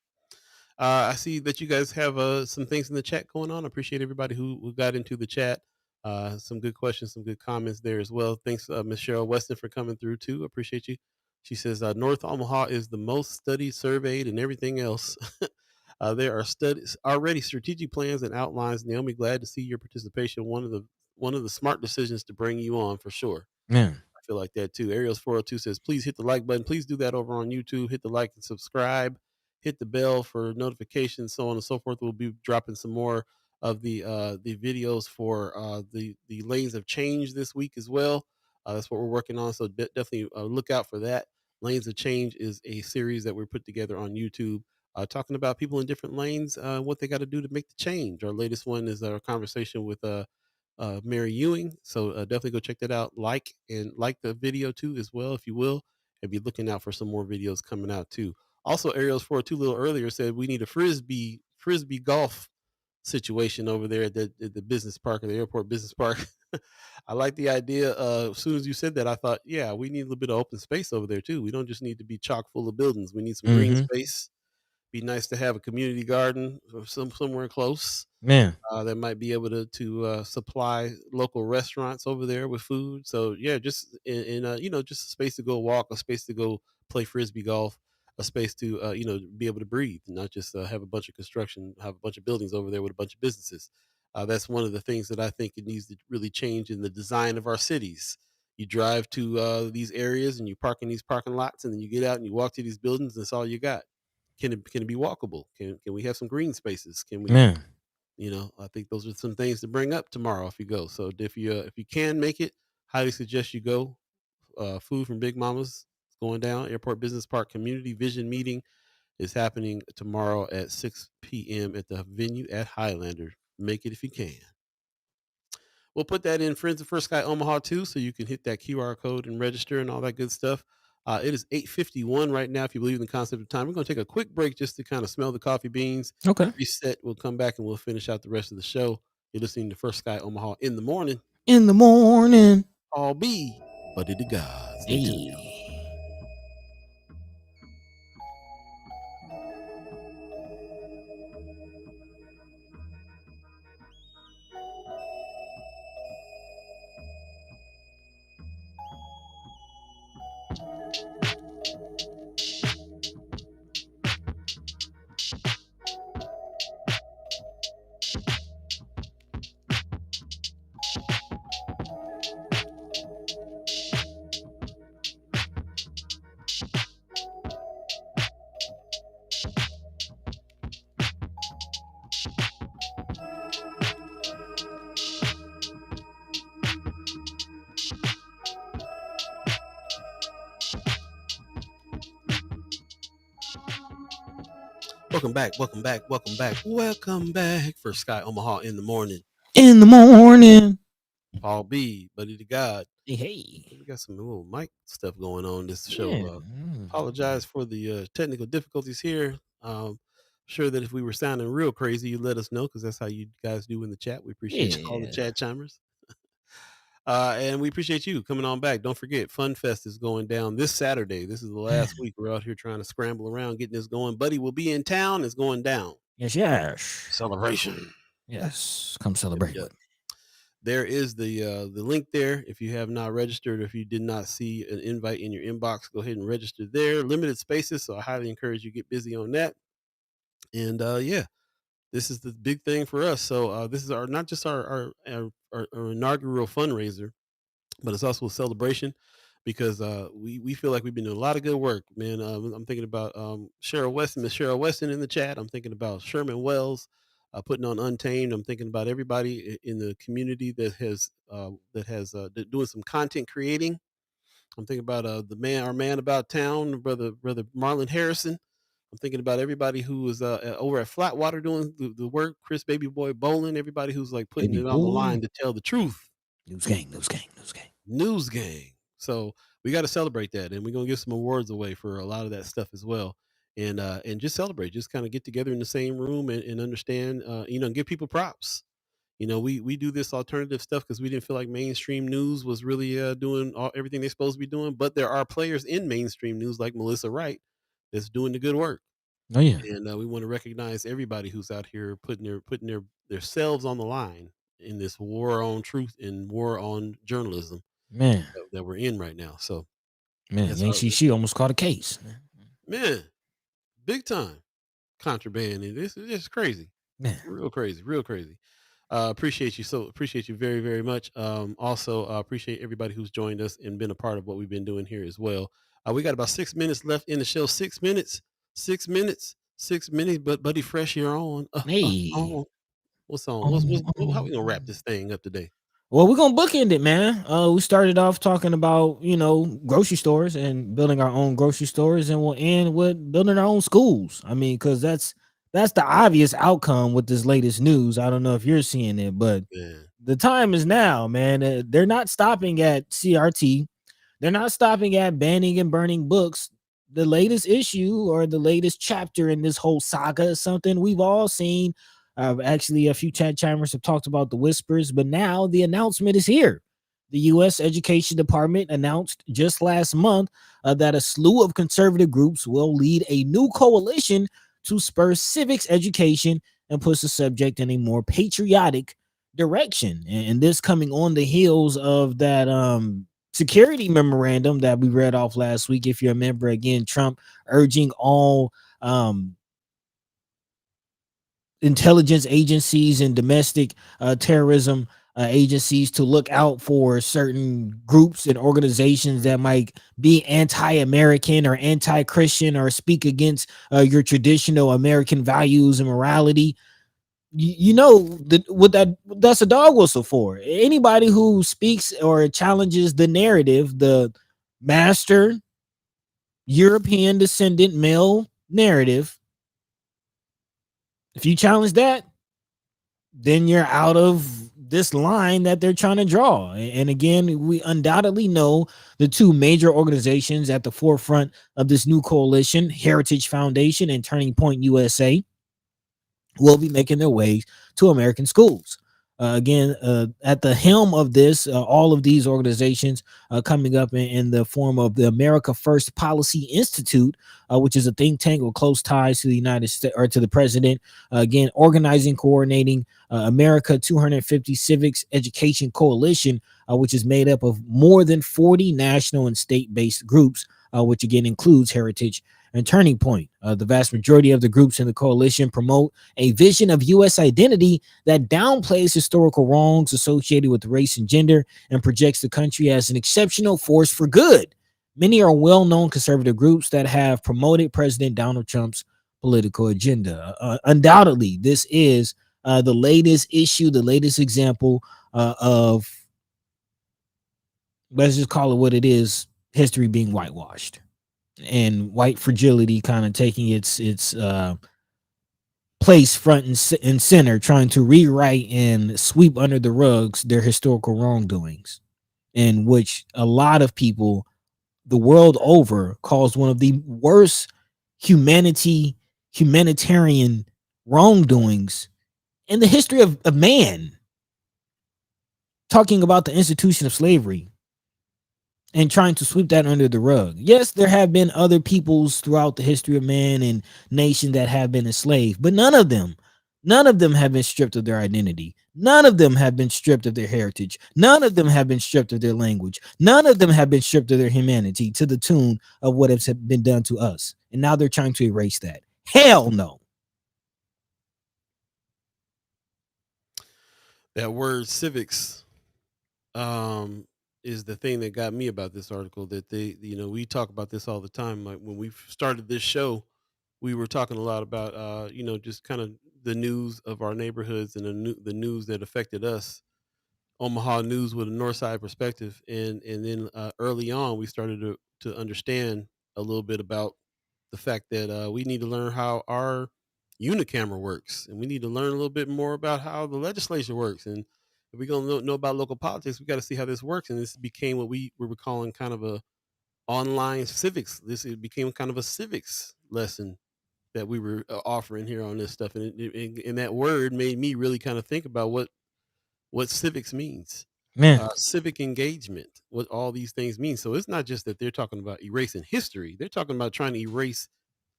I see that you guys have some things in the chat going on. I appreciate everybody who got into the chat. Some good questions, some good comments there as well. Thanks, Miss Cheryl Weston, for coming through too. Appreciate you. She says North Omaha is the most studied, surveyed, and everything else. There are studies already, strategic plans and outlines. Naomi, glad to see your participation. One of the smart decisions to bring you on for sure. Man. I feel like that too. Ariel's 402 says, please hit the like button. Please do that over on YouTube. Hit the like and subscribe. Hit the bell for notifications, so on and so forth. We'll be dropping some more of the videos for the lanes of change this week as well. That's what we're working on. So definitely look out for that. Lanes of Change is a series that we put together on YouTube, talking about people in different lanes, what they got to do to make the change. Our latest one is our conversation with Mary Ewing. So definitely go check that out. Like the video too as well, if you will, and be looking out for some more videos coming out too. Also, Ariel's 402 a little earlier said we need a frisbee golf situation over there at the business park, or the airport business park. I like the idea. As soon as you said that, I thought, yeah, we need a little bit of open space over there too. We don't just need to be chock full of buildings. We need some green space. Be nice to have a community garden or somewhere close. Man. That might be able to supply local restaurants over there with food. So yeah, just in just a space to go walk, a space to go play frisbee golf, a space to be able to breathe, not just have a bunch of construction, have a bunch of buildings over there with a bunch of businesses. That's one of the things that I think it needs to really change in the design of our cities. You drive to these areas and you park in these parking lots, and then you get out and you walk to these buildings. And that's all you got. Can it be walkable? Can we have some green spaces? Can we? Man. I think those are some things to bring up tomorrow if you go. So if you can make it, highly suggest you go. Food from Big Mama's is going down. Airport Business Park Community Vision Meeting is happening tomorrow at 6 p.m. at the venue at Highlander. Make it if you can. We'll put that in Friends of First Sky Omaha too, so you can hit that QR code and register and all that good stuff. It is 8:51 right now. If you believe in the concept of time, we're going to take a quick break just to kind of smell the coffee beans. Okay. Reset. We'll come back and we'll finish out the rest of the show. You're listening to First Sky Omaha in the morning. In the morning. All Beeee, but it the gods. Stay tuned, y'all. Welcome back for Sky Omaha in the morning. In the morning. Paul B, Buddy the God. Hey. We got some little mic stuff going on this show. Apologize for the technical difficulties here. Sure that if we were sounding real crazy, you let us know, because that's how you guys do in the chat. We appreciate all the chat chimers. And we appreciate you coming on back. Don't forget, Fun Fest is going down this Saturday. This is the last week. We're out here trying to scramble around, getting this going. Buddy will be in town. It's going down. Yes. Celebration. Yes. Come celebrate. Yep. There is the link there. If you have not registered, or if you did not see an invite in your inbox, go ahead and register there. Limited spaces, so I highly encourage you to get busy on that. And yeah, this is the big thing for us. So this is not just our inaugural fundraiser, but it's also a celebration, because we feel like we've been doing a lot of good work, man. I'm thinking about Miss Cheryl Weston in the chat. I'm thinking about Sherman Wells putting on Untamed. I'm thinking about everybody in the community that has doing some content creating. I'm thinking about our man about town, brother Marlon Harrison. I'm thinking about everybody who was over at Flatwater doing the work. Chris Baby Boy Bowling. Everybody who's like putting it on the line to tell the truth. News gang. So we got to celebrate that, and we're gonna give some awards away for a lot of that stuff as well, and just celebrate, just kind of get together in the same room and understand, and give people props. We do this alternative stuff because we didn't feel like mainstream news was really doing everything they're supposed to be doing, but there are players in mainstream news like Melissa Wright that's doing the good work. Oh yeah, and we want to recognize everybody who's out here putting their selves on the line in this war on truth and war on journalism, man, that we're in right now. So Man, she almost caught a case. Man, big time contraband. And this is just crazy. Man. Real crazy. Appreciate you very, very much. Also appreciate everybody who's joined us and been a part of what we've been doing here as well. We got about 6 minutes left in the show. 6 minutes. But Buddy Fresh, you're on. Hey. What's on? How we gonna wrap this thing up today? Well, we're gonna bookend it, man. We started off talking about, grocery stores and building our own grocery stores, and we'll end with building our own schools. I mean, because that's the obvious outcome with this latest news. I don't know if you're seeing it, but the time is now, man. They're not stopping at CRT. They're not stopping at banning and burning books. The latest issue or the latest chapter in this whole saga is something we've all seen. Actually, a few chat chimers have talked about the whispers, but now the announcement is here. The U.S. Education Department announced just last month that a slew of conservative groups will lead a new coalition to spur civics education and push the subject in a more patriotic direction. And this coming on the heels of that security memorandum that we read off last week. If you remember, again, Trump urging all intelligence agencies and domestic terrorism agencies to look out for certain groups and organizations that might be anti-American or anti-Christian or speak against your traditional American values and morality. That's a dog whistle for anybody who speaks or challenges the narrative, the master European descendant male narrative. If you challenge that, then you're out of this line that they're trying to draw. And again, we undoubtedly know the two major organizations at the forefront of this new coalition, Heritage Foundation and Turning Point USA, will be making their way to American schools. Again, at the helm of this, all of these organizations coming up in the form of the America First Policy Institute, which is a think tank with close ties to the United States or to the president. Again, organizing, coordinating America 250 Civics Education Coalition, which is made up of more than 40 national and state-based groups, which again includes Heritage and Turning Point. The vast majority of the groups in the coalition promote a vision of U.S. identity that downplays historical wrongs associated with race and gender and projects the country as an exceptional force for good. Many are well-known conservative groups that have promoted President Donald Trump's political agenda. Undoubtedly, this is the latest issue, the latest example of, let's just call it what it is, history being whitewashed. And white fragility kind of taking its place front and center, trying to rewrite and sweep under the rugs their historical wrongdoings, in which a lot of people the world over calls one of the worst humanitarian wrongdoings in the history of man. Talking about the institution of slavery and trying to sweep that under the rug. Yes, there have been other peoples throughout the history of man and nation that have been enslaved, but none of them have been stripped of their identity. None of them have been stripped of their heritage. None of them have been stripped of their language. None of them have been stripped of their humanity to the tune of what has been done to us. And now they're trying to erase that. Hell no. That word civics is the thing that got me about this article, that we talk about this all the time. Like when we started this show, we were talking a lot about, just kind of the news of our neighborhoods and the news that affected us, Omaha news with a north side perspective. And then early on, we started to understand a little bit about the fact that we need to learn how our unicamera works. And we need to learn a little bit more about how the legislature works. And if we're going to know about local politics, we got to see how this works. And this became what we were calling kind of a online civics. It became kind of a civics lesson that we were offering here on this stuff. And that word made me really kind of think about what civics means. Man, civic engagement, what all these things mean. So it's not just that they're talking about erasing history. They're talking about trying to erase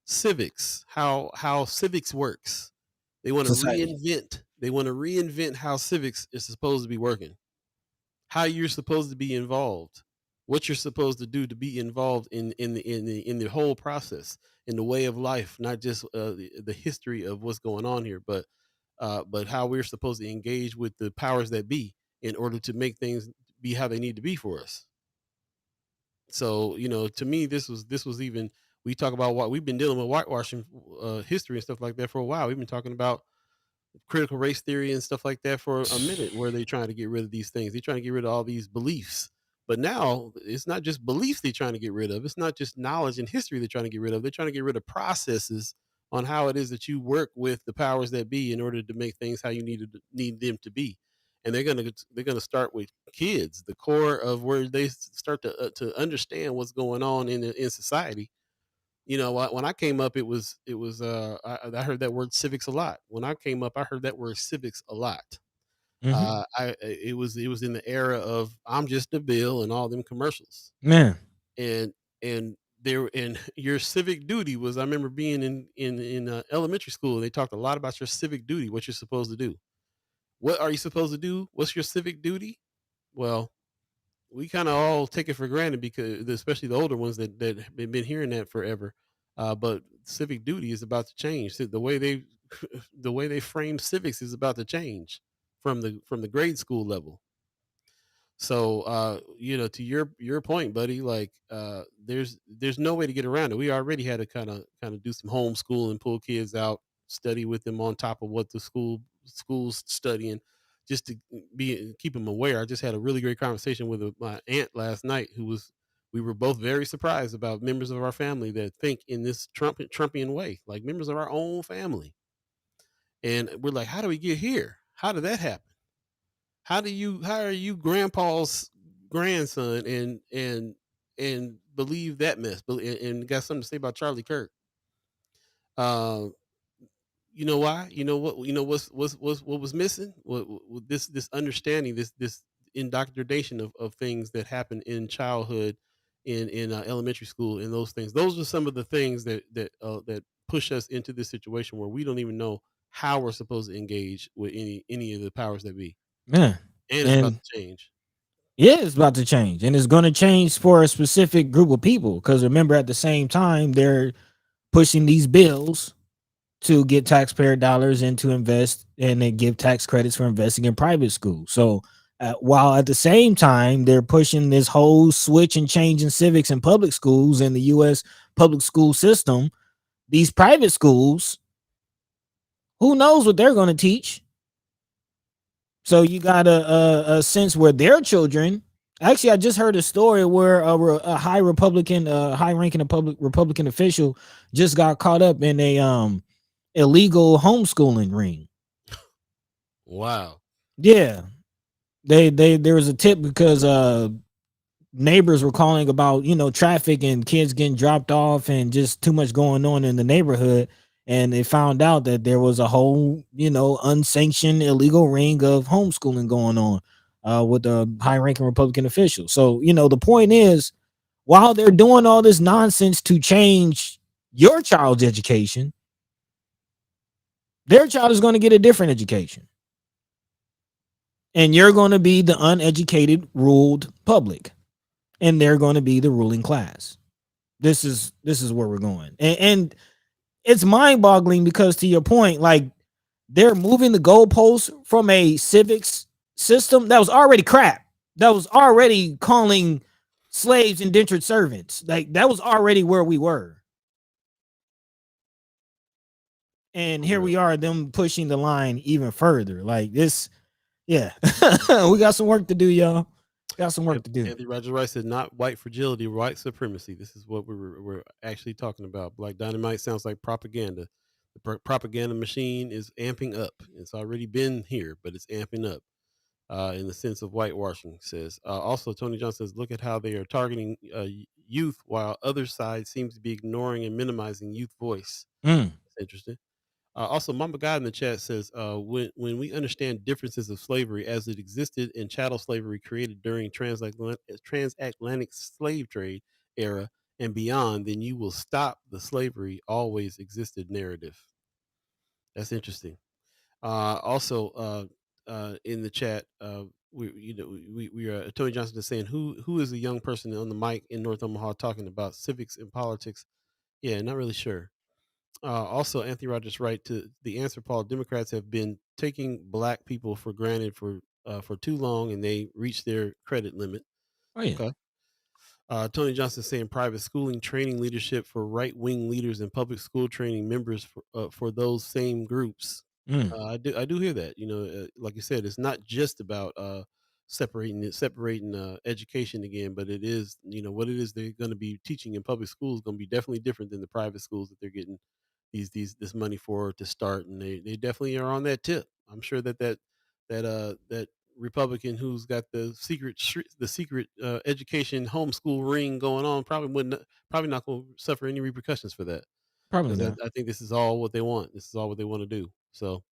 civics, how civics works. They want to reinvent how civics is supposed to be working, how you're supposed to be involved. what you're supposed to do to be involved in the whole process, in the way of life, not just the history of what's going on here, but how we're supposed to engage with the powers that be in order to make things be how they need to be for us. So, to me, this was even, we talk about what we've been dealing with, whitewashing history and stuff like that for a while. We've been talking about critical race theory and stuff like that for a minute, where they're trying to get rid of these things. They're trying to get rid of all these beliefs. But now it's not just beliefs they're trying to get rid of. It's not just knowledge and history they're trying to get rid of. They're trying to get rid of processes on how it is that you work with the powers that be in order to make things how you need them to be. And they're gonna start with kids, the core of where they start to understand what's going on in society. When I came up, I heard that word civics a lot. When I came up, I heard that word civics a lot. Mm-hmm. It was in the era of I'm just a bill and all them commercials, Man. and there, and your civic duty was, I remember being in elementary school. They talked a lot about your civic duty, what you're supposed to do. What are you supposed to do? What's your civic duty? Well, we kind of all take it for granted, because especially the older ones that have been hearing that forever. But civic duty is about to change. So the way they the way they frame civics is about to change from the grade school level. So to your point, buddy, like there's no way to get around it. We already had to kind of do some homeschool and pull kids out, study with them on top of what the schools studying, just to keep them aware. I just had a really great conversation with my aunt last night, we were both very surprised about members of our family that think in this Trumpian way, like members of our own family. And we're like, how do we get here? How did that happen? How are you grandpa's grandson and believe that mess, and got something to say about Charlie Kirk? Uh, you know why? You know what? You know what was missing? What this understanding, this indoctrination of things that happen in childhood, in elementary school, and those things. Those are some of the things that push us into this situation where we don't even know how we're supposed to engage with any of the powers that be, Man. and it's about And to change. yeah, it's about to change, and it's going to change for a specific group of people. Because remember, at the same time, they're pushing these bills to get taxpayer dollars and to invest, and they give tax credits for investing in private schools. So, while at the same time they're pushing this whole switch and change in civics and public schools in the U.S. public school system, these private schools, who knows what they're going to teach? So you got a sense where their children. Actually, I just heard a story where a high high-ranking public Republican official just got caught up in a illegal homeschooling ring. Wow. Yeah, they there was a tip because neighbors were calling about traffic and kids getting dropped off and just too much going on in the neighborhood, and they found out that there was a whole unsanctioned illegal ring of homeschooling going on with a high-ranking Republican official. So the point is, while they're doing all this nonsense to change your child's education, their child is going to get a different education, and you're going to be the uneducated ruled public, and they're going to be the ruling class. This is where we're going, and it's mind-boggling because, to your point, like, they're moving the goalposts from a civics system that was already crap, that was already calling slaves indentured servants. Like, that was already where we were, and here we are, them pushing the line even further. Like this, yeah. We got some work to do, y'all. Got some work to do. Anthony Rogers Rice said, not white fragility, white supremacy. This is what we're actually talking about. Black Dynamite sounds like propaganda. The propaganda machine is amping up. It's already been here, but it's amping up in the sense of whitewashing, says. Also, Tony Johnson says, look at how they are targeting youth, while other side seems to be ignoring and minimizing youth voice. That's interesting. Also, Mama God in the chat says, when we understand differences of slavery as it existed in chattel slavery created during transatlantic slave trade era and beyond, then you will stop the slavery always existed narrative. That's interesting. Also, in the chat, we are Tony Johnson is saying who is the young person on the mic in North Omaha talking about civics and politics? Yeah, not really sure. Also, Anthony Rogers right to the answer, Paul. Democrats have been taking black people for granted for too long, and they reached their credit limit. Oh yeah. Okay. Tony Johnson saying private schooling training leadership for right wing leaders and public school training members for those same groups. Mm, I do hear that. Like you said, it's not just about separating education again, but it is what it is they're going to be teaching in public schools going to be definitely different than the private schools that they're getting this money for to start, and they definitely are on that tip. I'm sure that Republican who's got the secret education homeschool ring going on probably not going to suffer any repercussions for that, probably because not. I think this is all what they want. This is all what they want to do. So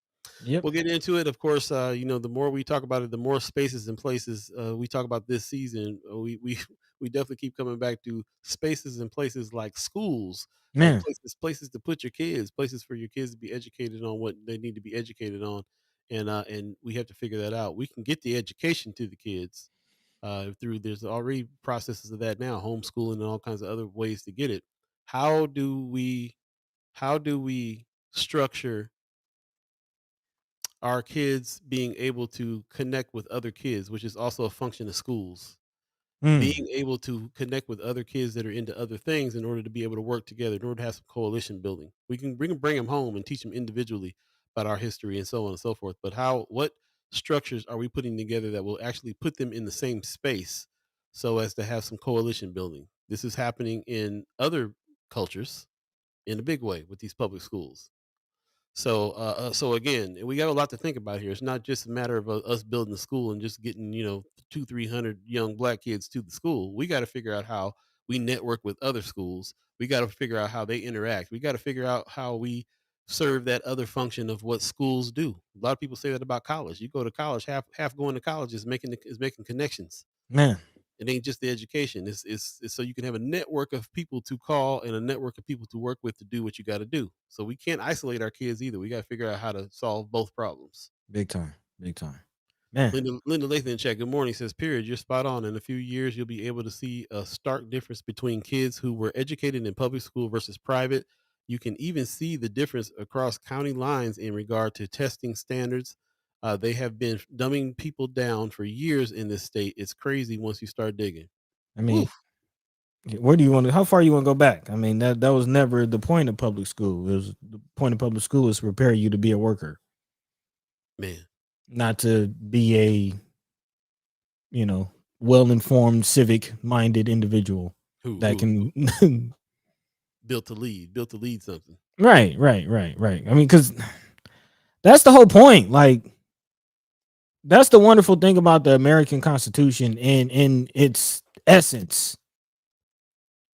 Yep. we'll get into it. Of course, the more we talk about it, the more spaces and places we talk about this season. We definitely keep coming back to spaces and places like schools, like Man. places to put your kids, places for your kids to be educated on what they need to be educated on, and we have to figure that out. We can get the education to the kids through there's already processes of that now, homeschooling and all kinds of other ways to get it. How do we structure our kids being able to connect with other kids, which is also a function of schools, Mm. being able to connect with other kids that are into other things in order to be able to work together, in order to have some coalition building. We can bring them home and teach them individually about our history and so on and so forth. But what structures are we putting together that will actually put them in the same space so as to have some coalition building? This is happening in other cultures in a big way with these public schools. So again, we got a lot to think about here. It's not just a matter of us building a school and just getting 200-300 young black kids to the school. We got to figure out how we network with other schools. We got to figure out how they interact. We got to figure out how we serve that other function of what schools do. A lot of people say that about college. You go to college, half going to college is making connections. Man. It ain't just the education. It's so you can have a network of people to call and a network of people to work with to do what you got to do. So we can't isolate our kids either. We got to figure out how to solve both problems. Big time. Big time. Man. Linda Lathan in chat, good morning, says, period, you're spot on. In a few years, you'll be able to see a stark difference between kids who were educated in public school versus private. You can even see the difference across county lines in regard to testing standards. They have been dumbing people down for years in this state. It's crazy once you start digging. I mean, Oof. where do you want to? How far you want to go back? I mean, that was never the point of public school. It was the point of public school is to prepare you to be a worker, Man, not to be a well-informed, civic-minded individual that who can. built to lead something. Right. I mean, because that's the whole point. Like, that's the wonderful thing about the American Constitution in its essence.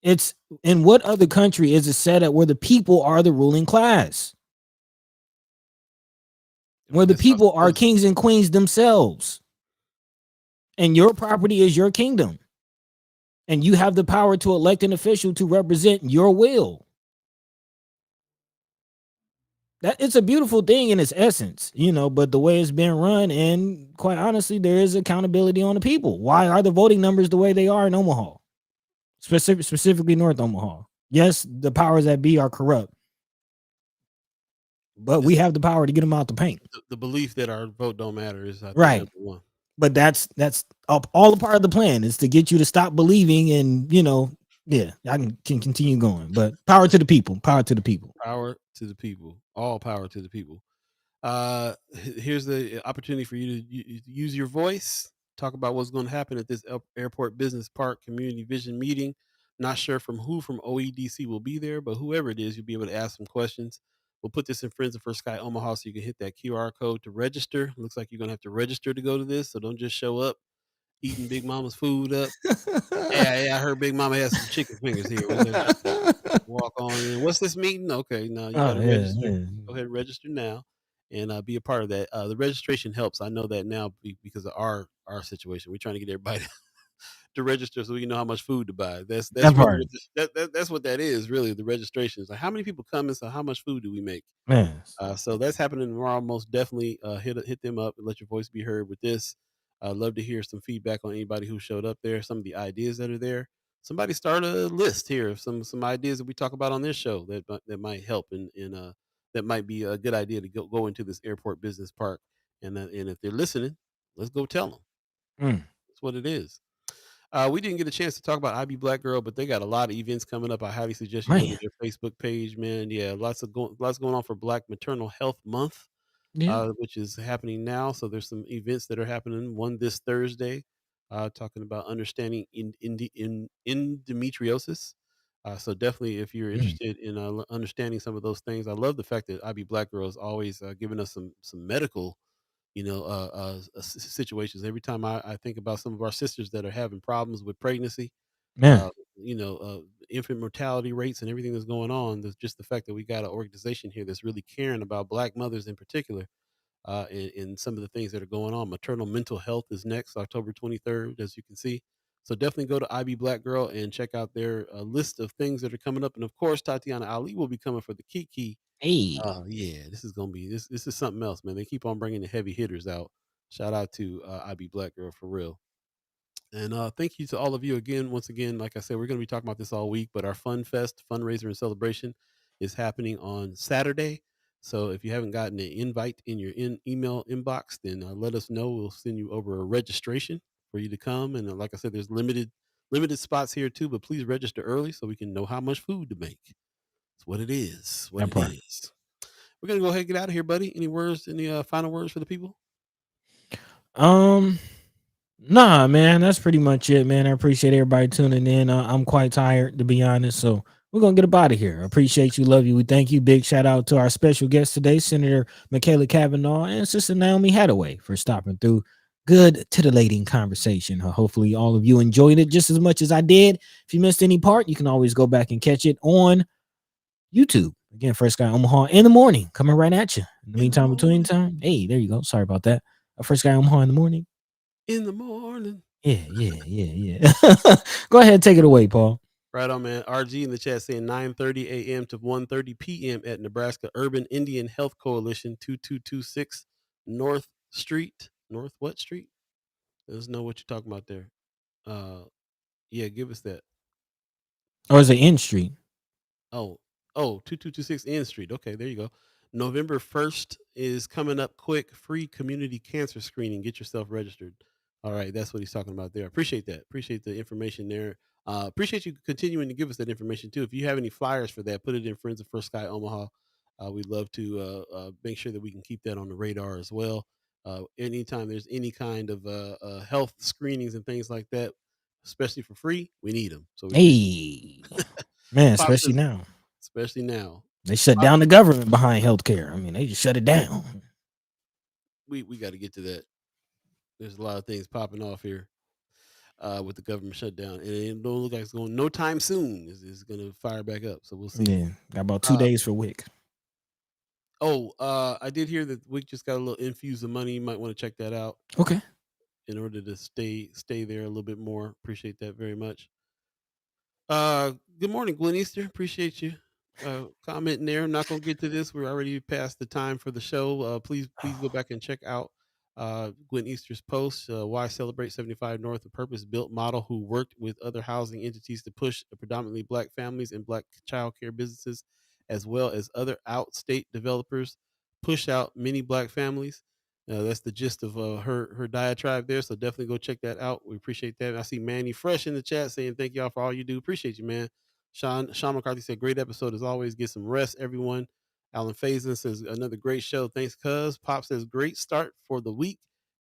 It's in what other country is it set up where the people are the ruling class, where the That's how it's people are supposed to be. kings and queens themselves, and your property is your kingdom, and you have the power to elect an official to represent your will. That it's a beautiful thing in its essence, but the way it's been run, and quite honestly, there is accountability on the people. Why are the voting numbers the way they are in Omaha? Specifically North Omaha. Yes, the powers that be are corrupt, but we have the power to get them out the paint. The belief that our vote don't matter is, I think, Right. number one. But that's all a part of the plan is to get you to stop believing, and yeah, I can continue going. But power to the people. Power to the people. Power to the people. All power to the people. Here's the opportunity for you to use your voice. Talk about what's going to happen at this Airport Business Park Community Vision meeting. Not sure from OEDC will be there, but whoever it is, you'll be able to ask some questions. We'll put this in Friends of First Sky Omaha so you can hit that QR code to register. Looks like you're going to have to register to go to this, so don't just show up eating Big Mama's food up. Yeah, I heard Big Mama has some chicken fingers here. We're gonna walk on in. What's this meeting? Okay, no, you gotta register. Yeah. Go ahead and register now and be a part of that. The registration helps. I know that now because of our situation. We're trying to get everybody to register so we know how much food to buy. That's That really part. that's what that is, really. The registration is like how many people come and so how much food do we make? Man. So that's happening tomorrow. Most definitely hit them up and let your voice be heard with this. I'd love to hear some feedback on anybody who showed up there, some of the ideas that are there. Somebody start a list here of some ideas that we talk about on this show that might help and that might be a good idea to go into this airport business park. And if they're listening, let's go tell them. Mm, That's what it is. We didn't get a chance to talk about IB Black Girl, but they got a lot of events coming up. I highly suggest you go to man. their Facebook page, man. Yeah, lots going on for Black Maternal Health Month, Yeah. which is happening now. So there's some events that are happening. One this Thursday, talking about understanding in endometriosis. So definitely, if you're Mm, interested in understanding some of those things, I love the fact that IB Black Girl is always giving us some medical situations. Every time I think about some of our sisters that are having problems with pregnancy, man. uh, infant mortality rates and everything that's going on, there's just the fact that we got an organization here that's really caring about Black mothers in particular, and some of the things that are going on. Maternal mental health is next, October 23rd, as you can see. So definitely go to IB Black Girl and check out their list of things that are coming up. And of course, Tatiana Ali will be coming for the Kiki. Hey. Yeah, this is gonna be this. This is something else, man. They keep on bringing the heavy hitters out. Shout out to IB Black Girl for real. And thank you to all of you again. Once again, like I said, we're going to be talking about this all week, but our Fun Fest fundraiser and celebration is happening on Saturday. So if you haven't gotten an invite in your email inbox, then let us know. We'll send you over a registration for you to come. And like I said, there's limited spots here too, but please register early so we can know how much food to make. It's what it is. What That it part. is. We're gonna go ahead and get out of here, buddy. Any words? Any final words for the people? Um, nah, man, that's pretty much it, man. I appreciate everybody tuning in. I'm quite tired, to be honest, so we're gonna get up out of here. I appreciate you, love you, we thank you. Big shout out to our special guest today, Senator Machaela Cavanaugh and Sister Naomi Hattaway, for stopping through. Good titillating conversation. Hopefully, all of you enjoyed it just as much as I did. If you missed any part, you can always go back and catch it on YouTube. Again, First Sky Omaha in the morning, coming right at you. In the In the meantime, between morning. time, hey, there you go. Sorry about that. First Sky Omaha in the morning. In the morning. Yeah. Go ahead, take it away, Paul. Right on, man. RG in the chat saying 9:30 a.m. to 1:30 p.m. at Nebraska Urban Indian Health Coalition, 2226 North Street. North what street? Doesn't know what you're talking about there. Yeah, give us that. Or is it N Street? Oh, 2226 N Street. Okay, there you go. November 1st is coming up quick. Free community cancer screening. Get yourself registered. All right, that's what he's talking about there. Appreciate that. Appreciate the information there. Appreciate you continuing to give us that information too. If you have any flyers for that, put it in Friends of First Sky Omaha. We'd love to make sure that we can keep that on the radar as well. Anytime there's any kind of health screenings and things like that, especially for free, we need them. So we appreciate Hey, man, Pop especially says, now. especially now. They shut Pop, down the government behind healthcare. I mean, they just shut it down. we got to get to that. There's a lot of things popping off here with the government shutdown, and it don't look like it's going no time soon. Is going to fire back up, so we'll see. Yeah, got about 2 days for WIC. I did hear that we just got a little infuse of money. You might want to check that out Okay. in order to stay there a little bit more. Appreciate that very much. Good morning, Gwen Easter. Appreciate you commenting there. I'm not gonna get to this. We're already past the time for the show. Please go back and check out Gwen Easter's post. Why celebrate 75 North, a purpose-built model who worked with other housing entities to push predominantly Black families and Black child care businesses, as well as other outstate developers, push out many Black families. That's the gist of her diatribe there. So definitely go check that out. We appreciate that. I see Manny Fresh in the chat saying thank y'all for all you do. Appreciate you, man. Sean McCarthy said great episode as always. Get some rest, everyone. Alan Faison says another great show. Thanks, cuz. Pop says great start for the week.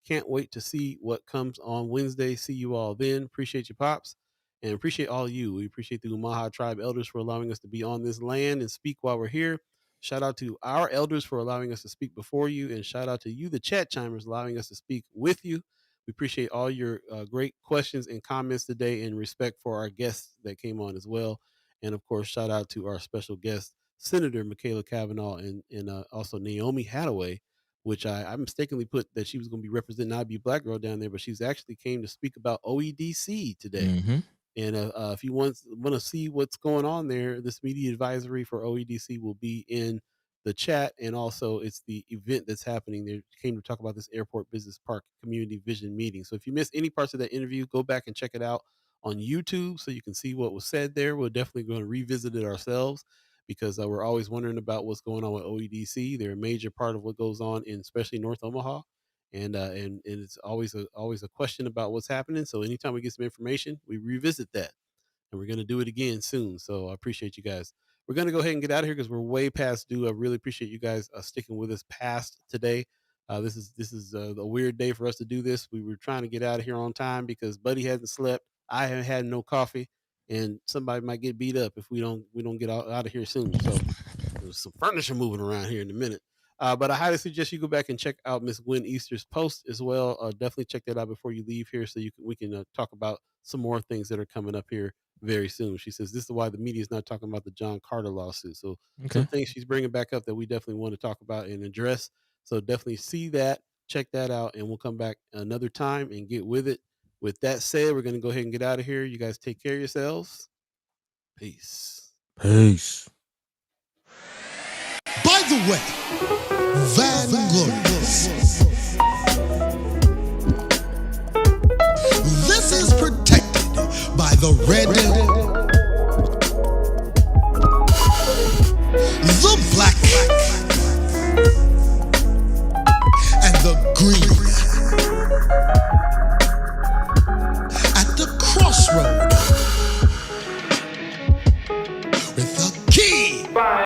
Can't wait to see what comes on Wednesday. See you all then. Appreciate you, Pops. And appreciate all of you. We appreciate the Omaha Tribe elders for allowing us to be on this land and speak while we're here. Shout out to our elders for allowing us to speak before you. And shout out to you, the chat chimers, allowing us to speak with you. We appreciate all your great questions and comments today, and respect for our guests that came on as well. And of course, shout out to our special guest, Senator Machaela Cavanaugh, and also Naomi Hattaway, which I mistakenly put that she was going to be representing IB Black Girl down there, but she's actually came to speak about OEDC today. Mm-hmm. And if you want to see what's going on there, this media advisory for OEDC will be in the chat, and also it's the event that's happening. They came to talk about this Airport Business Park Community Vision meeting. So if you missed any parts of that interview, go back and check it out on YouTube so you can see what was said there. We're definitely going to revisit it ourselves because we're always wondering about what's going on with OEDC. They're a major part of what goes on in especially North Omaha. And it's always a question about what's happening. So anytime we get some information, we revisit that, and we're going to do it again soon. So I appreciate you guys. We're going to go ahead and get out of here because we're way past due. I really appreciate you guys sticking with us past today. This is a weird day for us to do this. We were trying to get out of here on time because Buddy hasn't slept. I haven't had no coffee, and somebody might get beat up if we don't get out of here soon. So there's some furniture moving around here in a minute. But I highly suggest you go back and check out Miss Gwen Easter's post as well. Definitely check that out before you leave here so we can talk about some more things that are coming up here very soon. She says this is why the media is not talking about the John Carter lawsuit. So some things she's bringing back up that we definitely want to talk about and address. So definitely see that, check that out, and we'll come back another time and get with it. With that said, we're going to go ahead and get out of here. You guys take care of yourselves. Peace. Peace. By the way, Vanglorious, this is protected by the red, the black, and the green.